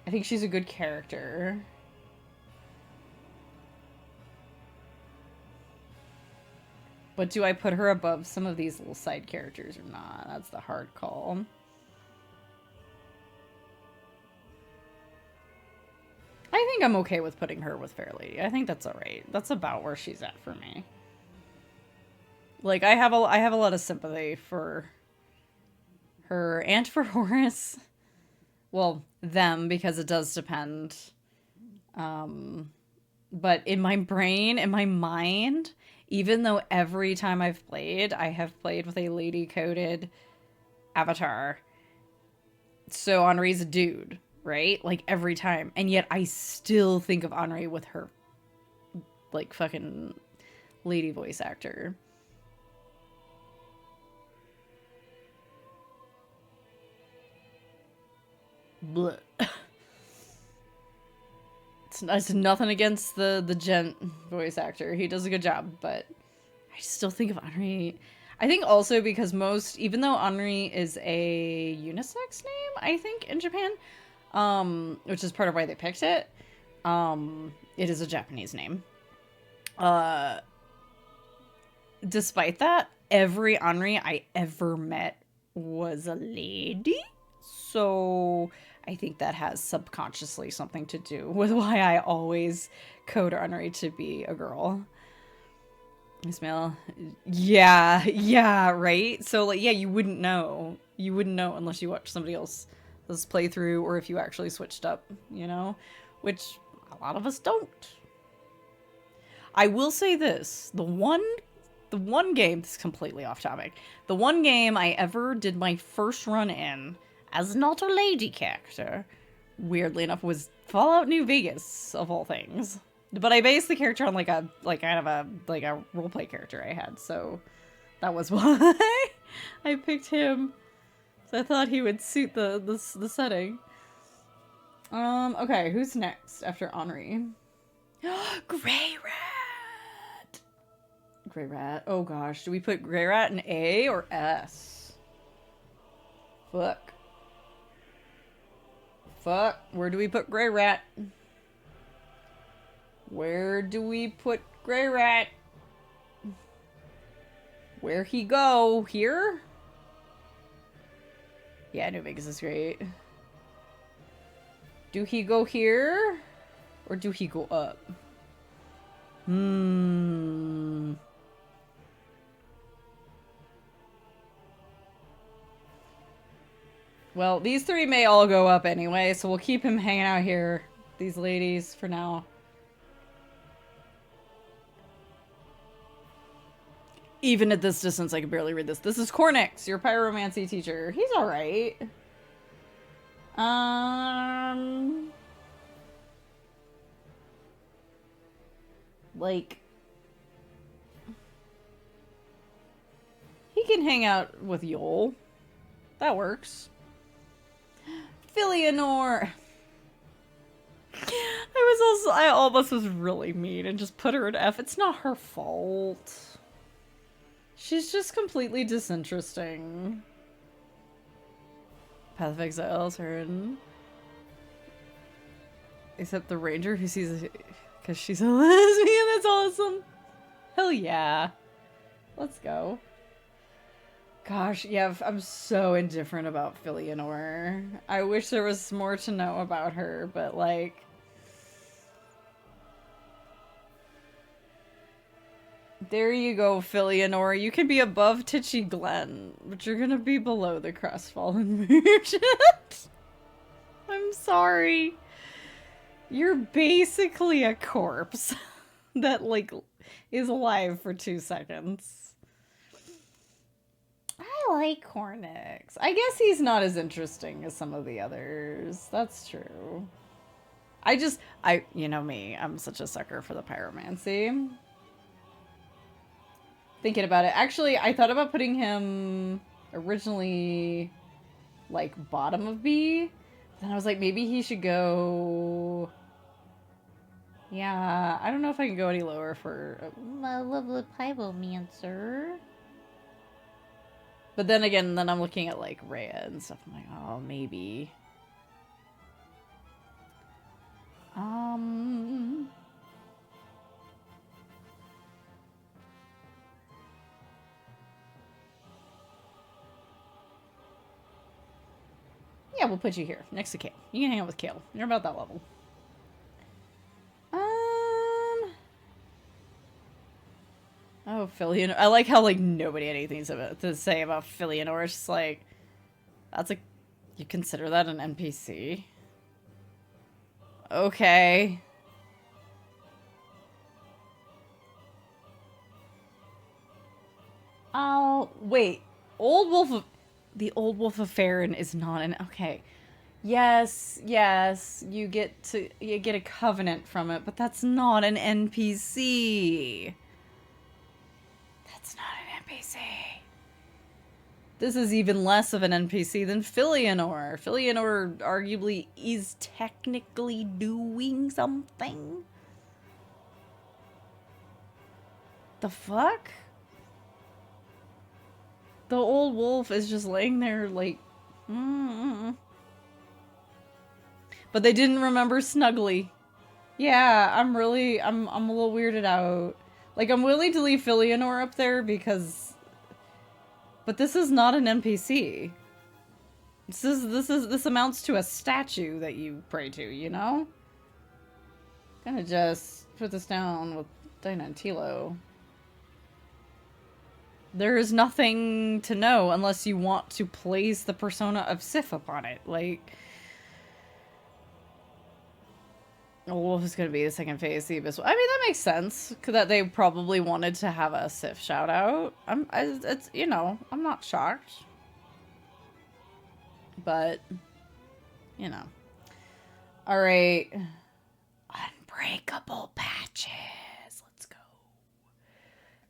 [SPEAKER 1] I think she's a good character. But do I put her above some of these little side characters or not? That's the hard call. I think I'm okay with putting her with Fair Lady. I think that's alright. That's about where she's at for me. Like, I have a lot of sympathy for her and for Horace. Well, them, because it does depend. But in my brain, in my mind, even though every time I've played, I have played with a lady-coded avatar. So Henri's a dude, right? Like, every time. And yet I still think of Henri with her, like, fucking lady voice actor. Blech. It's nothing against the gent voice actor. He does a good job, but I still think of Henri. I think also because even though Henri is a unisex name, I think, in Japan, which is part of why they picked it, it is a Japanese name. Despite that, every Henri I ever met was a lady. So I think that has subconsciously something to do with why I always code Henri to be a girl. Ismail. Yeah, right? So, like, yeah, you wouldn't know. You wouldn't know unless you watch somebody else's playthrough or if you actually switched up, you know? Which a lot of us don't. I will say this. The one game, this is completely off topic. The one game I ever did my first run in as not a lady character, weirdly enough, was Fallout New Vegas, of all things. But I based the character on like a roleplay character I had, so that was why I picked him. So I thought he would suit the setting. Okay, who's next after Henri? Grey Rat! Grey Rat. Oh gosh, do we put Grey Rat in A or S? Fuck. Where do we put Grey Rat? Where do we put Grey Rat? Where he go? Here? Yeah, New Vegas is great. Do he go here? Or do he go up? Well, these three may all go up anyway, so we'll keep him hanging out here. These ladies, for now. Even at this distance, I can barely read this. This is Cornix, your pyromancy teacher. He's alright. Like, he can hang out with Yol. That works. Filianor. I was
[SPEAKER 3] I almost was really mean and just put her in F. It's not her fault. She's just completely disinteresting. Path of Exiles are in. Except the ranger who sees it because she's a lesbian. That's awesome. Hell yeah. Let's go. Gosh, yeah, I'm so indifferent about Filianor. I wish there was more to know about her, but like... There you go, Filianor. You can be above Titchy Glen, but you're gonna be below the Crestfallen Merchant. I'm sorry. You're basically a corpse that, like, is alive for 2 seconds. I like Cornix. I guess he's not as interesting as some of the others. That's true. You know me, I'm such a sucker for the pyromancy. Thinking about it. Actually, I thought about putting him originally, like, bottom of B. Then I was like, maybe he should go... Yeah, I don't know if I can go any lower for...
[SPEAKER 1] My lovely pyromancer.
[SPEAKER 3] But then again, then I'm looking at, like, Rhea and stuff. I'm like, oh, maybe. Yeah, we'll put you here, next to Kale. You can hang out with Kale. You're about that level. Oh, Filianor. I like how, like, nobody had anything to say about Filianor. It's just like, that's a... You consider that an NPC? Okay. Oh, wait. The Old Wolf of Farron is not an... Okay. Yes, you get a covenant from it, but that's not an NPC. That's not an NPC. This is even less of an NPC than Filianor. Filianor arguably is technically doing something. The fuck? The old wolf is just laying there like... But they didn't remember Snuggly. Yeah, I'm a little weirded out. Like, I'm willing to leave Filianor up there because... But this is not an NPC. This amounts to a statue that you pray to, you know? Gonna just put this down with Dinah and Tilo. There is nothing to know unless you want to place the persona of Sif upon it. Like... Wolf is going to be the second phase, the Abyss. I mean, that makes sense. That they probably wanted to have a Sif shout out. It's, you know, I'm not shocked. But, you know. Alright. Unbreakable patches. Let's go.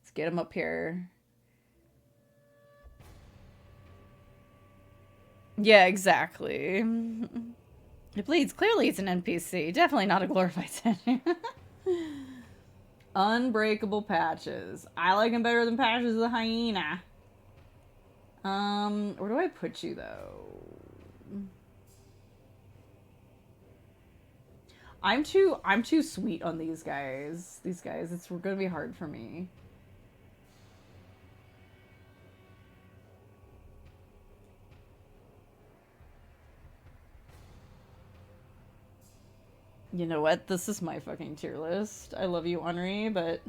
[SPEAKER 3] Let's get him up here. Yeah, exactly. It bleeds. Clearly it's an NPC. Definitely not a glorified statue. Unbreakable patches. I like him better than Patches the Hyena. Where do I put you, though? I'm too sweet on these guys. It's gonna be hard for me. You know what? This is my fucking tier list. I love you, Henri, but...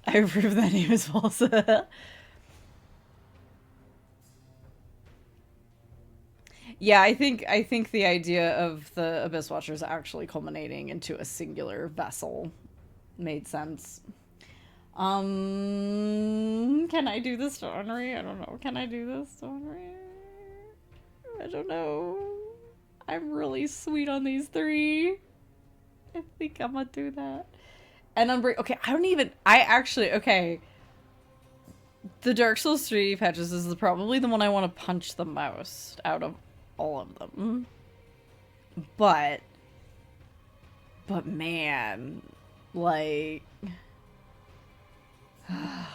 [SPEAKER 3] I approve that name is false. Yeah, I think the idea of the Abyss Watchers actually culminating into a singular vessel made sense. Can I do this to Henri? I don't know. Can I do this to Henri? I don't know. I'm really sweet on these three. I think I'm gonna do that. And okay, okay. The Dark Souls 3 patches is probably the one I want to punch the most out of all of them. But man, like, I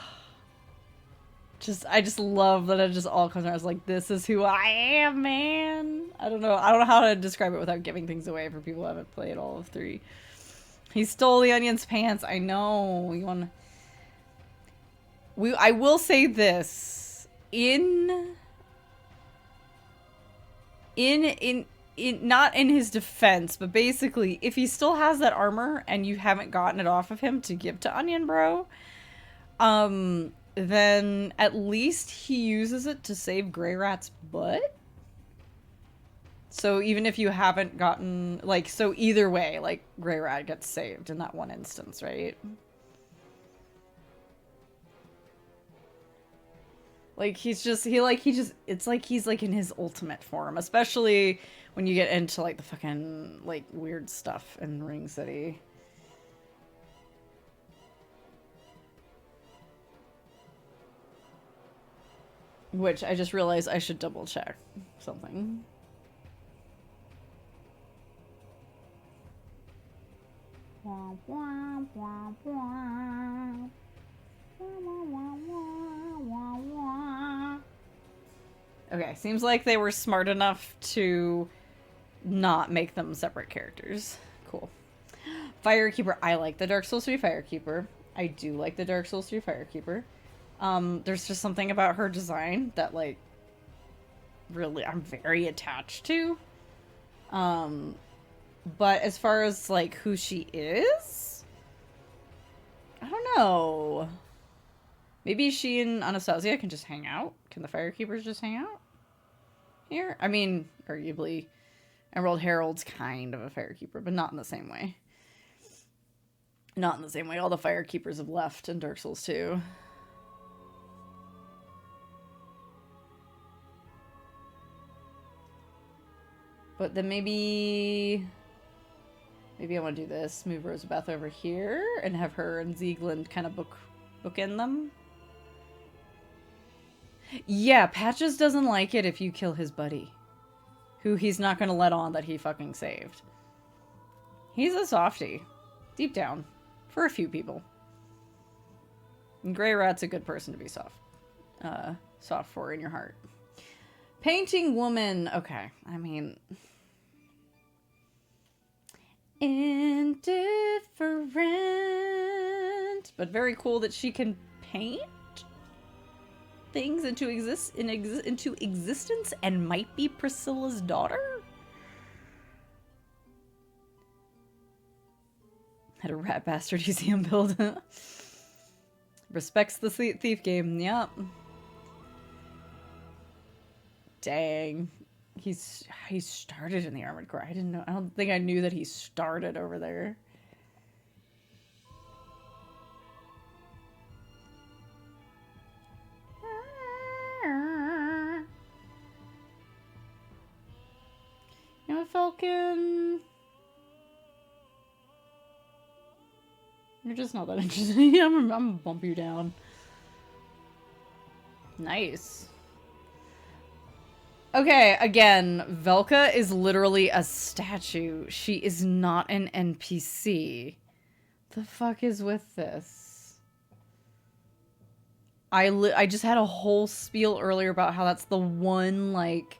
[SPEAKER 3] just love that it just all comes out. I was like, this is who I am, man. I don't know how to describe it without giving things away for people who haven't played all of 3. He stole the Onion's pants. I know. You want I will say this. Not in his defense, but basically, if he still has that armor and you haven't gotten it off of him to give to Onion Bro, then at least he uses it to save Grey Rat's butt. So even if you haven't gotten, like, so either way, like, Grey Rat gets saved in that one instance, right? Like, it's like he's, like, in his ultimate form. Especially when you get into, like, the fucking, like, weird stuff in Ring City. Which I just realized I should double check something. Okay, seems like they were smart enough to not make them separate characters. Cool. Firekeeper. I like the Dark Souls 3 Firekeeper. I do like the Dark Souls 3 Firekeeper. There's just something about her design that, like, really I'm very attached to. But as far as, like, who she is, I don't know. Maybe she and Anastasia can just hang out. Can the Firekeepers just hang out here? I mean, arguably, Emerald Herald's kind of a Firekeeper, but not in the same way. Not in the same way. All the Firekeepers have left in Dark Souls 2. But then maybe I want to do this. Move Rosabeth over here and have her and Ziegland kind of bookend them. Yeah, Patches doesn't like it if you kill his buddy, who he's not going to let on that he fucking saved. He's a softie, deep down, for a few people. And Grey Rat's a good person to be soft for in your heart. Painting woman. Okay, I mean, indifferent, but very cool that she can paint things into existence and might be Priscilla's daughter. Had a rat bastard museum build. Respects the thief game. Yep. Dang. He started in the Armored Core. I didn't know. I don't think I knew that he started over there. You know, Falcon. You're just not that interesting. I'm gonna bump you down. Nice. Okay, again, Velka is literally a statue. She is not an NPC. The fuck is with this? I just had a whole spiel earlier about how that's the one, like,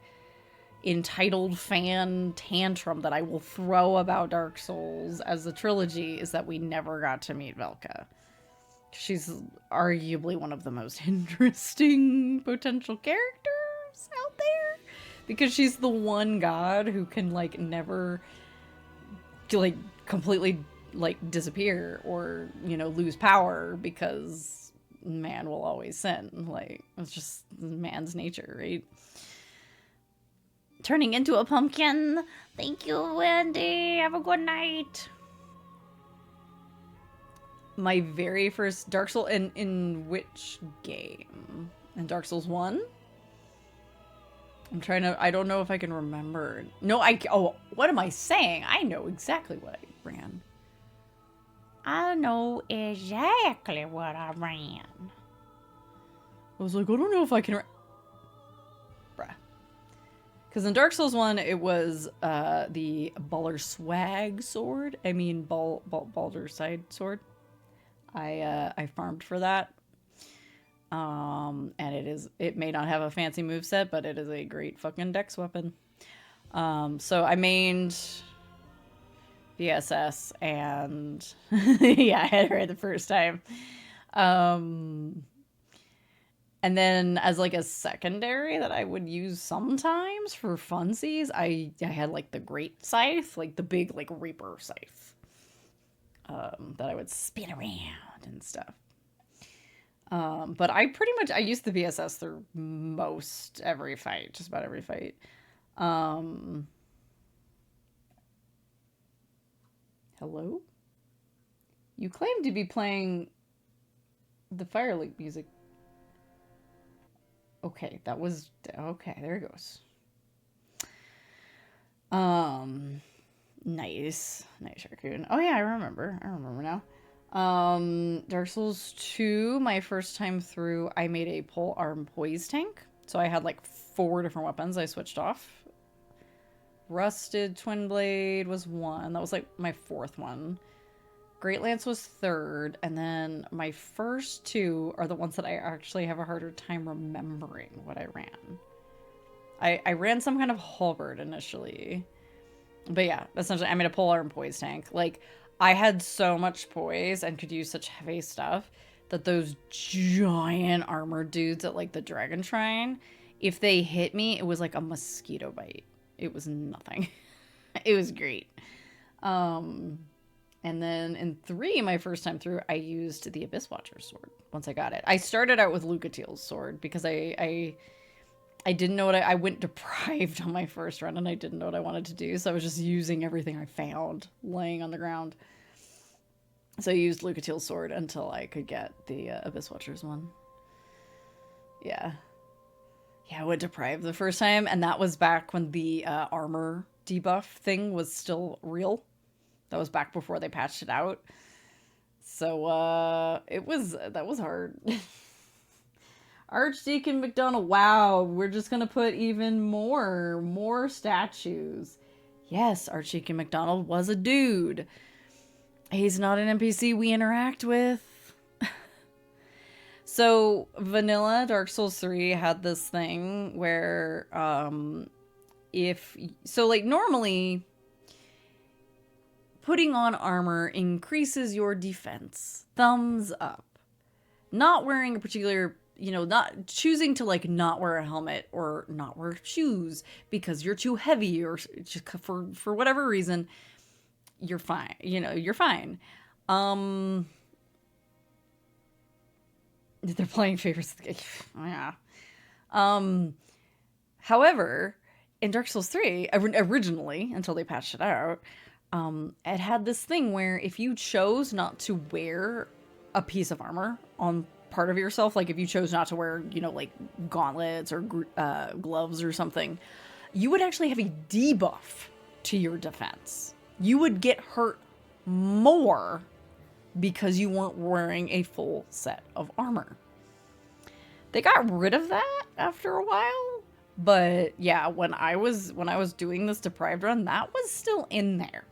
[SPEAKER 3] entitled fan tantrum that I will throw about Dark Souls as a trilogy, is that we never got to meet Velka. She's arguably one of the most interesting potential characters out there, because she's the one god who can, like, never, like, completely, like, disappear or, you know, lose power, because man will always sin. Like, it's just man's nature, right? Turning into a pumpkin. Thank you, Wendy. Have a good night. My very first Dark Souls in which game? In Dark Souls 1? I'm trying to, I don't know if I can remember. No, oh, what am I saying? I know exactly what I ran. I know exactly what I ran. was like, I don't know if I can... Bruh. Because in Dark Souls 1, it was the Baller Swag sword. I mean, Baldur's Side sword. I farmed for that. And it may not have a fancy moveset, but it is a great fucking dex weapon. So I mained VSS and yeah, I had it right the first time. And then as like a secondary that I would use sometimes for funsies, I had like the Great Scythe, like the big like Reaper scythe. That I would spin around and stuff. But I used the VSS through most every fight, just about every fight. Hello? You claim to be playing the Firelink music. Okay, okay, there it goes. Nice raccoon. Oh yeah, I remember now. Dark Souls 2, my first time through, I made a pole arm poise tank. So I had like 4 different weapons I switched off. Rusted Twin Blade was 1. That was like my 4th one. Great Lance was 3rd. And then my first 2 are the ones that I actually have a harder time remembering what I ran. I ran some kind of halberd initially. But yeah, essentially I made a pole arm poise tank. Like, I had so much poise and could use such heavy stuff that those giant armored dudes at like the Dragon Shrine, if they hit me, it was like a mosquito bite. It was nothing. It was great. And then in 3, my first time through, I used the Abyss Watcher's sword once I got it. I started out with Lucatiel's sword because I didn't know what I went deprived on my first run and I didn't know what I wanted to do. So I was just using everything I found laying on the ground. So I used Lucatiel's sword until I could get the Abyss Watcher's one. Yeah. Yeah, I went deprived the first time. And that was back when the armor debuff thing was still real. That was back before they patched it out. So that was hard. Archdeacon McDonald. Wow, we're just gonna put even more statues. Yes, Archdeacon McDonald was a dude. He's not an NPC we interact with. So vanilla Dark Souls 3 had this thing where normally putting on armor increases your defense. Thumbs up. Not wearing a particular, not choosing to like not wear a helmet or not wear shoes because you're too heavy or just for whatever reason, you're fine. You're fine. They're playing favorites. Yeah. However, in Dark Souls 3, originally, until they patched it out, it had this thing where if you chose not to wear a piece of armor on part of yourself, like if you chose not to wear, like gauntlets or gloves or something, you would actually have a debuff to your defense. You would get hurt more because you weren't wearing a full set of armor. They got rid of that after a while, but yeah, when I was doing this deprived run, that was still in there.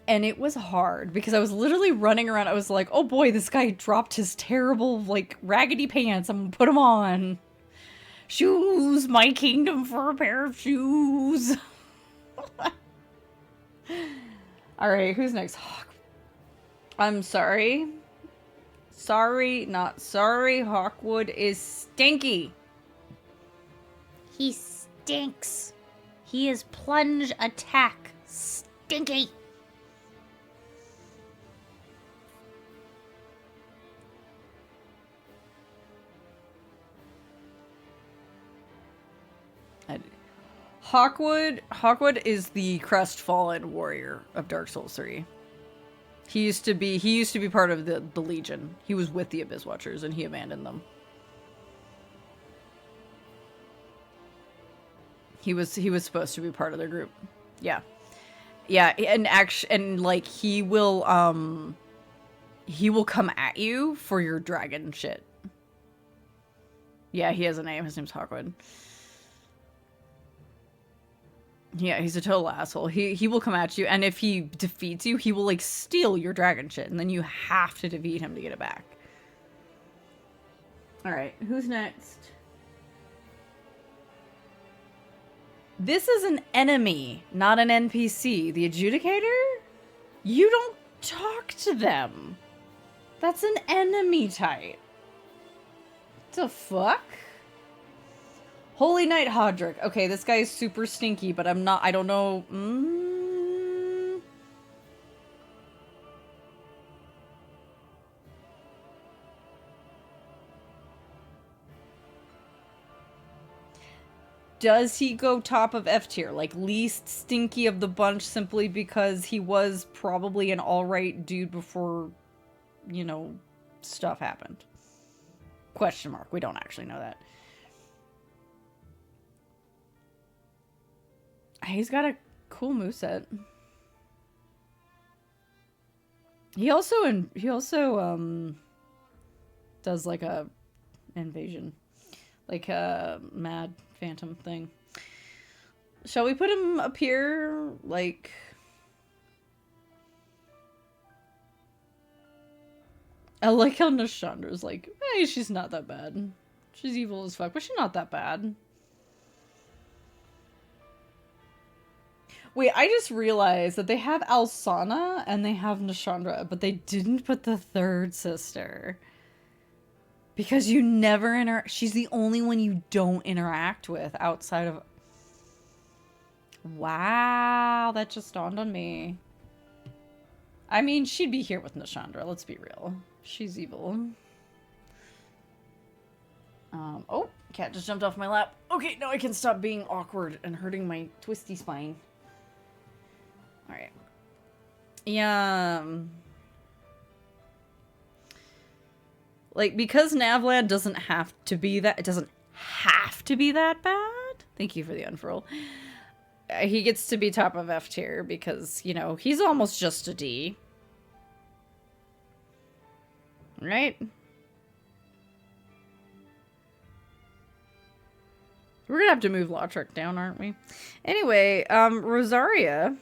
[SPEAKER 3] And it was hard because I was literally running around. I was like, oh boy, this guy dropped his terrible, like, raggedy pants. I'm gonna put them on. Shoes, my kingdom for a pair of shoes. All right, who's next? I'm sorry. Sorry, not sorry. Hawkwood is stinky.
[SPEAKER 2] He stinks. He is plunge attack. Stinky.
[SPEAKER 3] Hawkwood is the crestfallen warrior of Dark Souls 3. He used to be part of the Legion. He was with the Abyss Watchers and he abandoned them. He was supposed to be part of their group. Yeah. Yeah, and like he will come at you for your dragon shit. Yeah, he has a name. His name's Hawkwood. Yeah, he's a total asshole. He will come at you, and if he defeats you, he will, like, steal your dragon shit, and then you have to defeat him to get it back. Alright, who's next? This is an enemy, not an NPC. The Adjudicator? You don't talk to them. That's an enemy type. The fuck? Holy Knight Hodrick. Okay, this guy is super stinky, but I don't know. Does he go top of F tier? Like, least stinky of the bunch simply because he was probably an alright dude before, you know, stuff happened? Question mark. We don't actually know that. He's got a cool moveset. He also does like a invasion. Like a mad phantom thing. Shall we put him up here? Like, I like how Nashandra's like, hey, she's not that bad. She's evil as fuck, but she's not that bad. Wait, I just realized that they have Alsana and they have Nashandra, but they didn't put the third sister. Because you never interact. She's the only one you don't interact with outside of... Wow, that just dawned on me. I mean, she'd be here with Nashandra, let's be real. She's evil. Oh, cat just jumped off my lap. Okay, now I can stop being awkward and hurting my twisty spine. Alright. Yeah. Like, because Navland doesn't have to be that... It doesn't have to be that bad. Thank you for the unfurl. He gets to be top of F tier because, you know, he's almost just a D. Right? We're gonna have to move Lautrec down, aren't we? Anyway, Rosaria...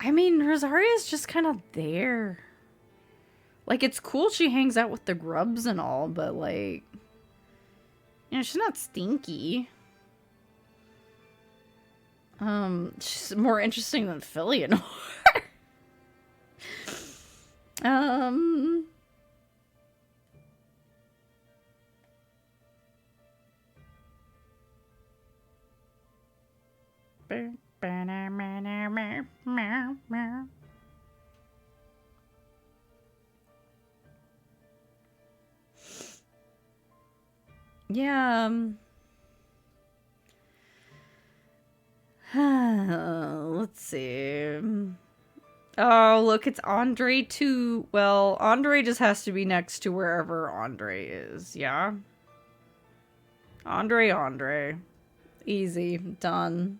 [SPEAKER 3] I mean, Rosaria's just kind of there. Like, it's cool she hangs out with the grubs and all, but, like... You know, she's not stinky. She's more interesting than Filianor. Yeah, let's see. Oh, look, it's Andre too. Well, Andre just has to be next to wherever Andre is, yeah? Andre. Easy. Done.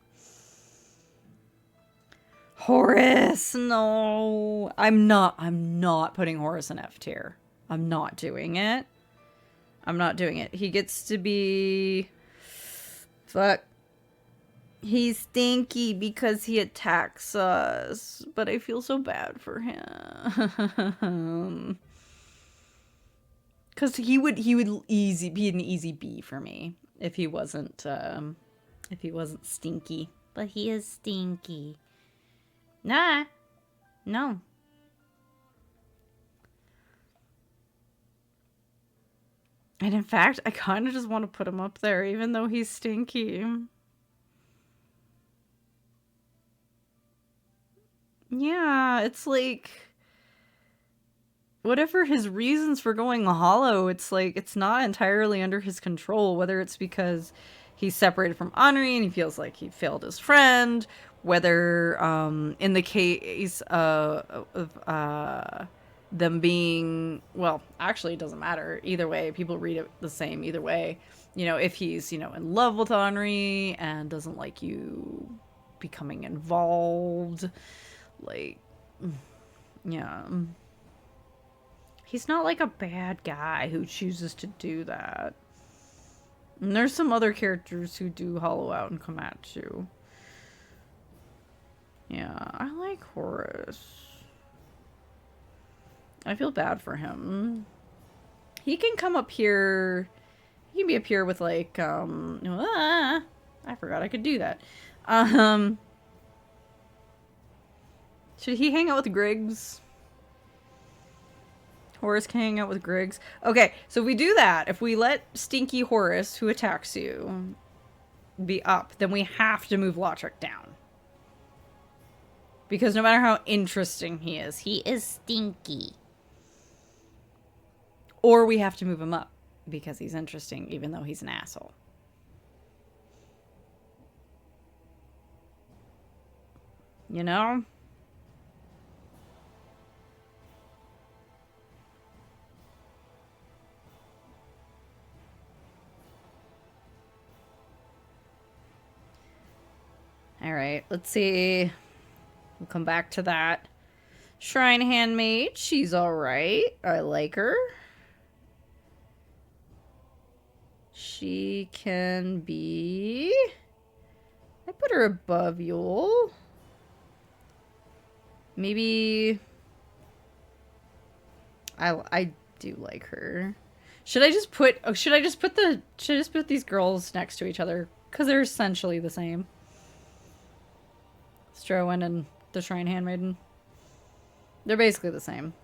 [SPEAKER 3] Horus, no. I'm not putting Horus in F tier. I'm not doing it. He gets to be... Fuck. He's stinky because he attacks us. But I feel so bad for him. Because he would be an easy B for me if he wasn't stinky.
[SPEAKER 2] But he is stinky. Nah. No.
[SPEAKER 3] And in fact, I kind of just want to put him up there, even though he's stinky. Yeah, it's like... Whatever his reasons for going hollow, it's like, it's not entirely under his control. Whether it's because he's separated from Henri and he feels like he failed his friend. Whether, in the case of them being, well, actually it doesn't matter either way. People read it the same either way. You know, if he's, you know, in love with Henri and doesn't like you becoming involved, like, yeah, He's not like a bad guy who chooses to do that. And there's some other characters who do hollow out and come at you. Yeah, I like Horace. I feel bad for him. He can come up here. He can be up here with like, I forgot I could do that. Should he hang out with Griggs? Horace can hang out with Griggs. Okay, so if we do that, if we let Stinky Horace, who attacks you, be up, then we have to move Lautrec down. Because no matter how interesting he is stinky. Or we have to move him up because he's interesting, even though he's an asshole. You know? Alright, let's see. We'll come back to that. Shrine Handmaid, she's alright. I like her. She can be... I put her above Yule. Maybe... I do like her. Should I just put... Oh, should I just put these girls next to each other? Because they're essentially the same. Strowin and the Shrine Handmaiden. They're basically the same.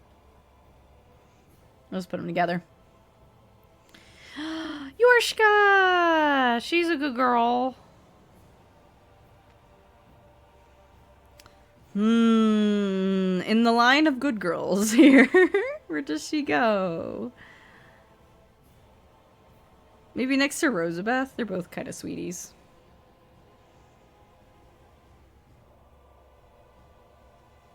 [SPEAKER 3] Let's put them together. Yorshka! She's a good girl. In the line of good girls here. Where does she go? Maybe next to Rosabeth? They're both kind of sweeties.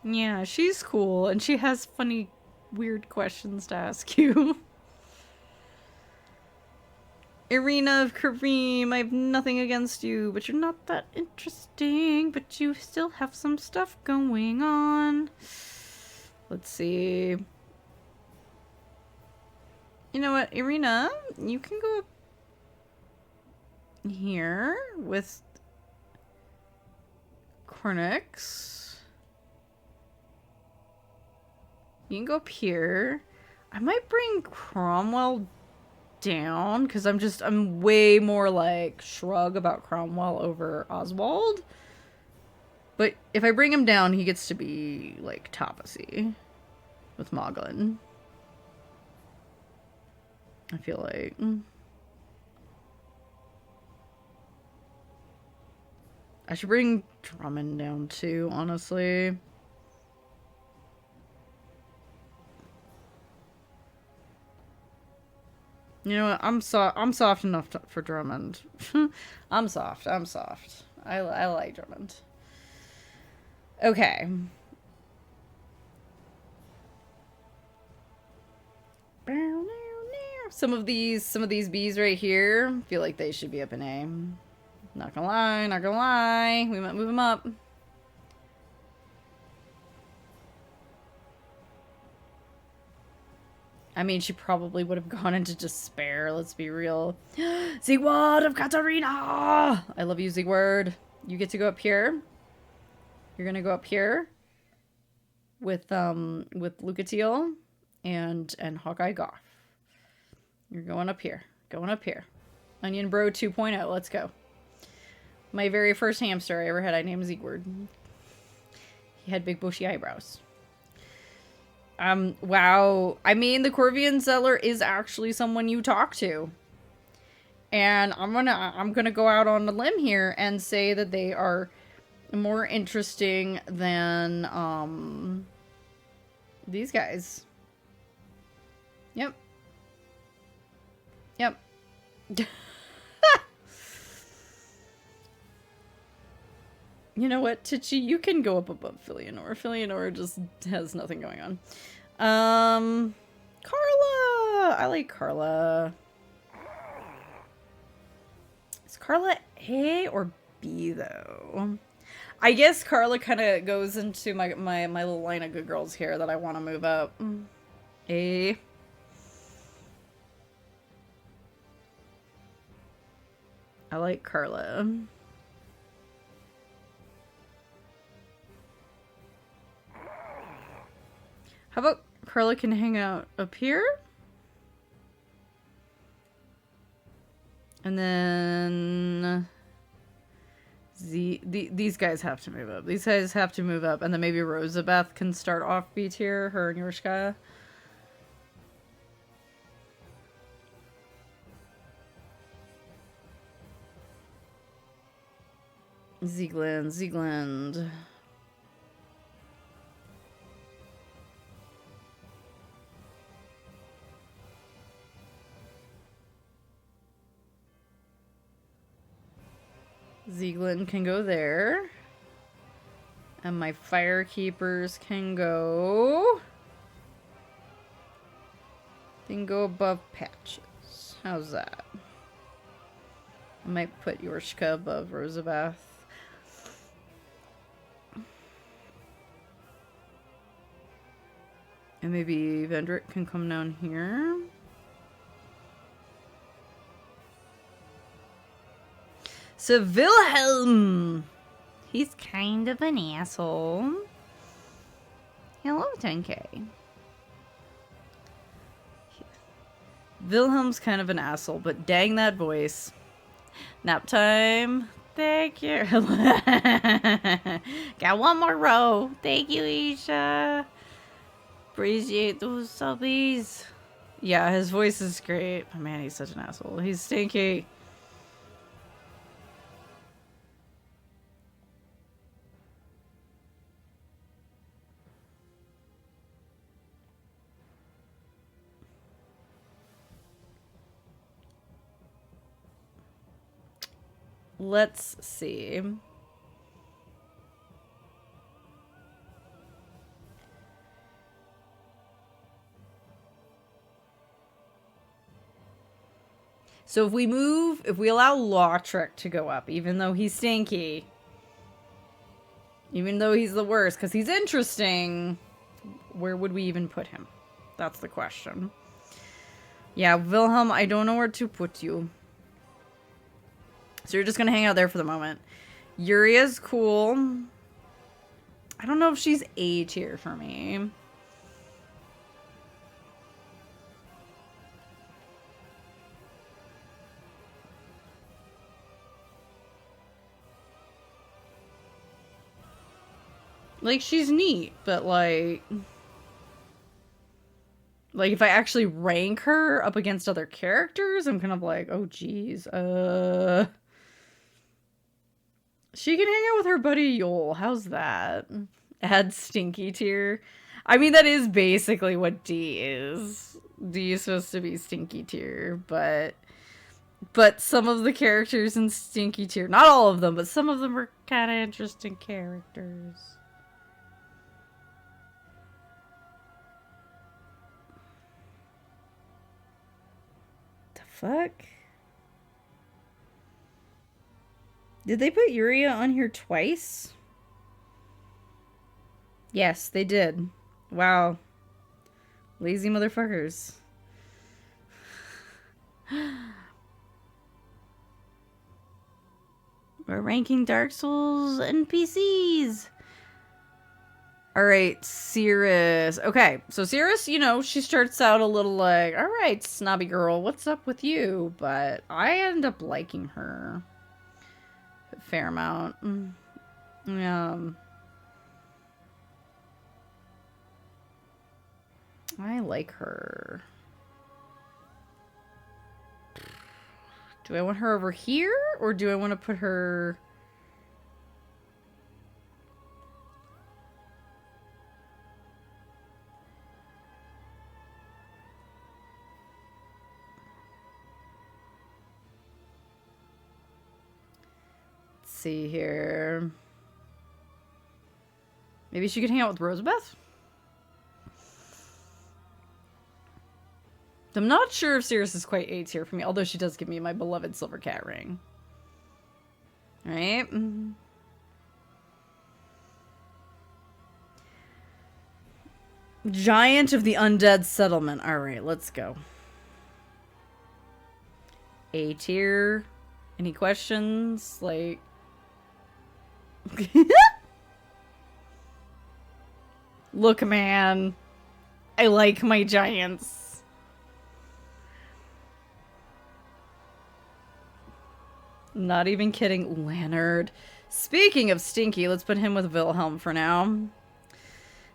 [SPEAKER 3] Yeah, she's cool, and she has funny, weird questions to ask you. Irina of Kareem, I have nothing against you, but you're not that interesting, but you still have some stuff going on. Let's see. You know what, Irina, you can go up here with Cornix. You can go up here. I might bring Cromwell down because I'm way more like shrug about Cromwell over Oswald. But if I bring him down, he gets to be like Topacy with Moglin. I feel like. I should bring Drummond down too, honestly. You know what? I'm soft enough for Drummond. I'm soft. I like Drummond. Okay. Some of these bees right here feel like they should be up in A. Not gonna lie. We might move them up. I mean, she probably would have gone into despair, let's be real. Siegward of Katarina! I love you, Siegward. You get to go up here. You're gonna go up here with Lucatiel and Hawkeye Goff. You're going up here. Onion Bro 2.0, let's go. My very first hamster I ever had, I named Siegward. He had big bushy eyebrows. Wow. I mean, the Corvian Zeller is actually someone you talk to. And I'm gonna go out on a limb here and say that they are more interesting than, these guys. Yep. You know what, Titchy? You can go up above Filianor. Filianor just has nothing going on. Carla! I like Carla. Is Carla A or B, though? I guess Carla kind of goes into my little line of good girls here that I want to move up. A. I like Carla. How about Carla can hang out up here? And then these guys have to move up. These guys have to move up, and then maybe Rosabeth can start off B tier, her and Yorshka. Ziegland. Ziegland can go there. And my firekeepers can go... They can go above Patches. How's that? I might put Yorshka above Rosabeth. And maybe Vendrick can come down here. So Wilhelm! He's kind of an asshole. Hello, 10K. Wilhelm's kind of an asshole, but dang that voice. Nap time. Thank you. Got one more row. Thank you, Isha. Appreciate those subbies. Yeah, his voice is great. Oh, man, he's such an asshole. He's stinky. Let's see. So if we allow Lautrec to go up, even though he's stinky, even though he's the worst, because he's interesting, where would we even put him? That's the question. Yeah, Wilhelm, I don't know where to put you. So you're just going to hang out there for the moment. Uria's cool. I don't know if she's A tier for me. Like, she's neat, but like if I actually rank her up against other characters, I'm kind of like, oh geez, she can hang out with her buddy Yol. How's that? Add stinky tier. I mean, that is basically what D is. D is supposed to be stinky tier, but some of the characters in stinky tier, not all of them, but some of them are kind of interesting characters. The fuck? Did they put Yuria on here twice? Yes, they did. Wow. Lazy motherfuckers. We're ranking Dark Souls NPCs. Alright, Cirrus. Okay, so Cirrus, you know, she starts out a little like, alright, snobby girl, what's up with you? But I end up liking her a fair amount. I like her. Do I want her over here, or do I want to put her... Let's see here. Maybe she could hang out with Rosabeth? I'm not sure if Cirrus is quite A tier for me, although she does give me my beloved silver cat ring. Alright. Giant of the Undead Settlement. Alright, let's go. A tier. Any questions? Like... Look, man. I like my giants. Not even kidding. Leonard. Speaking of stinky, let's put him with Wilhelm for now.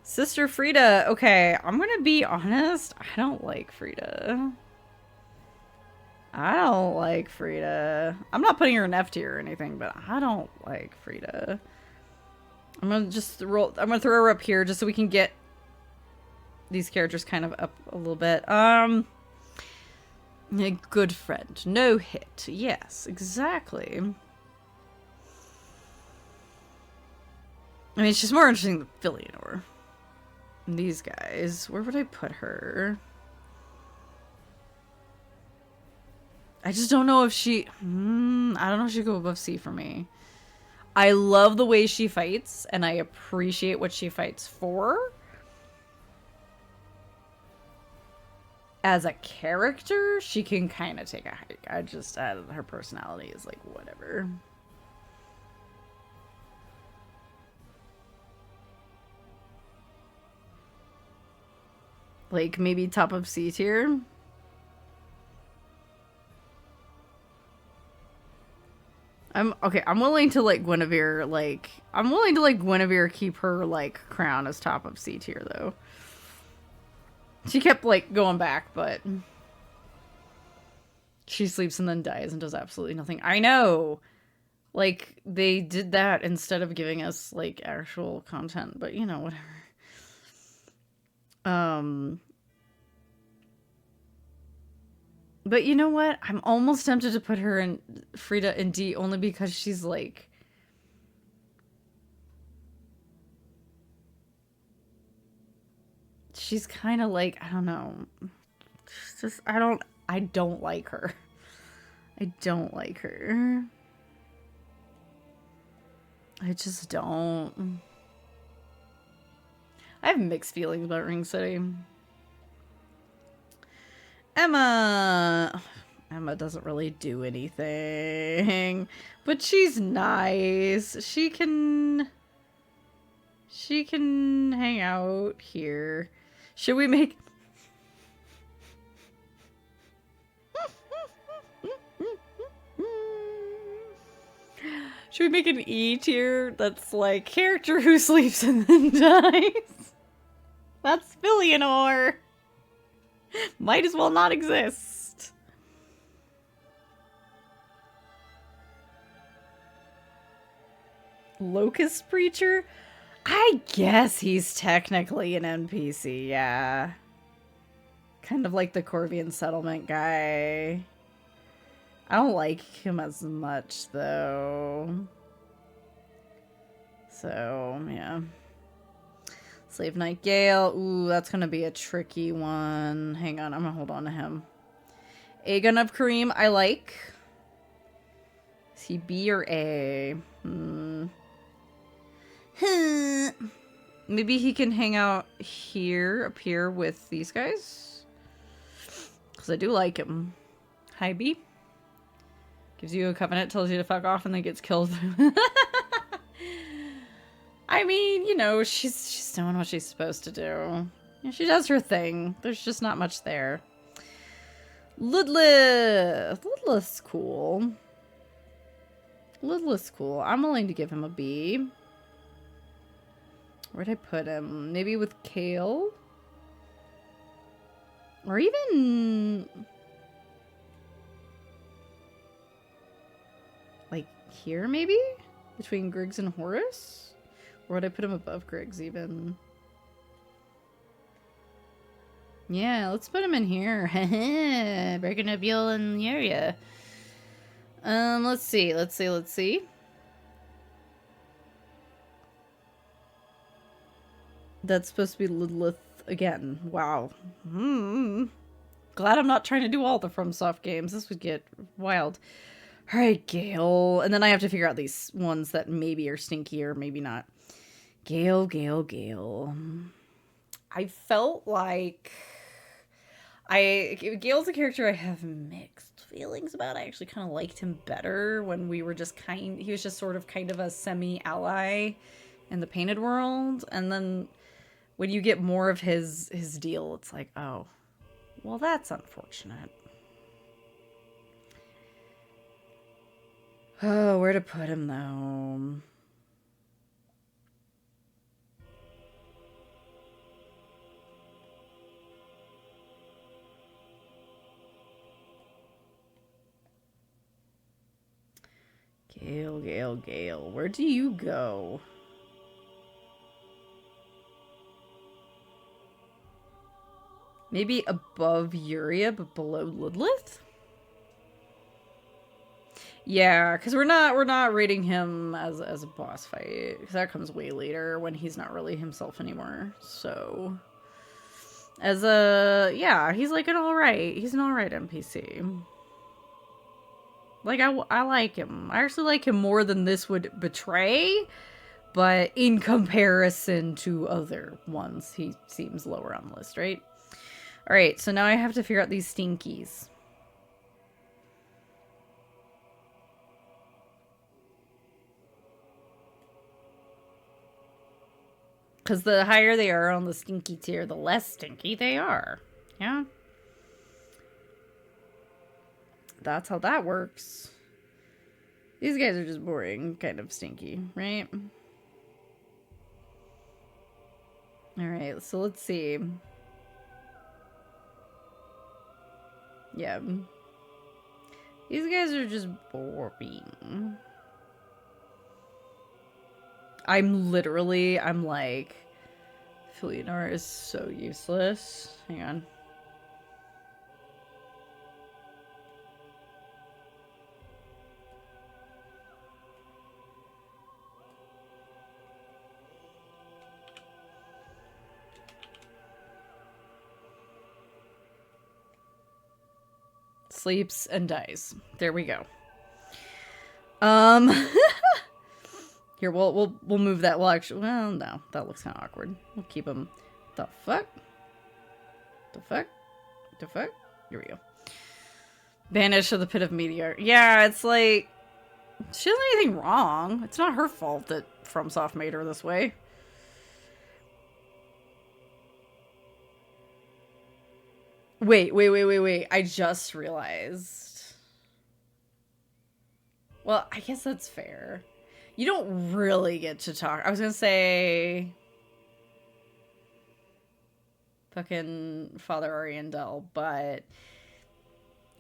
[SPEAKER 3] Sister Frida. Okay, I'm gonna be honest. I don't like Frida. I don't like Frida. I'm not putting her in F tier or anything, but I don't like Frida. I'm gonna just roll. I'm gonna throw her up here just so we can get these characters kind of up a little bit. A good friend. No hit. Yes, exactly. I mean, she's more interesting than Filianor. These guys. Where would I put her? I just don't know if she... I don't know if she'd go above C for me. I love the way she fights, and I appreciate what she fights for. As a character, she can kind of take a hike. I just... her personality is like, whatever. Like, maybe top of C tier? I'm willing to like Guinevere, like I'm willing to like Guinevere keep her like crown as top of C tier though. She kept like going back, but she sleeps and then dies and does absolutely nothing. I know. Like they did that instead of giving us like actual content, but you know, whatever. But you know what? I'm almost tempted to put her in Frida in D only because she's like... She's kind of like, I don't know. She's just, I don't like her. I don't like her. I just don't. I have mixed feelings about Ring City. Emma doesn't really do anything, but she's nice. She can hang out here. Should we make an E tier that's like character who sleeps and then dies? That's Filianor. Might as well not exist. Locust Preacher? I guess he's technically an NPC, yeah. Kind of like the Corvian settlement guy. I don't like him as much, though. So, yeah. Slave Knight Gale. Ooh, that's going to be a tricky one. Hang on, I'm going to hold on to him. Aegon of Kareem, I like. Is he B or A? Maybe he can hang out here, up here with these guys. Because I do like him. Hi, B. Gives you a covenant, tells you to fuck off, and then gets killed. I mean, you know, she's doing what she's supposed to do. Yeah, she does her thing. There's just not much there. Ludlith. Ludlith's cool. Ludlith's cool. I'm willing to give him a B. Where'd I put him? Maybe with Kale? Or even... like here, maybe? Between Griggs and Horus? Or would I put him above Griggs, even? Yeah, let's put him in here. Breaking up Yule in the area. Let's see. That's supposed to be Ludlith again. Wow. Glad I'm not trying to do all the FromSoft games. This would get wild. Alright, Gale. And then I have to figure out these ones that maybe are stinky or maybe not. Gale. I felt like Gale's a character I have mixed feelings about. I actually kind of liked him better when we were just he was just sort of kind of a semi-ally in the painted world, and then when you get more of his deal, it's like, oh, well, that's unfortunate. Oh, where to put him though? Gale, where do you go? Maybe above Uria, but below Ludlith? Yeah, because we're not rating him as a boss fight, because that comes way later when he's not really himself anymore. So, as a he's like he's an alright NPC. Like I like him. I actually like him more than this would betray, but in comparison to other ones, he seems lower on the list, right? All right, so now I have to figure out these stinkies. Because the higher they are on the stinky tier, the less stinky they are. Yeah. That's how that works. These guys are just boring, kind of stinky, right? Alright, so let's see. Yeah. These guys are just boring. I'm like, Filianor is so useless. Hang on. Sleeps and dies. There we go. Here, we'll move that. Well, actually, well, no, that looks kind of awkward. We'll keep him. The fuck? The fuck? The fuck? Here we go. Banish to the pit of meteor. Yeah, it's like she doesn't do anything wrong. It's not her fault that FromSoft made her this way. Wait. I just realized. Well, I guess that's fair. You don't really get to talk. I was gonna say fucking Father Ariandel, but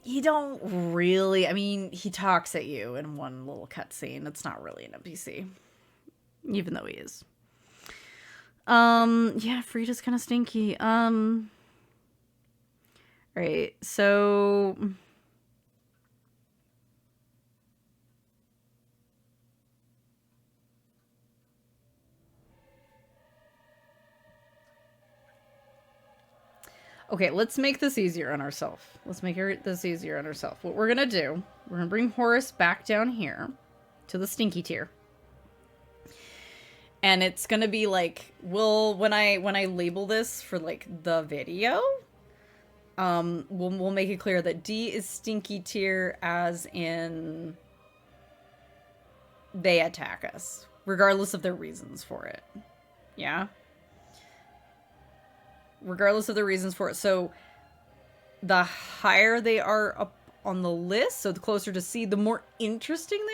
[SPEAKER 3] you don't really. I mean, he talks at you in one little cutscene. It's not really an NPC, even though he is. Yeah, Frida's kind of stinky. Right, so okay, let's make this easier on ourselves. Let's make this easier on ourselves. What we're gonna do, we're gonna bring Horus back down here to the stinky tier. And it's gonna be like, when I label this for like the video, we'll make it clear that D is stinky tier as in they attack us, regardless of their reasons for it. Yeah? Regardless of the reasons for it. So the higher they are up on the list, so the closer to C, the more interesting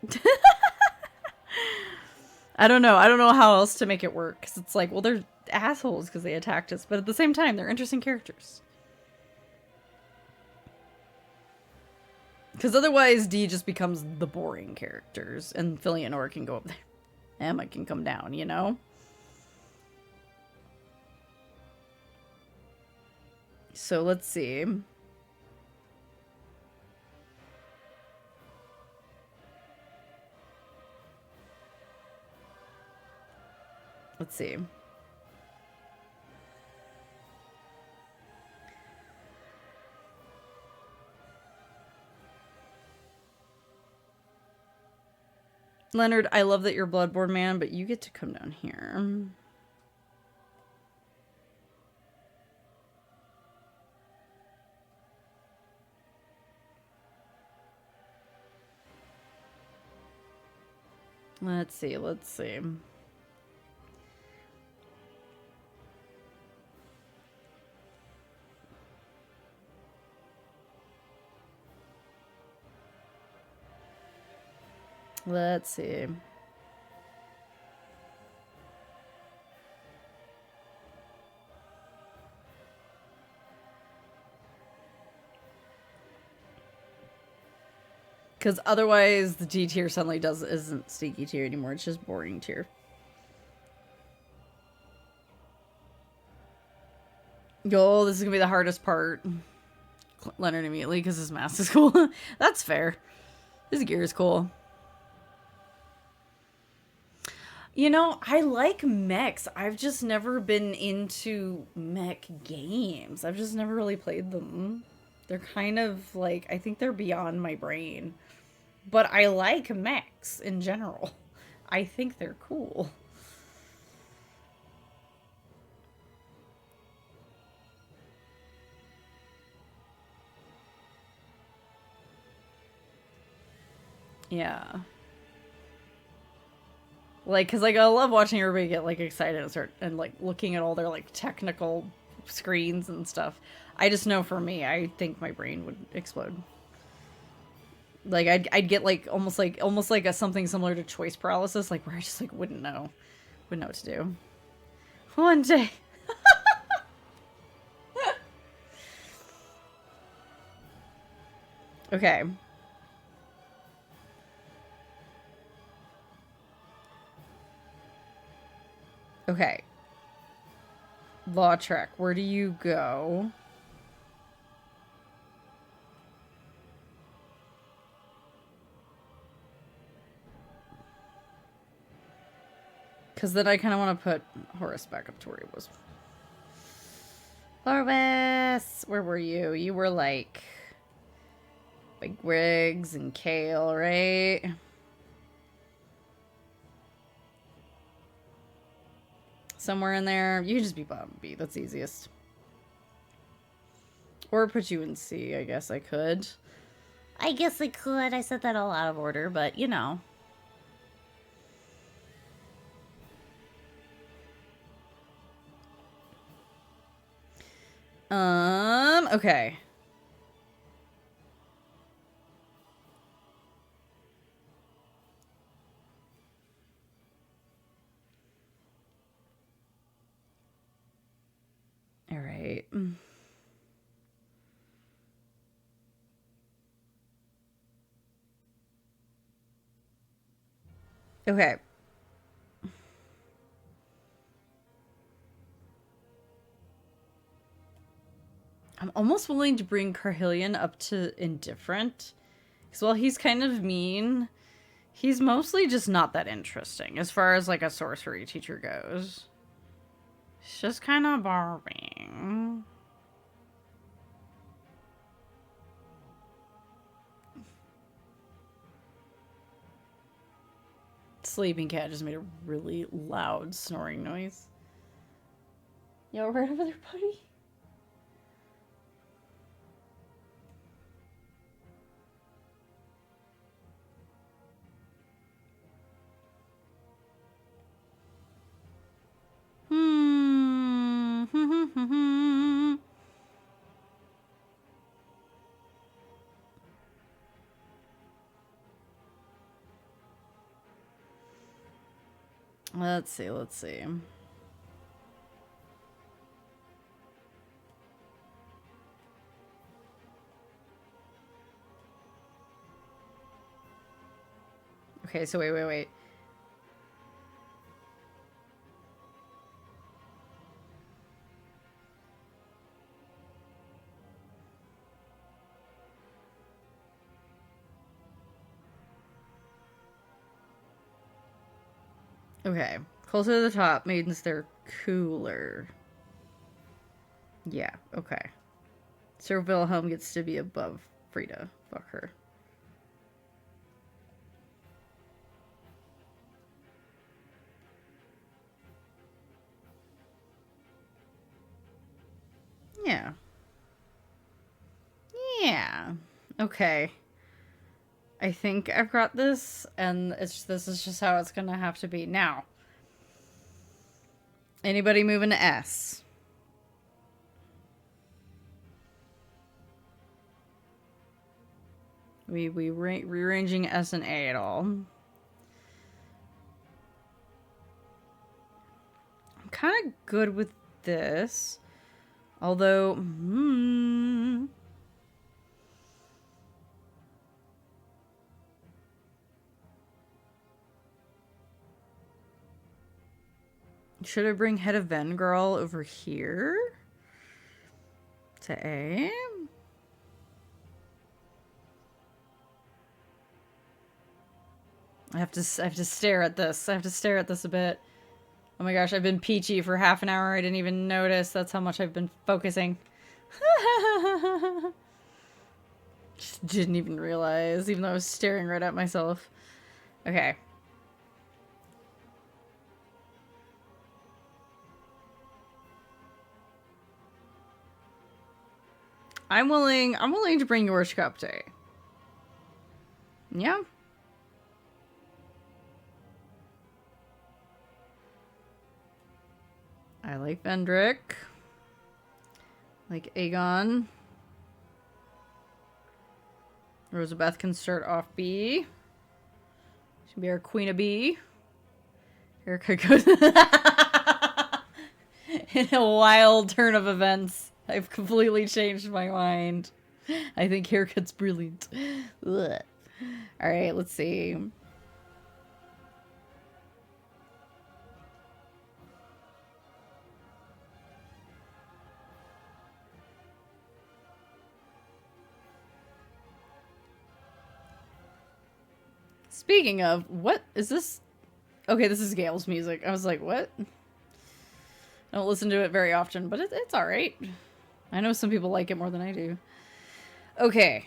[SPEAKER 3] they are. I don't know how else to make it work, because it's like, well, they're assholes because they attacked us, but at the same time, they're interesting characters. Because otherwise, D just becomes the boring characters, and Filianor can go up there. Emma can come down, you know? So let's see. Let's see. Leonard, I love that you're Bloodborne man, but you get to come down here. Let's see, let's see. Let's see. Because otherwise the D tier suddenly isn't sneaky tier anymore. It's just boring tier. Yo, this is gonna be the hardest part. Leonard immediately because his mask is cool. That's fair. His gear is cool. You know, I like mechs. I've just never been into mech games. I've just never really played them. They're kind of like, I think they're beyond my brain. But I like mechs in general. I think they're cool. Yeah. Like, cause like I love watching everybody get like excited and start and like looking at all their like technical screens and stuff. I just know for me, I think my brain would explode. Like I'd get like almost like a something similar to choice paralysis, like where I just like wouldn't know what to do. One day. Okay. Okay. Law Trek, where do you go? Because then I kind of want to put Horace back up to where he was. Horace! Where were you? You were like... Big Riggs and Kale, right? Somewhere in there. You can just be bottom B. That's easiest. Or put you in C, I guess I could. I guess I could. I said that all out of order, but you know. Okay. All right. Okay. I'm almost willing to bring Carhillion up to indifferent. Because while he's kind of mean, he's mostly just not that interesting as far as like a sorcery teacher goes. He's just kind of boring. Sleeping cat just made a really loud snoring noise. Yo, right over there, buddy. Let's see, let's see. Okay, so wait. Okay. Closer to the top means they're cooler. Yeah, okay. Sir Wilhelm gets to be above Frida. Fuck her. Yeah. Yeah. Okay. I think I've got this, and this is just how it's gonna have to be. Now, anybody moving to S? We rearranging S and A at all? I'm kind of good with this, although should I bring Head of Ven Girl over here to A? I have to stare at this. I have to stare at this a bit. Oh my gosh, I've been peachy for half an hour. I didn't even notice. That's how much I've been focusing. Just didn't even realize, even though I was staring right at myself. Okay. I'm willing to bring yours up to A. Yeah. I like Vendrick. Like Aegon. Rosabeth can start off B. She'll be our Queen of B. Erica goes in a wild turn of events. I've completely changed my mind. I think haircut's brilliant. Ugh. All right, let's see. Speaking of, what is this? Okay, this is Gail's music. I was like, what? I don't listen to it very often, but it's alright. I know some people like it more than I do. Okay.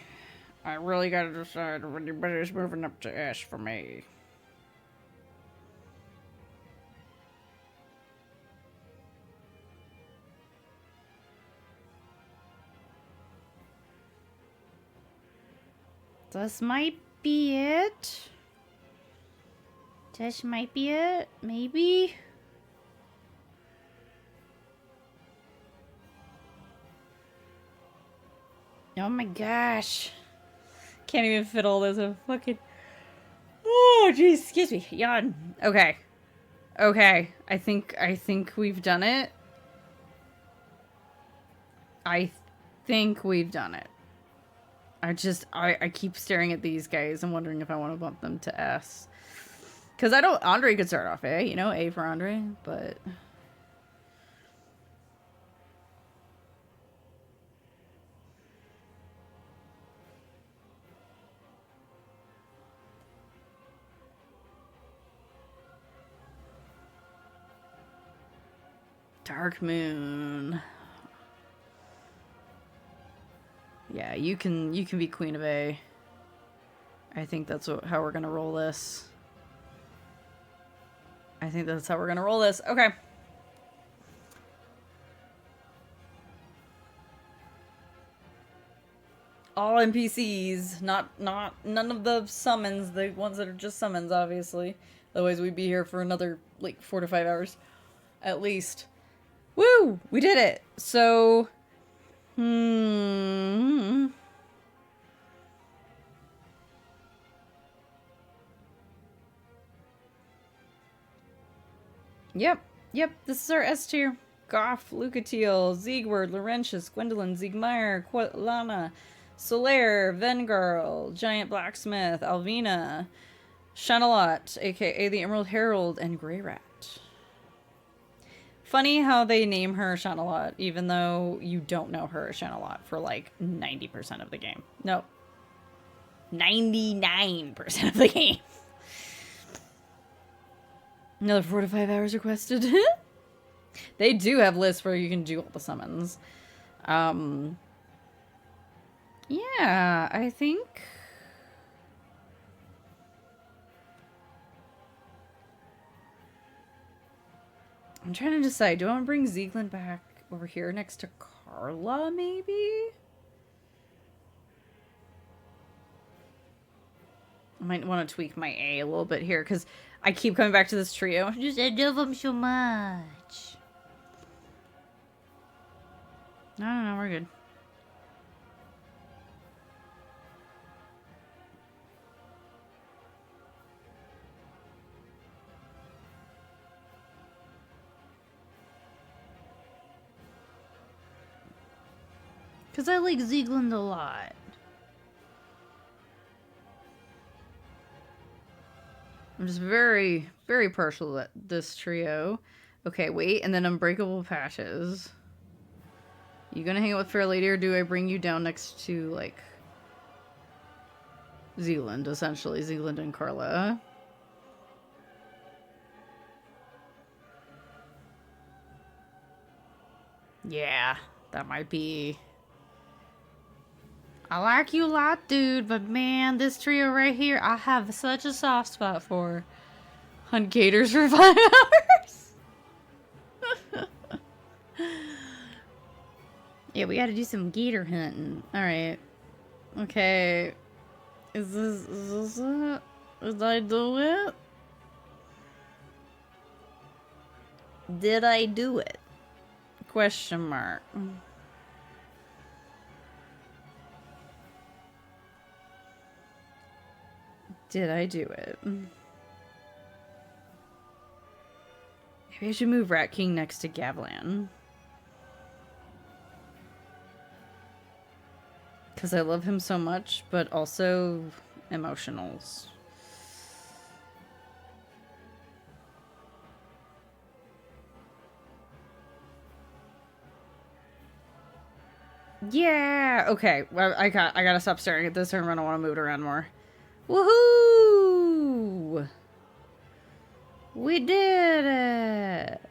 [SPEAKER 3] I really gotta decide when anybody's moving up to S for me. This might be it. This might be it. Maybe. Oh my gosh. Can't even fit all this in fucking... Oh, jeez. Excuse me. Yawn. Okay. Okay. I think we've done it. I think we've done it. I keep staring at these guys and wondering if I want to bump them to S. Because I don't... Andre could start off A. You know, A for Andre. But... Dark Moon. Yeah, you can be Queen of A. I think that's how we're gonna roll this. I think that's how we're gonna roll this. Okay. All NPCs, none of the summons, the ones that are just summons, obviously. Otherwise we'd be here for another, like, 4 to 5 hours. At least. Woo! We did it! So... Yep, this is our S tier. Goff, Lucatiel, Ziegward, Laurentius, Gwendolyn, Ziegmeyer, Lana, Solaire, Vengirl, Giant Blacksmith, Alvina, Shanalot, aka the Emerald Herald, and Grey Rat. Funny how they name her Shanalot, even though you don't know her as Shanalot for like 90% of the game. No. 99% of the game. Another 4 to 5 hours requested. They do have lists where you can do all the summons. Yeah, I think... I'm trying to decide. Do I want to bring Zieglin back over here next to Carla, maybe? I might want to tweak my A a little bit here, because I keep coming back to this trio.
[SPEAKER 2] Just I love them so much.
[SPEAKER 3] No, we're good.
[SPEAKER 2] Because I like Ziegland a lot.
[SPEAKER 3] I'm just very, very partial to this trio. Okay, wait, and then Unbreakable Patches. You gonna hang out with Fair Lady, or do I bring you down next to, like, Zealand, essentially? Zealand and Carla. Yeah, that might be...
[SPEAKER 2] I like you a lot, dude, but man, this trio right here, I have such a soft spot for.
[SPEAKER 3] Hunt gators for 5 hours? Yeah, we gotta do some gator hunting. Alright. Okay. Is this it? Did I do it? Did I do it? Question mark. Did I do it? Maybe I should move Rat King next to Gavlan. Because I love him so much, but also emotionals. Yeah! Okay, well, I gotta stop staring at this tournament. I want to move it around more. Woohoo! We did it!